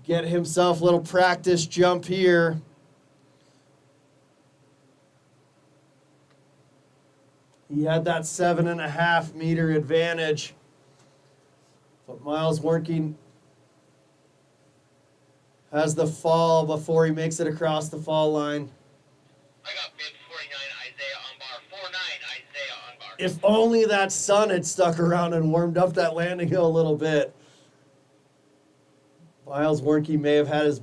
Get himself a little practice jump here. He had that 7.5 meter advantage. But Miles Warnke has the fall before he makes it across the fall line. I got bid 49, Isaiah on bar. 49, Isaiah on bar. If only that sun had stuck around and warmed up that landing hill a little bit. Miles Warnke may have had his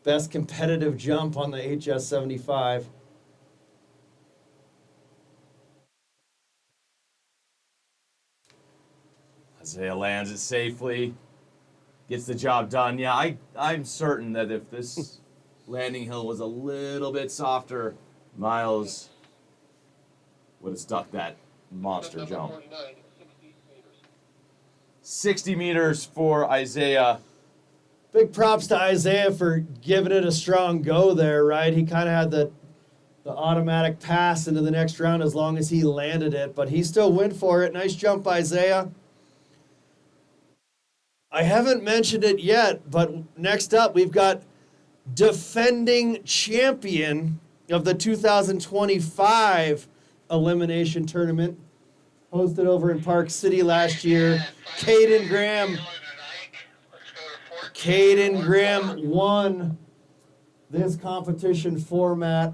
best competitive jump on the HS 75. Isaiah lands it safely, gets the job done. Yeah, I'm certain that if this landing hill was a little bit softer, Miles would have stuck that monster Number jump. 49, 60 meters. 60 meters for Isaiah. Big props to Isaiah for giving it a strong go there, right? He kind of had the automatic pass into the next round as long as he landed it, but he still went for it. Nice jump, Isaiah. I haven't mentioned it yet, but next up we've got defending champion of the 2025 Elimination Tournament, hosted over in Park City last year, Caden Graham. Caden Graham won this competition format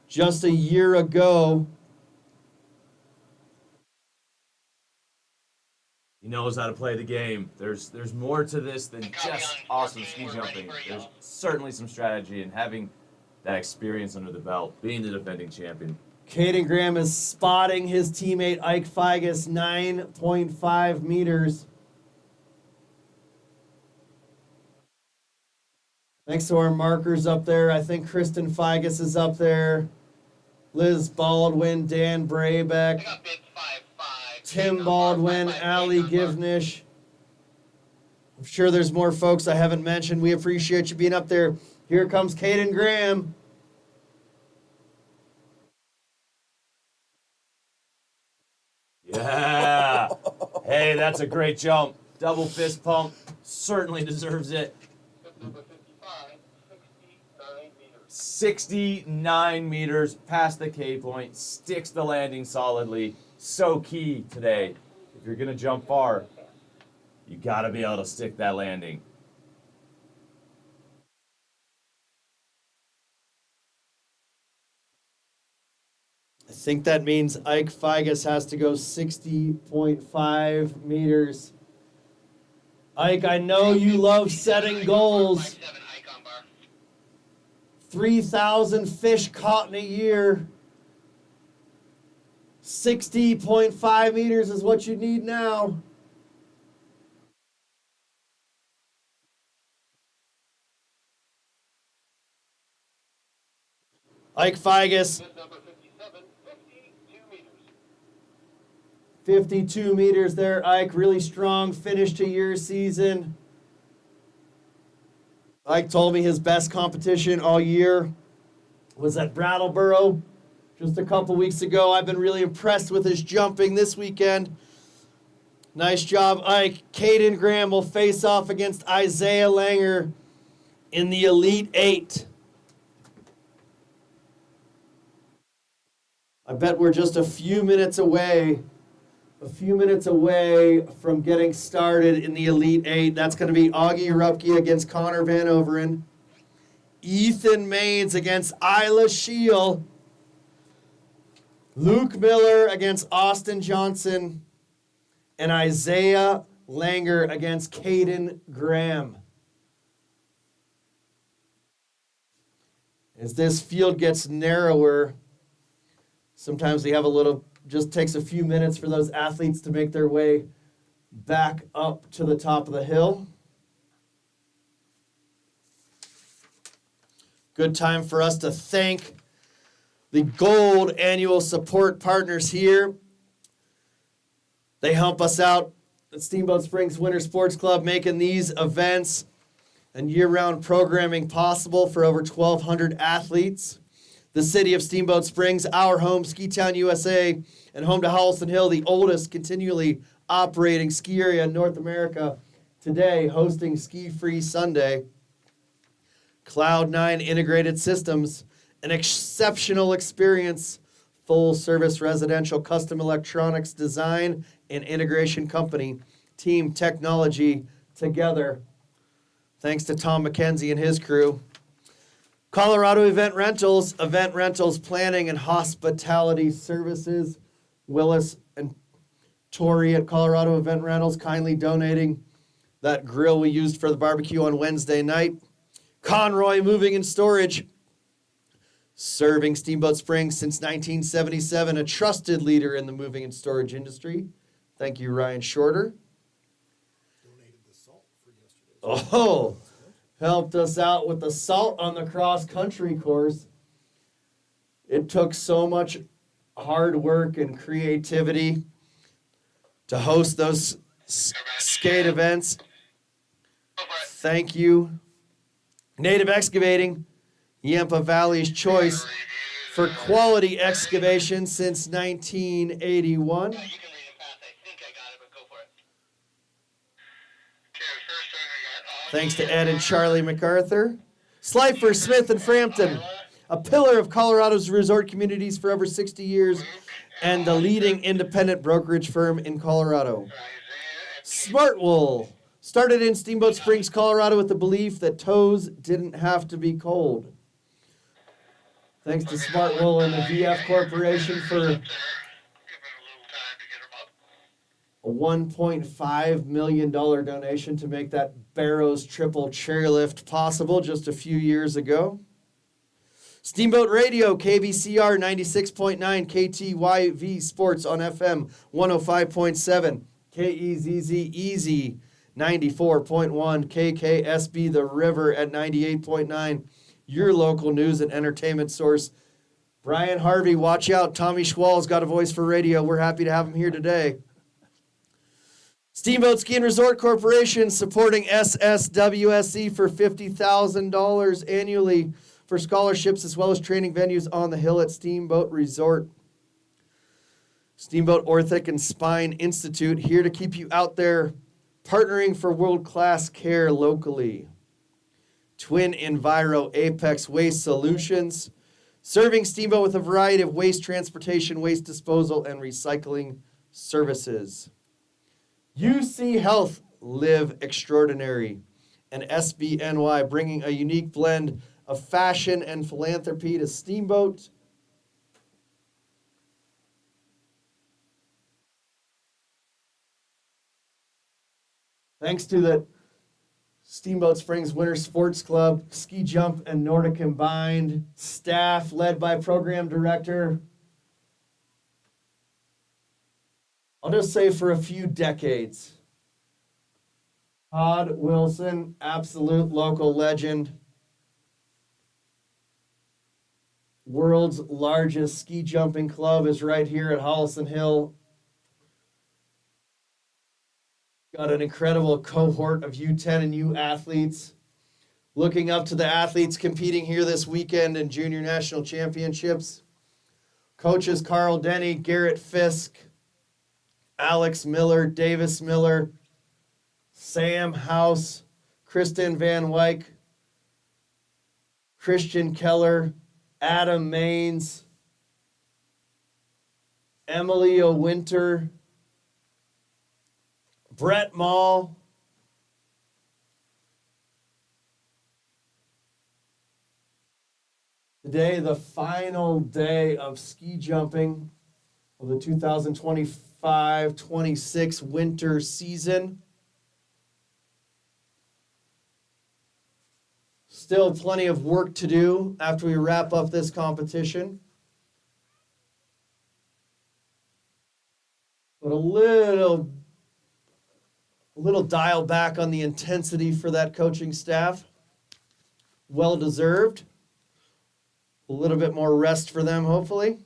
just a year ago. He knows how to play the game. There's more to this than just awesome ski jumping. There's certainly some strategy and having that experience under the belt, being the defending champion. Caden Graham is spotting his teammate Ike Figas 9.5 meters. Thanks to our markers up there. I think Kristen Figas is up there. Liz Baldwin, Dan Brabeck, I got bid 5-5. Tim Baldwin, Allie Givnish. I'm sure there's more folks I haven't mentioned. We appreciate you being up there. Here comes Caden Graham. Yeah. Hey, that's a great jump. Double fist pump. Certainly deserves it. Number 55, 69 meters. 69 meters past the K point. Sticks the landing solidly. So key today. If you're going to jump far, you got to be able to stick that landing. I think that means Ike Figas has to go 60.5 meters Ike, I know you love setting goals. 5'7" Icon bar. 3,000 fish caught in a year. 60.5 meters is what you need now. Ike Figus, Number 57, 52 meters. 52 meters there, Ike. Really strong finish to your season. Ike told me his best competition all year was at Brattleboro just a couple weeks ago. I've been really impressed with his jumping this weekend. Nice job, Ike. Caden Graham will face off against Isaiah Langer in the Elite Eight. I bet we're just a few minutes away from getting started in the Elite Eight. That's going to be Augie Rupke against Connor Van Overen. Ethan Maines against Isla Scheel. Luke Miller against Austin Johnson. And Isaiah Langer against Caden Graham. As this field gets narrower, sometimes we have just takes a few minutes for those athletes to make their way back up to the top of the hill. Good time for us to thank the Gold Annual Support Partners here. They help us out at Steamboat Springs Winter Sports Club, making these events and year-round programming possible for over 1,200 athletes. The city of Steamboat Springs, our home, Ski Town, USA, and home to Howelsen Hill, the oldest continually operating ski area in North America, today hosting Ski Free Sunday. Cloud9 Integrated Systems, an exceptional experience, full-service residential custom electronics design and integration company, team technology together. Thanks to Tom McKenzie and his crew. Colorado Event Rentals planning and hospitality services. Willis and Tori at Colorado Event Rentals kindly donating that grill we used for the barbecue on Wednesday night. Conroy Moving and Storage, serving Steamboat Springs since 1977, a trusted leader in the moving and storage industry. Thank you, Ryan Shorter. Donated the salt for yesterday. Oh, helped us out with the salt on the cross-country course. It took so much hard work and creativity to host those skate events. Thank you. Native Excavating, Yampa Valley's choice for quality excavation since 1981. You can read it fast. I think I got it, but go for it. Okay, first thing I got Thanks to Ed and Charlie MacArthur. Slifer, Smith, and Frampton, a pillar of Colorado's resort communities for over 60 years and the leading independent brokerage firm in Colorado. Smartwool, started in Steamboat Springs, Colorado with the belief that toes didn't have to be cold. Thanks to Smartwool and the VF Corporation for a $1.5 million donation to make that Barrows Triple Chairlift possible just a few years ago. Steamboat Radio, KVCR 96.9, KTYV Sports on FM 105.7, KEZZ Easy 94.1, KKSB The River at 98.9, your local news and entertainment source. Brian Harvey, watch out. Tommy Schwal's got a voice for radio. We're happy to have him here today. Steamboat Ski and Resort Corporation supporting SSWSC for $50,000 annually for scholarships as well as training venues on the hill at Steamboat Resort. Steamboat Orthic and Spine Institute, here to keep you out there, partnering for world-class care locally. Twin Enviro Apex Waste Solutions, serving Steamboat with a variety of waste transportation, waste disposal, and recycling services. UC Health, Live Extraordinary, and SBNY, bringing a unique blend of fashion and philanthropy to Steamboat. Thanks to the Steamboat Springs Winter Sports Club, Ski Jump and Nordic combined staff led by program director, I'll just say for a few decades, Todd Wilson, absolute local legend, world's largest ski jumping club is right here at Howelsen Hill. Got an incredible cohort of U10 and U athletes. Looking up to the athletes competing here this weekend in Junior National Championships. Coaches Carl Denny, Garrett Fisk, Alex Miller, Davis Miller, Sam House, Kristen Van Wyk, Christian Keller, Adam Maines, Emily O'Winter, Brett Mall, today, the final day of ski jumping of the 2025-26 winter season. Still plenty of work to do after we wrap up this competition. But a little dial back on the intensity for that coaching staff. Well deserved. A little bit more rest for them, hopefully.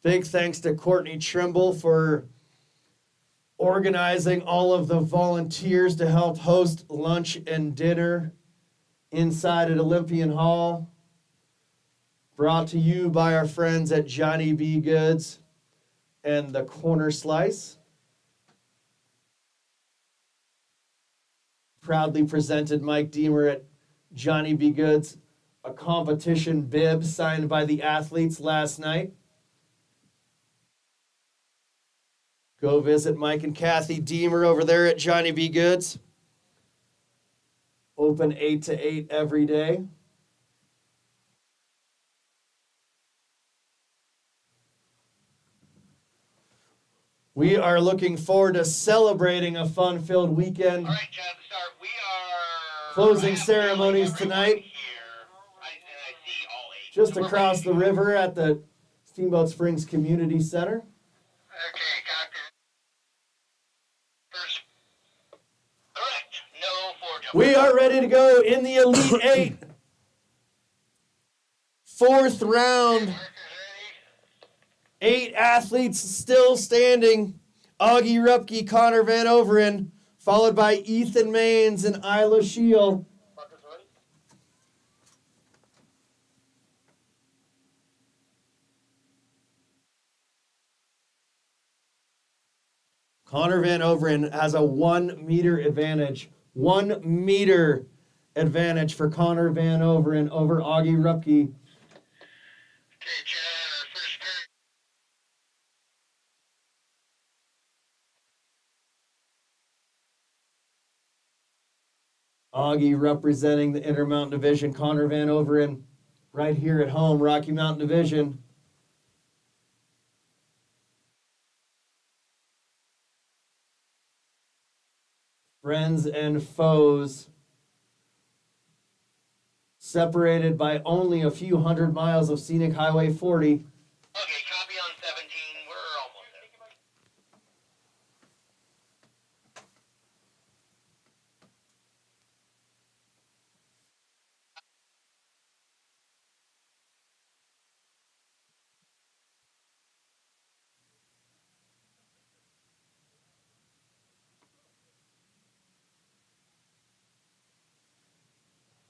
Big thanks to Courtney Trimble for organizing all of the volunteers to help host lunch and dinner inside at Olympian Hall. Brought to you by our friends at Johnny B. Goods and the Corner Slice. Proudly presented Mike Deemer at Johnny B. Goods, a competition bib signed by the athletes last night. Go visit Mike and Kathy Deemer over there at Johnny B. Goods. Open 8 to 8 every day. We are looking forward to celebrating a fun-filled weekend. All right, Chad, start. We are Closing ceremonies tonight. I see all 8. Just across the river at the Steamboat Springs Community Center. Okay, copy. First, correct. No four jump. We are ready to go in the Elite 8. Fourth round. 8 athletes still standing. Augie Rupke, Connor Van Overen, followed by Ethan Maines and Isla Scheel. Connor Van Overen has a 1 meter advantage. 1 meter advantage for Connor Van Overen over Augie Rupke. Okay, Chad, our first turn. Augie representing the Intermountain Division. Connor Van Overen right here at home, Rocky Mountain Division. Friends and foes separated by only a few hundred miles of scenic Highway 40. Okay, copy on 17. We're almost there.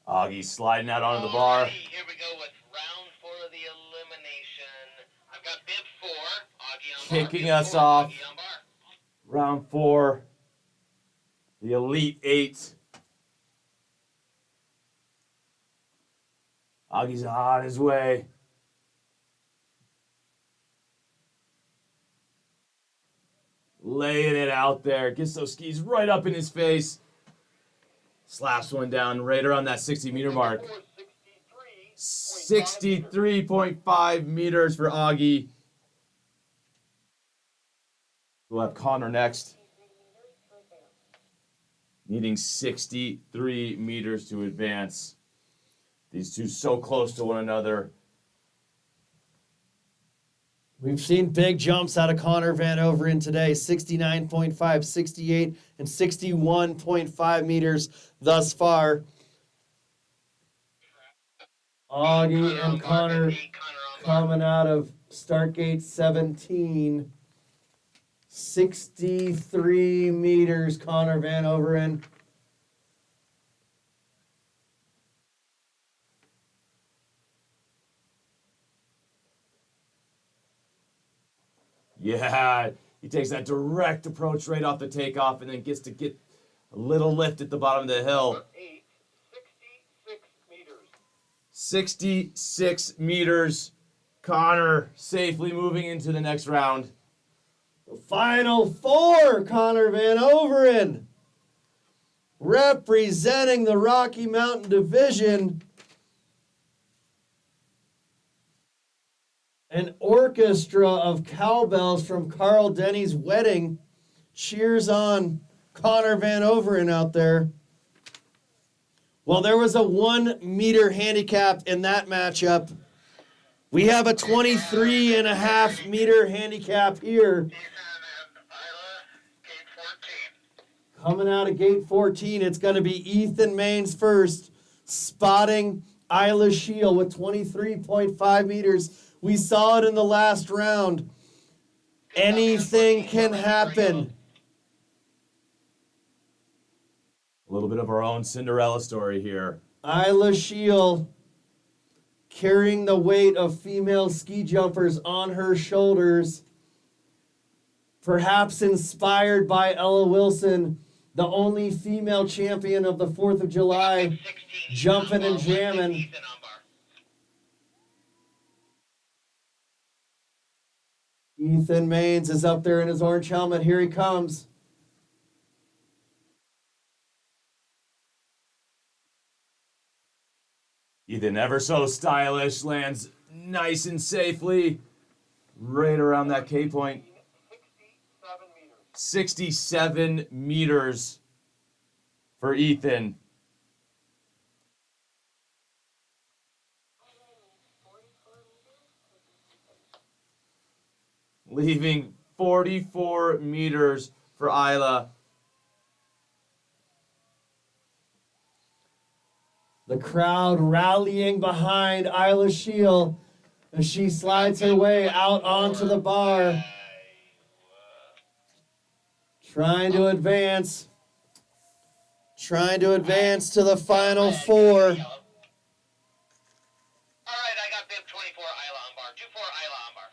Augie sliding out onto the bar. Alrighty, here we go with round 4 of the elimination. I've got bib 4, Augie on bar. Kicking Bib us 4, off. Augie on bar. Round 4. The Elite 8. Augie's on his way. Laying it out there. Gets those skis right up in his face. Slaps one down right around that 60-meter mark. 463. 63.5 meters for Augie. We'll have Connor next. Needing 63 meters to advance. These two so close to one another. We've seen big jumps out of Connor Van Overen today. 69.5, 68, and 61.5 meters thus far. Augie and Connor coming out of start gate 17. 63 meters, Connor Van Overen. Yeah, he takes that direct approach right off the takeoff and then gets to get a little lift at the bottom of the hill. 66 meters. 66 meters. Connor safely moving into the next round. The final four, Connor Van Overen, representing the Rocky Mountain Division. An orchestra of cowbells from Carl Denny's wedding cheers on Connor Van Overen out there. Well, there was a 1 meter handicap in that matchup. We have a 23.5 meter handicap here. Coming out of gate 14, it's going to be Ethan Maines first, spotting Isla Shield with 23.5 meters. We saw it in the last round. Anything can happen. A little bit of our own Cinderella story here. Isla Shield carrying the weight of female ski jumpers on her shoulders. Perhaps inspired by Ella Wilson, the only female champion of the 4th of July, jumping and jamming. Ethan Maines is up there in his orange helmet. Here he comes. Ethan, ever so stylish, lands nice and safely right around that K point. 67 meters for Ethan. Leaving 44 meters for Isla. The crowd rallying behind Isla Shield as she slides her way out onto the bar. Trying to advance to the final four. All right, I got bib 24 Isla on bar. 24 Isla on bar.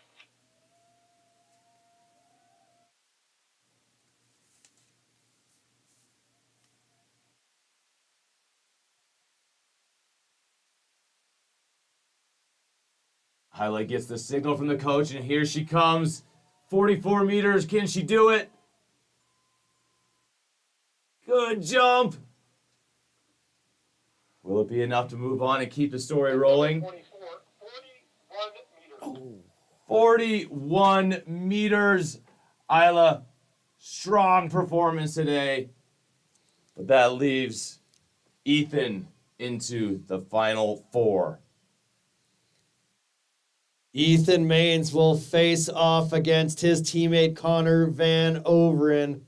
Isla gets the signal from the coach, and here she comes. 44 meters. Can she do it? Good jump. Will it be enough to move on and keep the story rolling? 41 meters. Isla, strong performance today. But that leaves Ethan into the final four. Ethan Maines will face off against his teammate Connor Van Overen.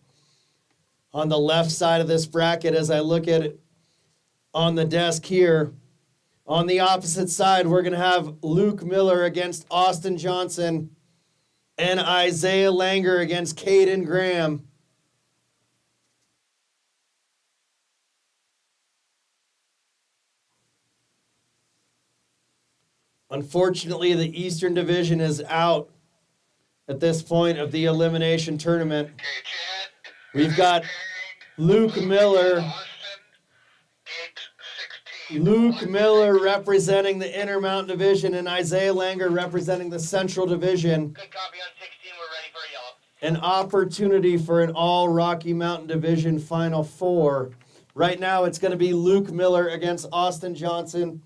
On the left side of this bracket, as I look at it on the desk here, on the opposite side, we're going to have Luke Miller against Austin Johnson and Isaiah Langer against Caden Graham. Unfortunately, the Eastern Division is out at this point of the elimination tournament. We've got Luke Miller representing the Intermountain Division and Isaiah Langer representing the Central Division. Good copy on 16. We're ready for yellow. An opportunity for an all Rocky Mountain Division Final Four. Right now, it's going to be Luke Miller against Austin Johnson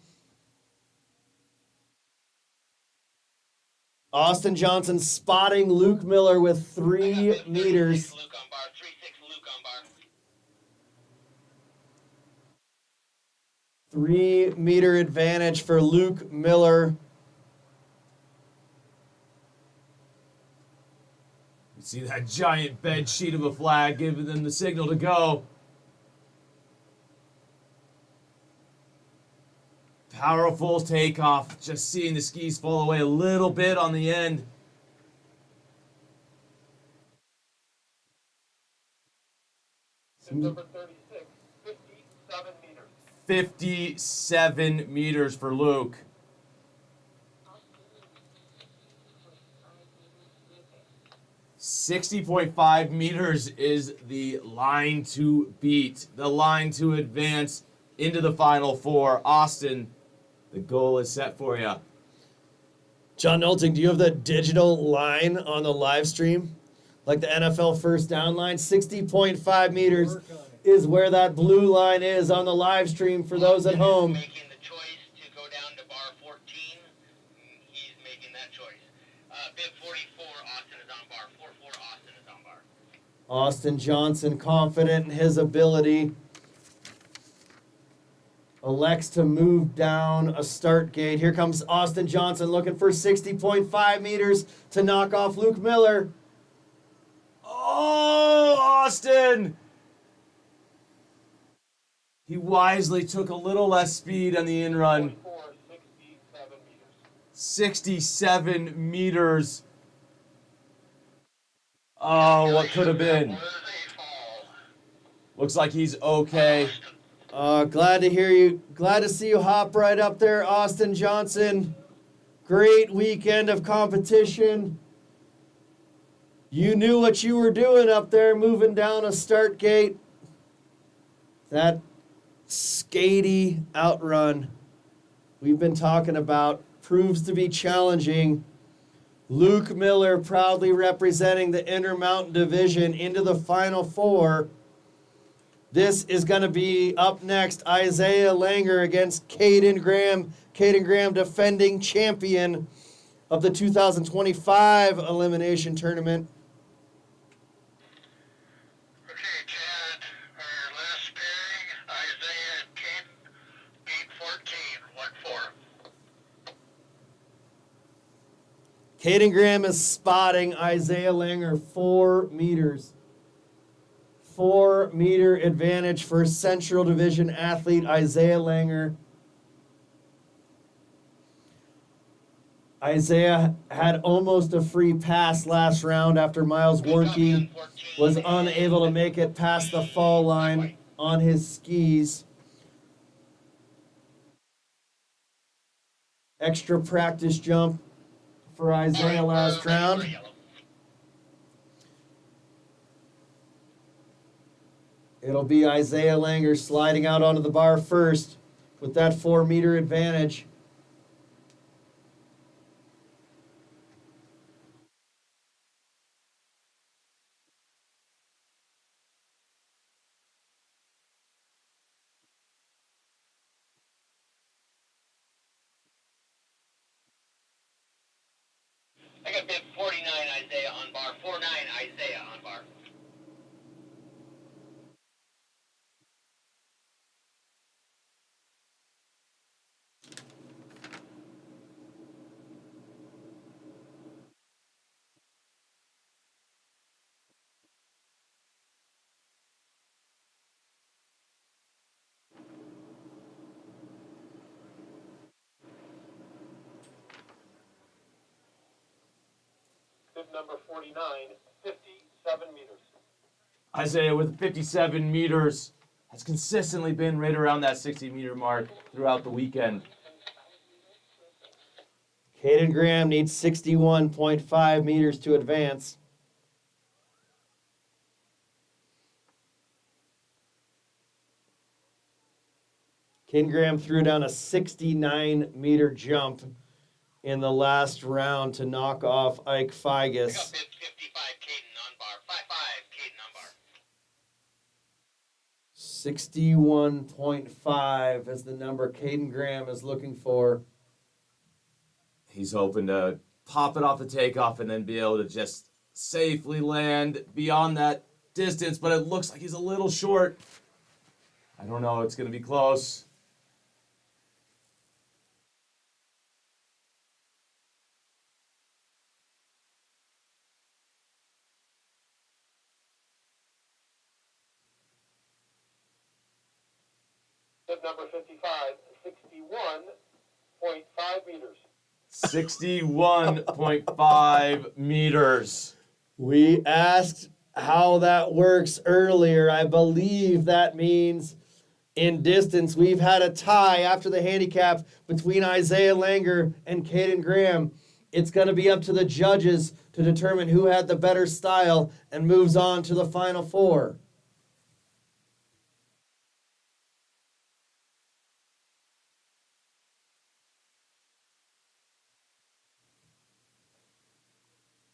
Austin Johnson spotting Luke Miller with 3 meters. Luke on bar. 3-6 Luke on bar. 3-meter advantage for Luke Miller. You see that giant bed sheet of a flag giving them the signal to go. Powerful takeoff. Just seeing the skis fall away a little bit on the end. Number 36, 57 meters. 57 meters for Luke. 60.5 meters is the line to beat, the line to advance into the Final Four. Austin, the goal is set for you. John Nolting, do you have the digital line on the live stream? Like the NFL first down line? 60.5 meters is where that blue line is on the live stream for those at home. Making the choice to go down to bar 14. He's making that choice. Bib 44, Austin is on bar. 44, Austin is on bar. Austin Johnson confident in his ability. Elects to move down a start gate. Here comes Austin Johnson looking for 60.5 meters to knock off Luke Miller. Oh, Austin! He wisely took a little less speed on the in-run. 67 meters. Oh, what could have been? Looks like he's okay. Glad to hear you. Glad to see you hop right up there, Austin Johnson. Great weekend of competition. You knew what you were doing up there, moving down a start gate. That skatey outrun we've been talking about proves to be challenging. Luke Miller proudly representing the Intermountain Division into the Final Four. This is going to be up next. Isaiah Langer against Caden Graham. Caden Graham, defending champion of the 2025 Elimination Tournament. Okay, Chad, our last pairing, Isaiah and Caden, beat 14, 1-4. Caden Graham is spotting Isaiah Langer 4 meters. 4-meter advantage for Central Division athlete Isaiah Langer. Isaiah had almost a free pass last round after Miles Warnke was unable to make it past the fall line on his skis. Extra practice jump for Isaiah last round. It'll be Isaiah Langer sliding out onto the bar first with that 4-meter advantage. I got bib 49, Isaiah on bar. 49, Isaiah on bar. Bib number 49, 57 meters. Isaiah with 57 meters has consistently been right around that 60-meter mark throughout the weekend. Caden Graham needs 61.5 meters to advance. Caden Graham threw down a 69-meter jump in the last round to knock off Ike I got Figus. bib 55, Caden on bar. 55, Caden on bar. 61.5 is the number Caden Graham is looking for. He's hoping to pop it off the takeoff and then be able to just safely land beyond that distance, but it looks like he's a little short. I don't know, it's going to be close. Tip number 55, 61.5 meters. 61.5 meters. We asked how that works earlier. I believe that means in distance. We've had a tie after the handicap between Isaiah Langer and Caden Graham. It's going to be up to the judges to determine who had the better style and moves on to the final four.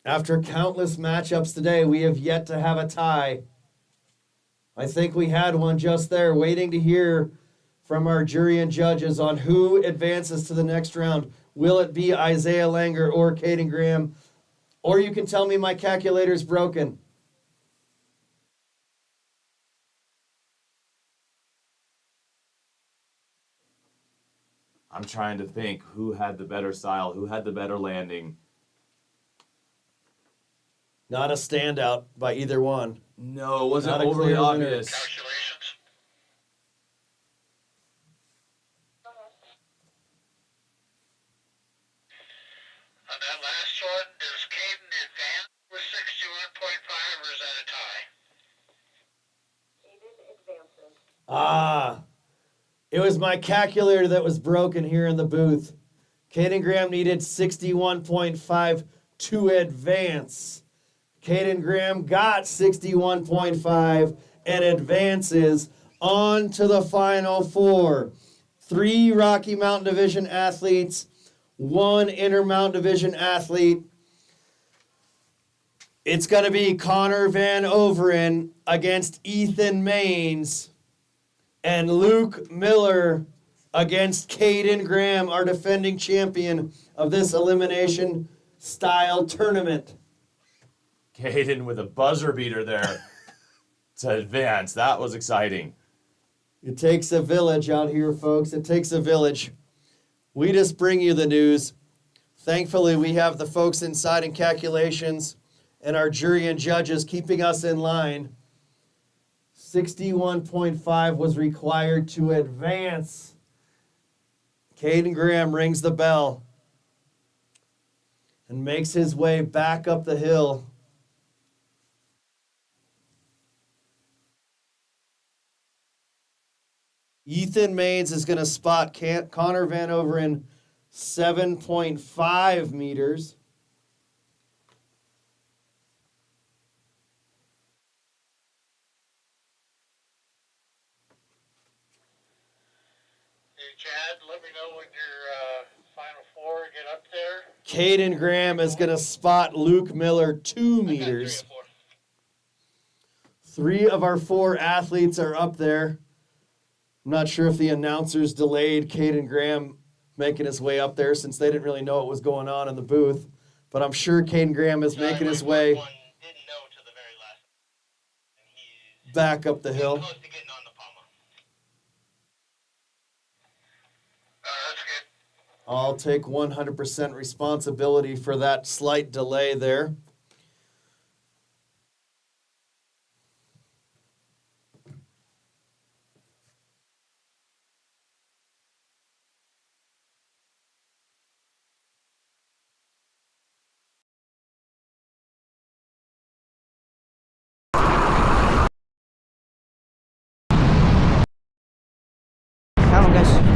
After countless matchups today, we have yet to have a tie. I think we had one just there, waiting to hear from our jury and judges on who advances to the next round. Will it be Isaiah Langer or Caden Graham? Or you can tell me my calculator's broken. I'm trying to think who had the better style, who had the better landing. Not a standout by either one. No, it wasn't Not a overly clear winner. obvious. Calculations. On that last one, does Caden advance with 61.5 or is that a tie? Caden advances. Ah, it was my calculator that was broken here in the booth. Caden Graham needed 61.5 to advance. Caden Graham got 61.5 and advances on to the final four. 3 Rocky Mountain Division athletes, 1 Intermountain Division athlete. It's going to be Connor Van Overen against Ethan Maines and Luke Miller against Caden Graham, our defending champion of this elimination style tournament. Caden with a buzzer beater there to advance. That was exciting. It takes a village out here, folks. It takes a village. We just bring you the news. Thankfully, we have the folks inside in calculations and our jury and judges keeping us in line. 61.5 was required to advance. Caden Graham rings the bell and makes his way back up the hill. Ethan Maines is going to spot Connor Van Overen 7.5 meters. Hey, Chad, let me know when your final four get up there. Caden Graham is going to spot Luke Miller 2 meters. 3 of our 4 athletes are up there. I'm not sure if the announcers delayed Caden Graham making his way up there since they didn't really know what was going on in the booth. But I'm sure Caden Graham is making his way back up the hill. That's good. I'll take 100% responsibility for that slight delay there. Come on, guys.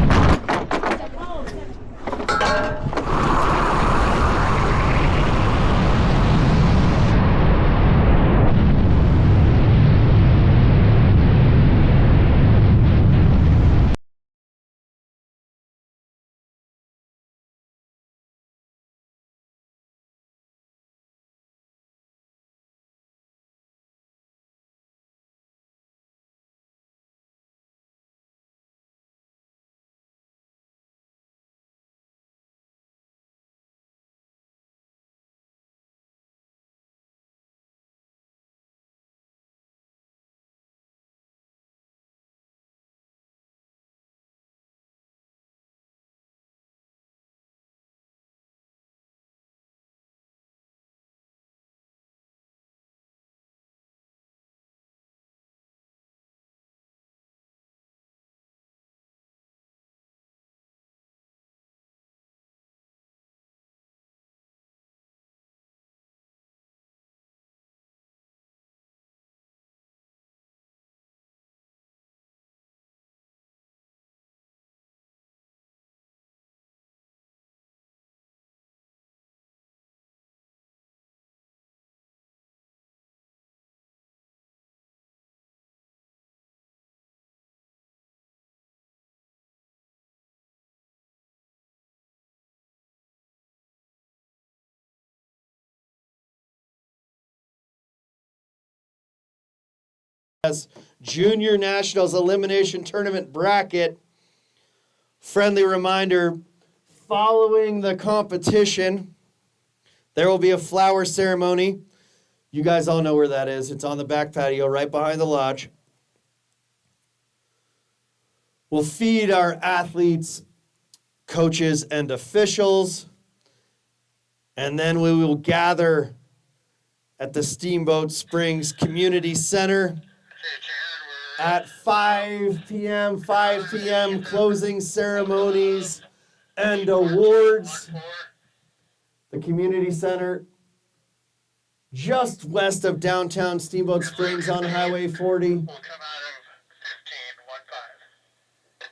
Junior Nationals Elimination Tournament bracket. Friendly reminder, following the competition, there will be a flower ceremony. You guys all know where that is. It's on the back patio right behind the lodge. We'll feed our athletes, coaches, and officials. And then we will gather at the Steamboat Springs Community Center at 5 p.m. Closing ceremonies and awards. The Community Center, just west of downtown Steamboat Springs on Highway 40. Will come out of 15, 1-5.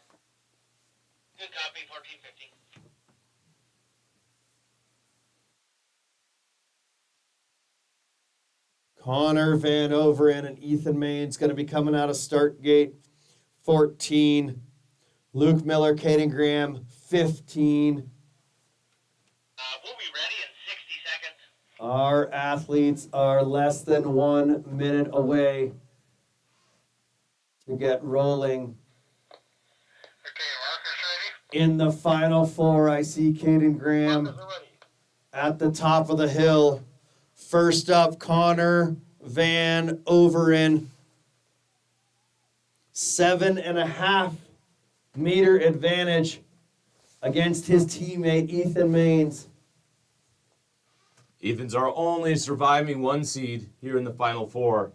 Good copy, 1450. Connor Van Overen and Ethan Main's going to be coming out of start gate 14. Luke Miller, Caden Graham, 15. We'll be ready in 60 seconds. Our athletes are less than 1 minute away to get rolling. Okay, markers ready? In the final four, I see Caden Graham at the top of the hill. First up, Connor Van Overen. 7.5 meter advantage against his teammate, Ethan Maines. Ethan's our only surviving one seed here in the final four.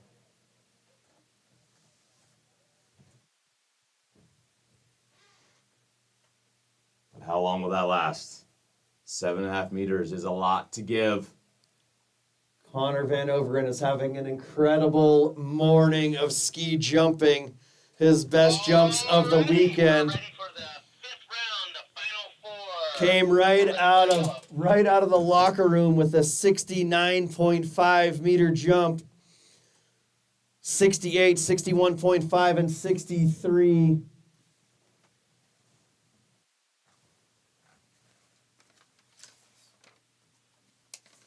But how long will that last? 7.5 meters is a lot to give. Connor Van Overen is having an incredible morning of ski jumping. His best jumps of the weekend. Ready for the 5th round, the final four. Came right out of the locker room with a 69.5 meter jump. 68, 61.5, and 63.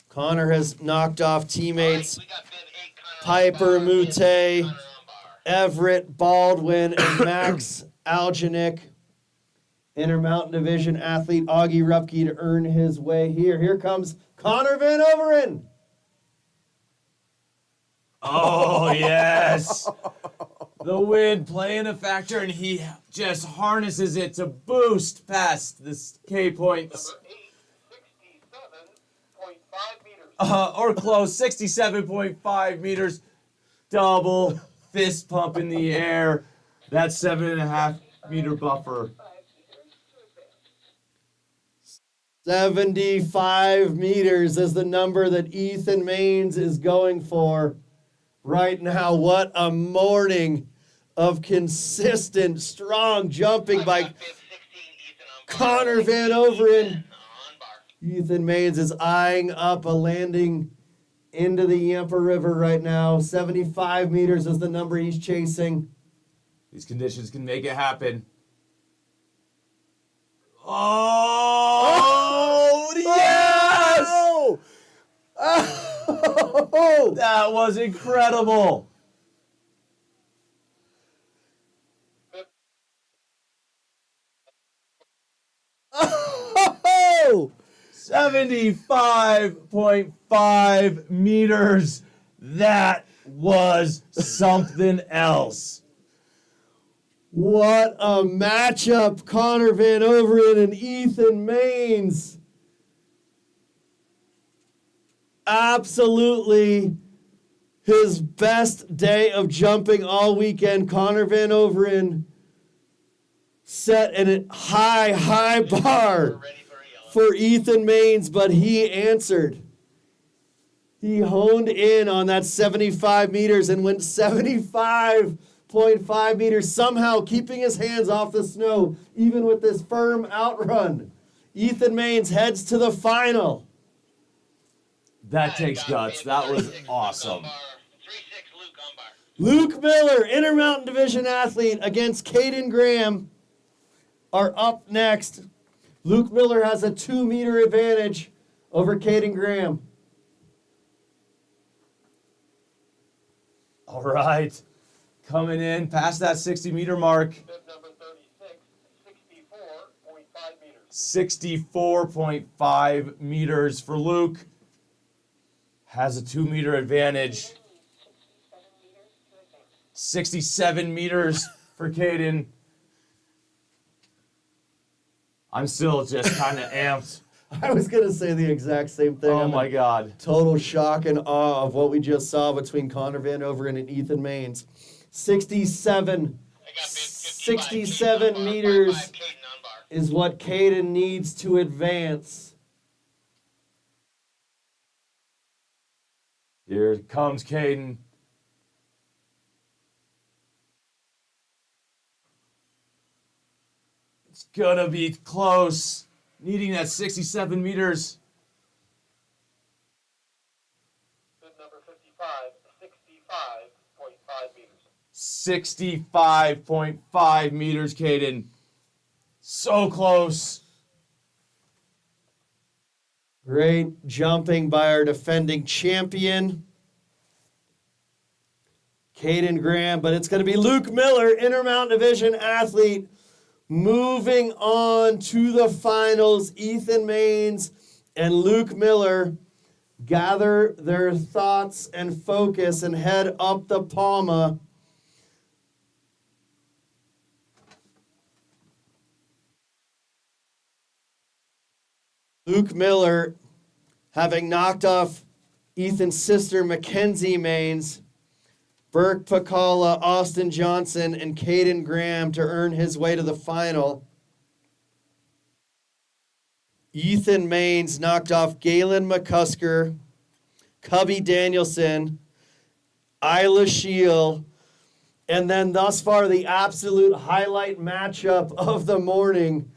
Connor has knocked off teammates Piper Mute, Everett Baldwin, and Max Algenick. Intermountain Division athlete Augie Rupke to earn his way here. Here comes Connor Van Overen. Oh, yes. The wind playing a factor, and he just harnesses it to boost past this K points. 67.5 meters. Or close, 67.5 meters. Double fist pump in the air. That 7.5 meter buffer. 75 meters is the number that Ethan Maines is going for right now. What a morning of consistent, strong jumping by Connor Van Overen. Ethan Maines is eyeing up a landing into the Yampa River right now. 75 meters is the number he's chasing. These conditions can make it happen. Oh, yes! Oh! That was incredible. Oh! 75.5 meters. That was something else. What a matchup, Connor Van Overen and Ethan Maines. Absolutely his best day of jumping all weekend. Connor Van Overen set a high bar for Ethan Maines, but he answered. He honed in on that 75 meters and went 75.5 meters, somehow keeping his hands off the snow, even with this firm outrun. Ethan Maines heads to the final. That takes guts. That was awesome. 3-6 Luke Umbar. Luke Miller, Intermountain Division athlete, against Caden Graham, are up next. Luke Miller has a 2 meter advantage over Caden Graham. All right. coming in past that 60-meter mark. Bib number 36, 64.5 meters. 64.5 meters for Luke. Has a 2-meter advantage. 67 meters for Caden. I'm still just kind of amped. I was going to say the exact same thing. Oh my God. Total shock and awe of what we just saw between Connor Vanover and Ethan Maines. 67 meters is what Caden needs to advance. Here comes Caden. It's gonna be close. Needing that 67 meters. Bib number 55, 65.5 meters. 65.5 meters, Caden. So close. Great jumping by our defending champion, Caden Graham, but it's going to be Luke Miller, Intermountain Division athlete, moving on to the finals. Ethan Maines and Luke Miller gather their thoughts and focus and head up the Palma. Luke Miller, having knocked off Ethan's sister Mackenzie Maines, Burke Pacala, Austin Johnson, and Caden Graham to earn his way to the final. Ethan Maines knocked off Galen McCusker, Cubby Danielson, Isla Shield, and then thus far the absolute highlight matchup of the morning.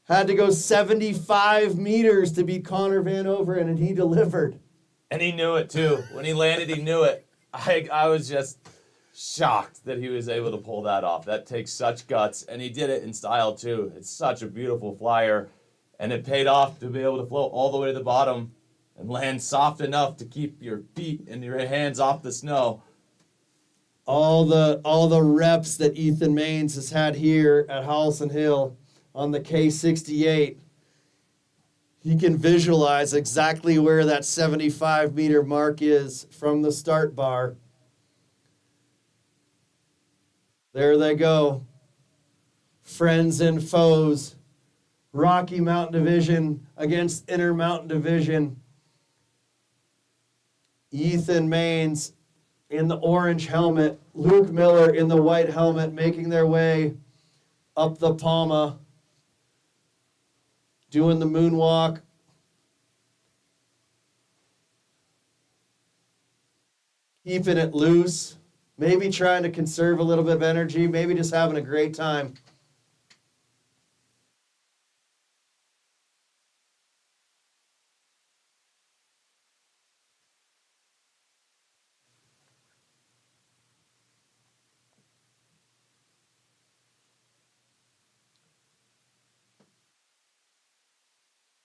Had to go 75 meters to beat Connor Vanover, and he delivered. And he knew it too. When he landed, he knew it. I was just shocked that he was able to pull that off. That takes such guts, and he did it in style too. It's such a beautiful flyer, and it paid off to be able to float all the way to the bottom and land soft enough to keep your feet and your hands off the snow. All the reps that Ethan Maines has had here at Howelsen Hill on the K68, he can visualize exactly where that 75-meter mark is from the start bar. There they go. Friends and foes. Rocky Mountain Division against Intermountain Division. Ethan Maines in the orange helmet, Luke Miller in the white helmet, making their way up the Palma, doing the moonwalk. Keeping it loose, maybe trying to conserve a little bit of energy, maybe just having a great time.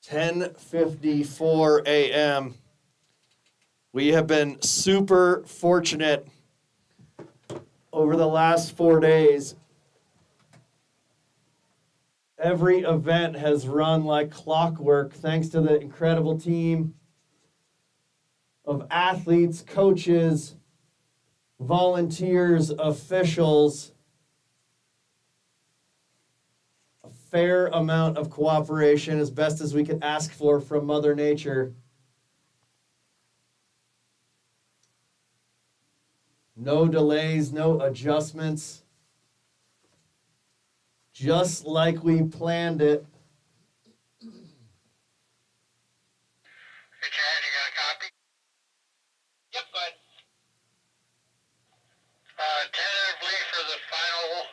(10:54 a.m.) We have been super fortunate over the last 4 days. Every event has run like clockwork thanks to the incredible team of athletes, coaches, volunteers, officials. A fair amount of cooperation, as best as we could ask for from Mother Nature. No delays, no adjustments. Just like we planned it. Hey, Chad, you got a copy? Yep, go ahead. Tentatively for the final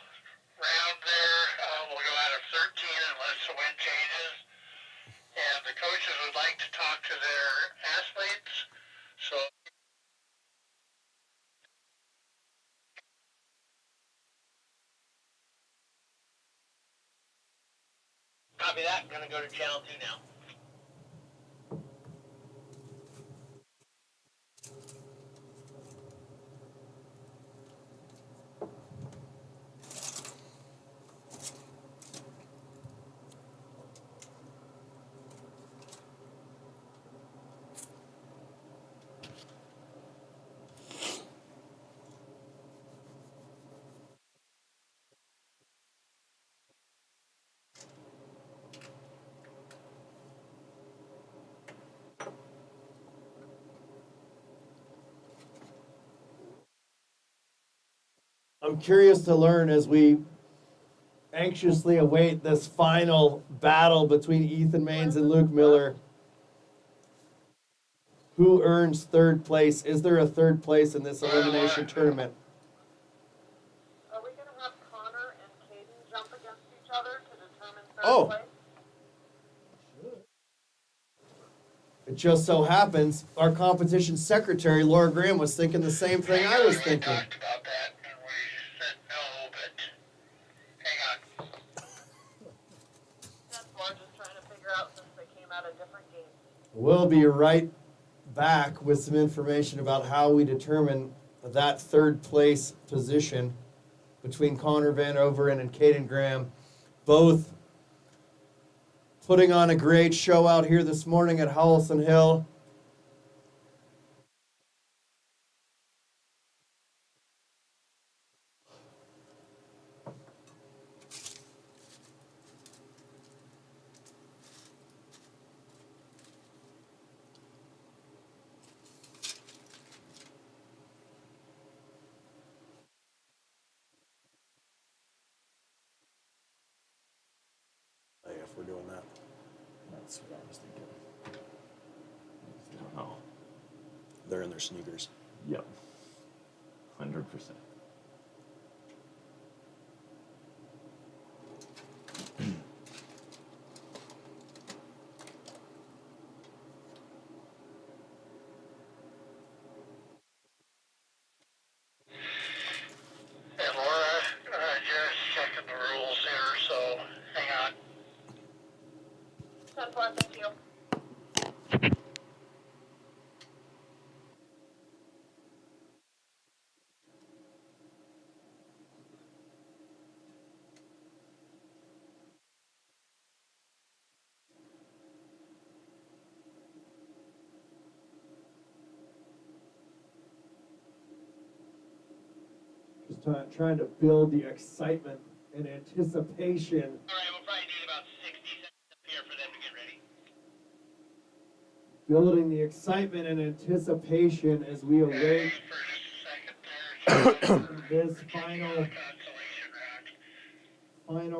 round there, we'll go out of 13 unless the wind changes. And the coaches would like to talk to their athletes. So Copy that. Gonna go to channel 2 now. I'm curious to learn as we anxiously await this final battle between Ethan Maines and Luke Miller. Who earns third place? Is there a third place in this elimination tournament? Are we going to have Connor and Caden jump against each other to determine third Oh. place? It just so happens our competition secretary, Laura Graham, was thinking the same thing I was thinking. We talked about that and we said no, but hang on. That's why I'm just trying to figure out since they came out of different games. We'll be right back with some information about how we determine that third place position between Connor Van Overen and Caden Graham, both putting on a great show out here this morning at Howelsen Hill. If we're doing that. That's what I was thinking. I don't know. They're in their sneakers. Yep. 100%. And Laura, just checking the rules here, so hang on. 10-4, thank you. Just trying to build the excitement and anticipation. All right, we'll probably need about 60 seconds up here for them to get ready. Building the excitement and anticipation as we await this final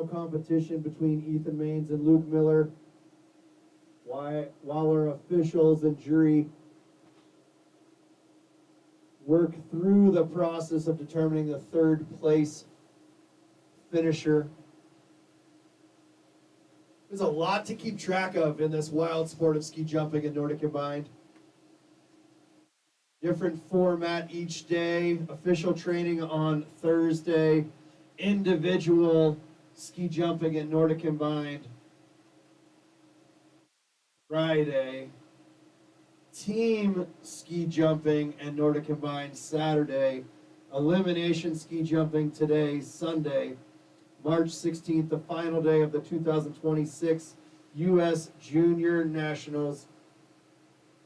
competition between Ethan Maines and Luke Miller. While our officials and jury work through the process of determining the third place finisher. There's a lot to keep track of in this wild sport of ski jumping and Nordic combined. Different format each day, official training on Thursday, individual ski jumping and Nordic combined Friday, team ski jumping and Nordic combined Saturday, elimination ski jumping today, Sunday, March 16th, the final day of the 2026 U.S. Junior Nationals.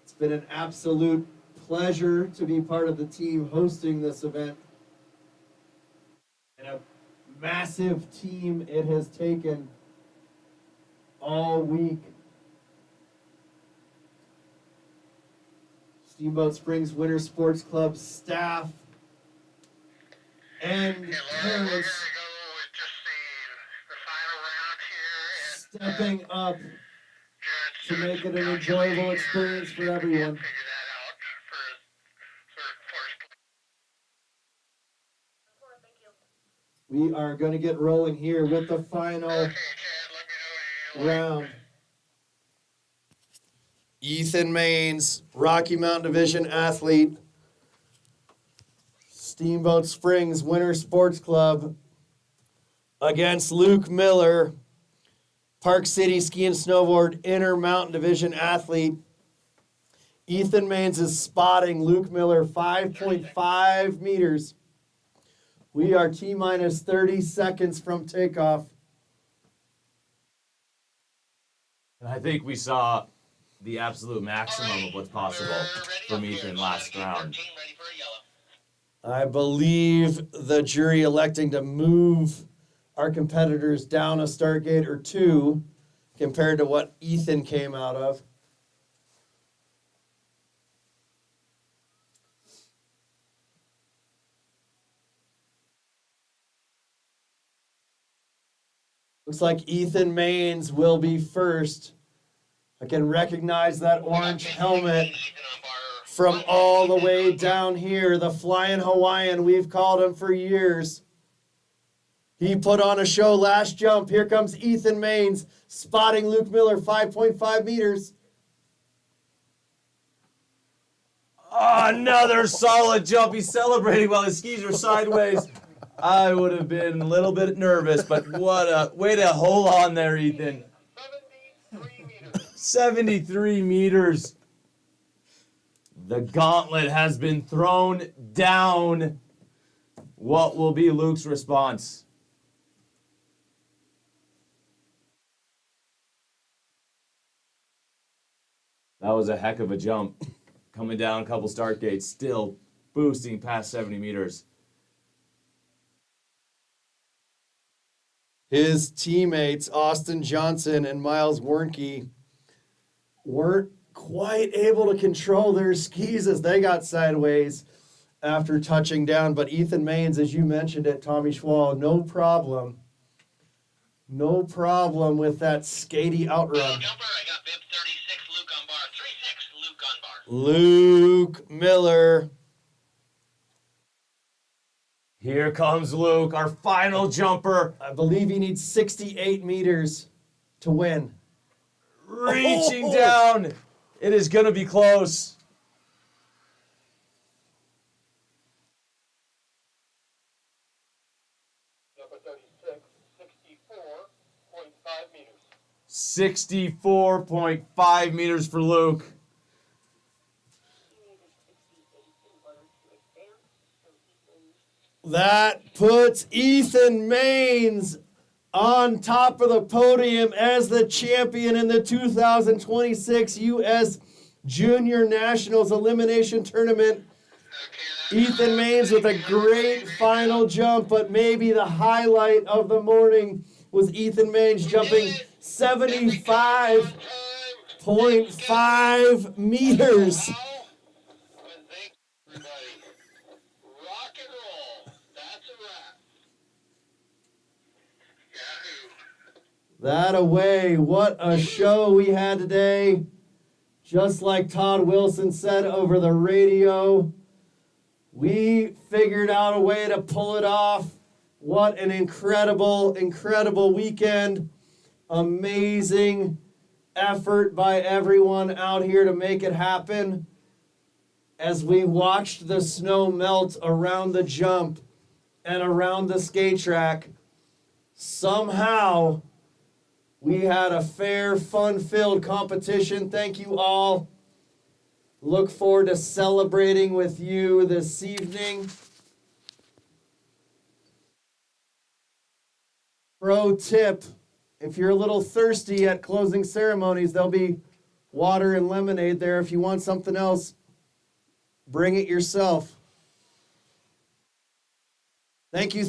It's been an absolute pleasure to be part of the team hosting this event. And a massive team it has taken all week. Steamboat Springs Winter Sports Club staff and parents stepping up to make it an enjoyable experience for everyone. We are going to get rolling here with the final round. Ethan Maines, Rocky Mountain Division athlete, Steamboat Springs Winter Sports Club, against Luke Miller, Park City Ski and Snowboard Intermountain Division athlete. Ethan Maines is spotting Luke Miller 5.5 meters. We are T-minus 30 seconds from takeoff. And I think we saw the absolute maximum of what's possible from Ethan last round. I believe the jury electing to move our competitors down a start gate or two compared to what Ethan came out of. Looks like Ethan Maines will be first. I can recognize that orange helmet from all the way down here. The Flying Hawaiian, we've called him for years. He put on a show last jump. Here comes Ethan Maines, spotting Luke Miller, 5.5 meters. Another solid jump. He's celebrating while his skis are sideways. I would have been a little bit nervous, but what a way to hold on there, Ethan. 73 meters. The gauntlet has been thrown down. What will be Luke's response? That was a heck of a jump. Coming down a couple start gates, still boosting past 70 meters. His teammates, Austin Johnson and Miles Warnke, weren't quite able to control their skis as they got sideways after touching down. But Ethan Maines, as you mentioned it, Tommy Schwal, no problem. No problem with that skatey outrun. Luke Miller. Here comes Luke, our final jumper. I believe he needs 68 meters to win. Reaching down. It is going to be close. Number 36, 64.5 meters. 64.5 meters for Luke. That puts Ethan Maines on top of the podium as the champion in the 2026 U.S. Junior Nationals Elimination Tournament. Ethan Maines with a great final jump, but maybe the highlight of the morning was Ethan Maines jumping 75.5 meters. That away, what a show we had today. Just like Todd Wilson said over the radio, we figured out a way to pull it off. What an incredible, incredible weekend. Amazing effort by everyone out here to make it happen. As we watched the snow melt around the jump and around the skate track, somehow we had a fair, fun-filled competition. Thank you all. Look forward to celebrating with you this evening. Pro tip, if you're a little thirsty at closing ceremonies, there'll be water and lemonade there. If you want something else, bring it yourself. Thank you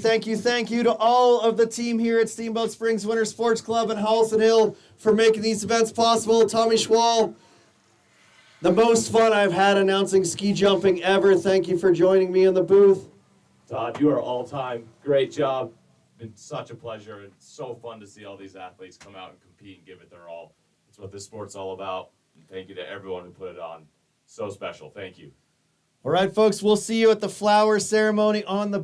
to all of the team here at Steamboat Springs Winter Sports Club and Howelsen Hill for making these events possible. Tommy Schwal, the most fun I've had announcing ski jumping ever. Thank you for joining me in the booth. Todd, you are all time. Great job. Been such a pleasure. It's so fun to see all these athletes come out and compete and give it their all. It's what this sport's all about. And thank you to everyone who put it on. So special. Thank you. All right, folks, we'll see you at the flower ceremony on the